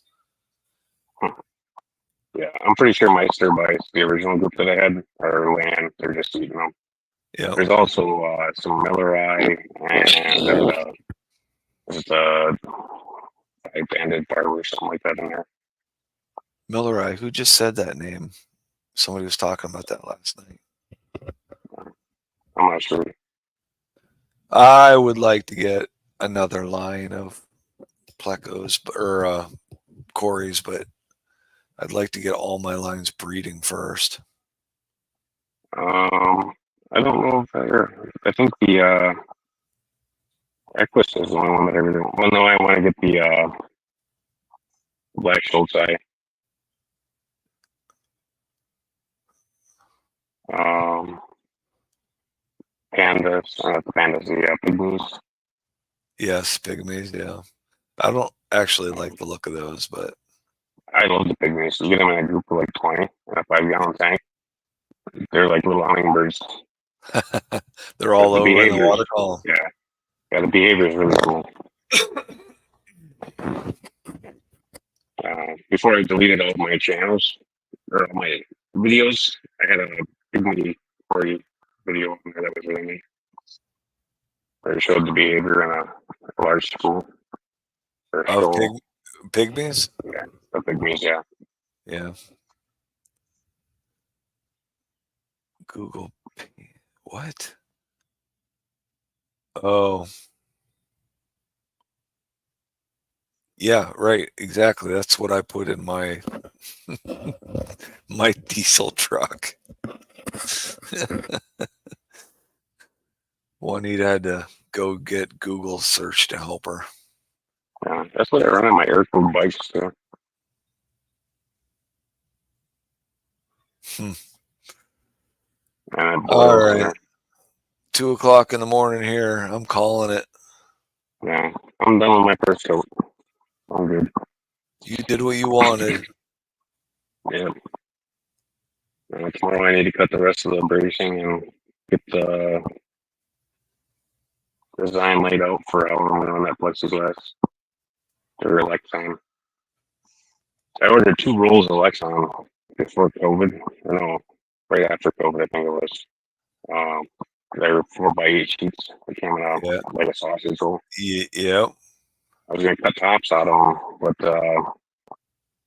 Yeah, I'm pretty sure my sturbys, the original group that I had, are laying. They're just eating them. Yeah. There's also some Millerai and there's a banded barber or something like that in there. Millerai, who just said that name? Somebody was talking about that last night. I'm not sure. I would like to get another line of plecos or Corys, but I'd like to get all my lines breeding first. I don't know if I think the Equus is the only one that I really. Well, no, I want to get the Black Schultz eye. Pandas, not the pandas, the pygmies. Yes, pygmies. Yeah, I don't actually like the look of those, but I love the pygmies. You get them in a group of like 20 in a 5-gallon tank. They're like little hummingbirds. they're all The over in the behaviors, water column. yeah, the behavior is really cool. Before I deleted all my channels or all my videos, I had a pygmy story video on there that was really neat. Where it showed the behavior in a large school. Or Of show, pygmies? yeah, the pygmies, yeah. Yeah. Google. What? Oh. Yeah, right. Exactly. That's what I put in my my diesel truck. Juanita had to go get Google search to help her. Yeah, that's what I run on my air-cooled bikes too. Hmm. And it All boils in right. there. 2:00 in the morning here. I'm calling it. Yeah, I'm done with my first coat. I'm good. You did what you wanted. Yeah. Tomorrow I need to cut the rest of the bracing and get the design laid out for how I'm going to run that plexiglass or Lexan. I ordered 2 rolls of Lexan before COVID. Or no, right after COVID, I think it was. They were 4x8 sheets. They came out Yeah. like a sausage roll. Yeah. I was going to cut tops out of them, but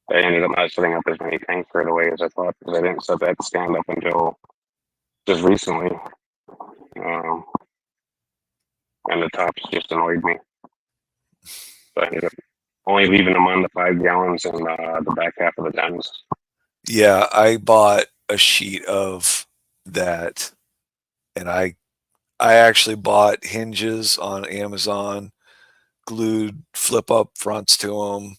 I ended up not setting up as many tanks right away as I thought because I didn't set that stand up until just recently. And the tops just annoyed me. So I ended up only leaving them on the 5 gallons and the back half of the dens. Yeah, I bought a sheet of that, and I actually bought hinges on Amazon, glued flip up fronts to them,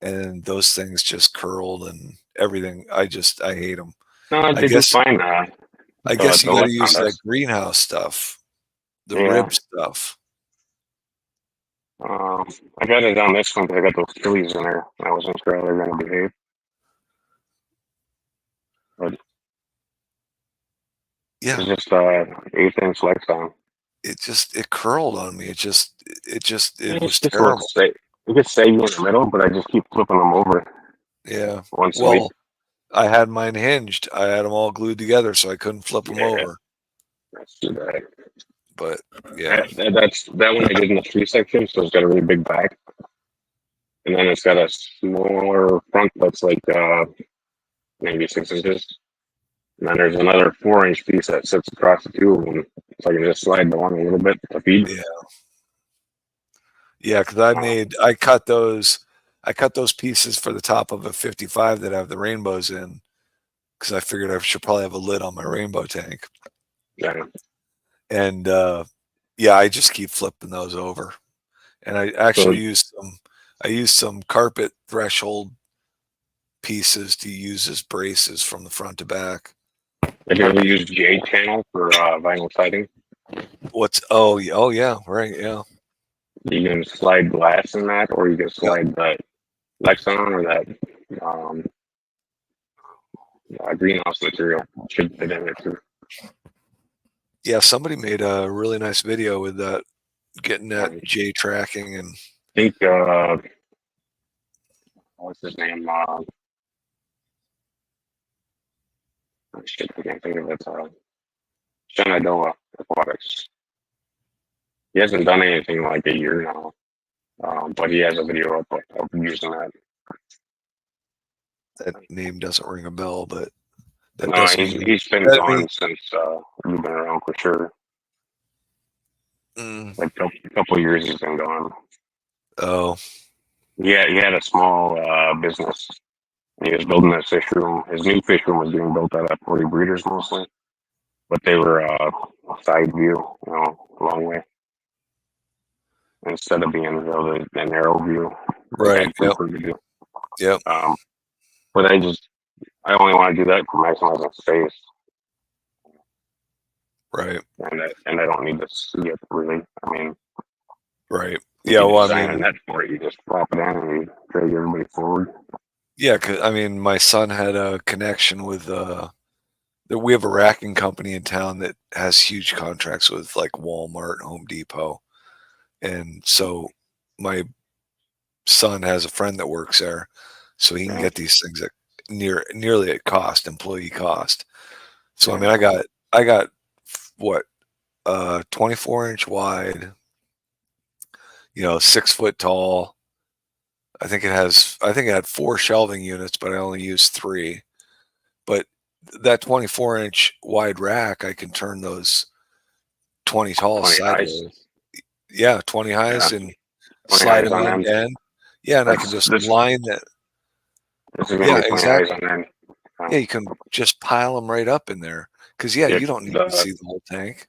and those things just curled and everything. I hate them. No, I they do guess fine. I guess you The got to Lexan use that does. greenhouse stuff, the Yeah. rib stuff. I got it on this one because I got those Phillies in there. I wasn't sure how they were going to behave. But Yeah, it's just 1/8 inch Lexan. it curled on me. It was It's just a little terrible. safe. It gets saggy in the middle, but I just keep flipping them over Yeah. once a week. Well, I had mine hinged. I had them all glued together, so I couldn't flip them Yeah, over. that's too bad. But yeah, That one I did in the 3 section, so it's got a really big back, and then it's got a smaller front that's like maybe 6 inches. And then there's another 4 inch piece that sits across the 2 of them, so I can just slide along a little bit to feed. yeah, yeah. Because I cut those pieces for the top of a 55 that have the rainbows in. Because I figured I should probably have a lid on my rainbow tank. Yeah. And yeah, I just keep flipping those over. And I actually So used some carpet threshold pieces to use as braces from the front to back. have you ever used J channel for vinyl siding? Oh yeah, right, yeah. You can slide glass in that, or you can Yep. slide that Lexan or that um, greenhouse material. Should fit in it too. Yeah, somebody made a really nice video with that, getting that I J tracking and think what's his name? Shit, I can't think of it. Shenandoah Aquatics. He hasn't done anything in like a year now, but he has a video up of using that. that name doesn't ring a bell, but that No, does mean he's been that mean gone since we've been around for sure. mm, Like a couple of years he's been gone. oh, Yeah, he had a small business. He was building this fish room. His new fish room was being built out of 40 breeders mostly, but they were side view, a long way instead of being the narrow view like right, I'd yep, prefer to do. yep, But I only want to do that for maximizing space, right, and I don't need to see it really. I mean, right. you Yeah, can well, I design a mean, net for it. You just plop it in and you drag everybody forward. yeah, 'cause, I mean, my son had a connection with we have a racking company in town that has huge contracts with like Walmart, Home Depot, and so my son has a friend that works there, so he can Yeah, get these things at nearly at cost, employee cost. So I yeah. mean, I got what 24-inch wide, 6 foot tall. I think it had 4 shelving units, but I only used 3. But that 24-inch wide rack, I can turn those 20 talls 20 highs. sideways. Yeah, 20 Yeah, highs and 20 slide highs them on end them. to end. Yeah, and I can That's just this. line that. This is gonna Yeah, be 20 highs exactly. on them. Yeah, you can just pile them right up in there because yeah, Yeah, you don't need to the see the whole tank.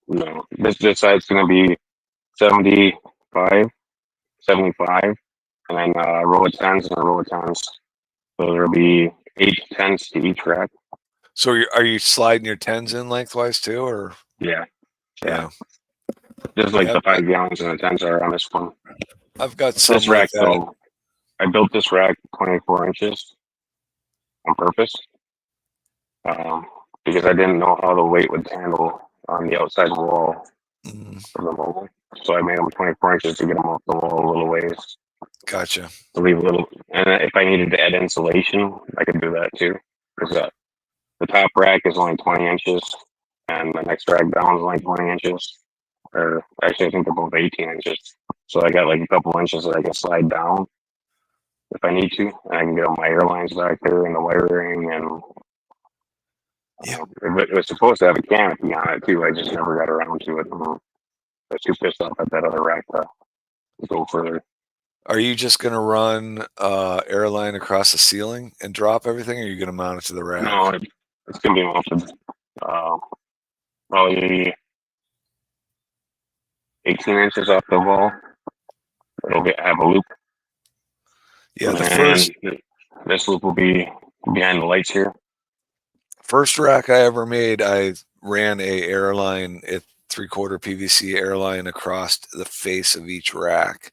no, this side's gonna be 75, 75, and then a row of tens and a row of tens. So there'll be 8 tens to each rack. So are you sliding your tens in lengthwise too, or Yeah, yeah. yeah, Just like yeah? the 5 gallons and the tens are on this one. I've got some This like rack that. though, I built this rack 24 inches on purpose um, because I didn't know how the weight would handle on the outside wall Mm, of the mobile. So I made them 24 inches to get them off the wall a little ways. gotcha. To leave a little, and if I needed to add insulation, I could do that too. Because the top rack is only 20 inches, and the next rack down is only 20 inches. Or actually, I think they're both 18 inches. So I got like a couple inches that I can slide down if I need to, and I can get all my airlines back there and the wiring. And Yeah. it was supposed to have a canopy on it too. I just never got around to it. I was too pissed off at that other rack to go further. Are you just gonna run airline across the ceiling and drop everything, or are you gonna mount it to the No, rack? it's gonna be mounted. Probably 18 inches off the wall. It'll have a loop, Yeah, and the then this loop will be behind the lights here. first rack I ever made, I ran a airline, 3/4 PVC airline across the face of each rack.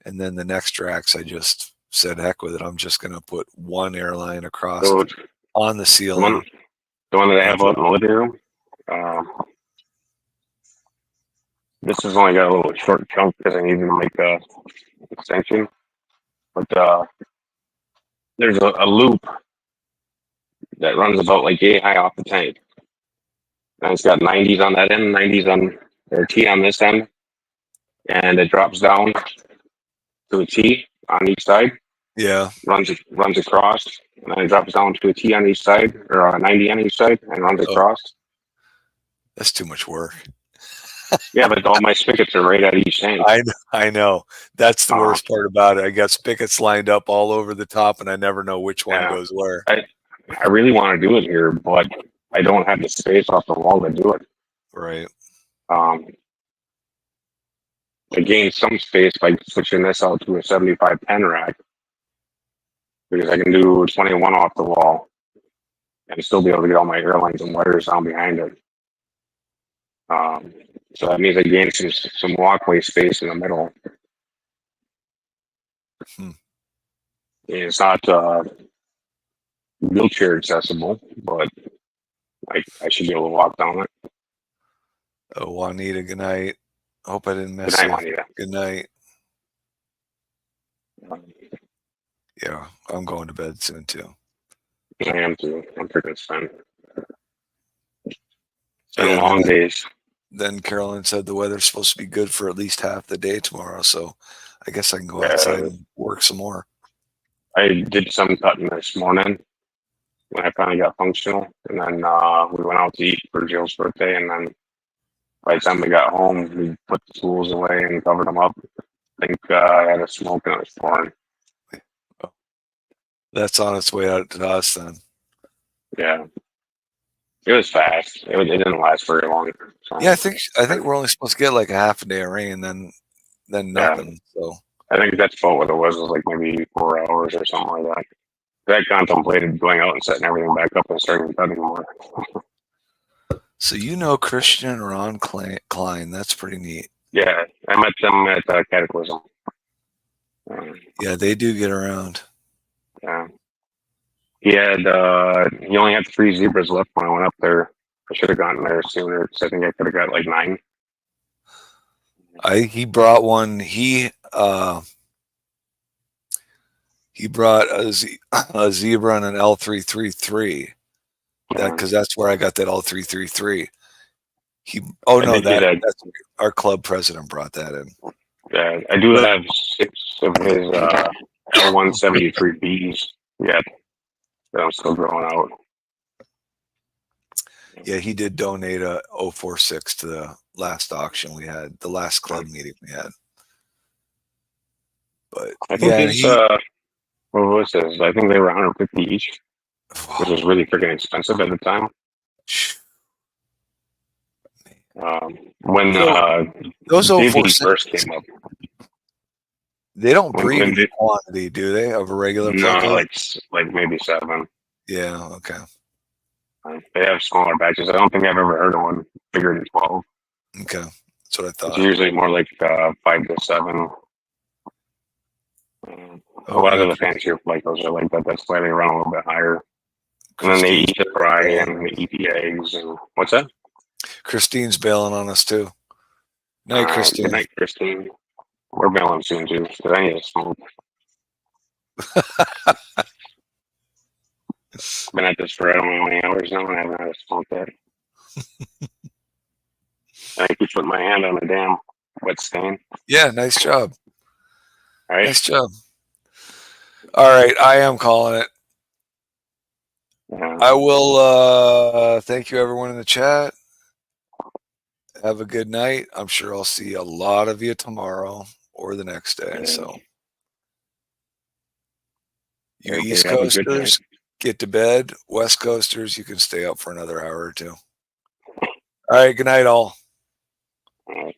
And then the next racks, I just said, heck with it. I'm just going to put one airline across So on the the one, ceiling the one that I and have out drop. in the living room, this has only got a little short chunk because I needed to make a extension. But there's a loop that runs about like yay high off the tank, and it's got 90s on that end, 90s on or T on this end, and it drops down to a T on each side. Yeah, Runs across, and then it drops down to a T on each side, or a 90 on each side, and runs oh, across. that's too much work. Yeah, but all my spigots are right at each tank. I know. That's the worst part about it. I got spigots lined up all over the top, and I never know which one Yeah, goes where. I really want to do it here, but I don't have the space off the wall to do it. Right. I gained some space by switching this out to a 75 pen rack because I can do 21 off the wall and still be able to get all my airlines and wires down behind it. So that means I gained some walkway space in the middle. Hmm. It's not wheelchair accessible, but I should be able to walk down it. Oh, Juanita, good night. Hope I didn't Good miss night, you. Juanita. Good night. Yeah, I'm going to bed soon too. I am too. I'm freaking spent. It's Yeah, been long days. Then Carolyn said the weather's supposed to be good for at least half the day tomorrow, so I guess I can go outside and work some more. I did some cutting this morning when I finally got functional, and then we went out to eat for Jill's birthday, and then by the time we got home, we put the tools away and covered them up. I think I had a smoke and it was pouring. That's on its way out to us then. Yeah, it was fast. It didn't last very long. So. Yeah, I think we're only supposed to get like a half a day of rain, then nothing. Yeah. So I think that's about what it was like maybe 4 hours or something like that. I contemplated going out and setting everything back up and starting cutting more. So you know Christian and Ron Klein. That's pretty neat. Yeah, I met them at Cataclysm. Yeah, they do get around. Yeah. He only had 3 zebras left when I went up there. I should have gotten there sooner because I think I could have got like 9. He brought one. He brought a zebra and an L333. Because that's where I got that L333. That's our club president brought that in. Yeah, I do have 6 of his L173Bs yet that I'm still growing out. Yeah, he did donate a 046 to the last auction we had, the last club meeting we had. But I think what was this? I think they were 150 each, which was really freaking expensive at the time. When those DVD first came up, they don't breed in quantity, do they? Of a regular no, like maybe 7. Yeah, okay. They have smaller batches. I don't think I've ever heard of one bigger than 12. Okay, that's what I thought. It's usually more like 5 to 7. A lot of the fancier Flycos are like that. That's why they run a little bit higher. And then they eat the fry and they eat the eggs. And what's that? Christine's bailing on us too. Night, Christine. Good night, Christine. We're bailing soon too, because I need to smoke. Been at this for I don't know how many hours now, and I haven't had a smoke yet. I keep putting my hand on a damn wet stain. Yeah, nice job. All right. Nice job. All right, I am calling it. Yeah. I will thank you everyone in the chat. Have a good night. I'm sure I'll see a lot of you tomorrow or the next day. So you East Coasters, get to bed. West Coasters, you can stay up for another hour or 2. All right, good night all. All right.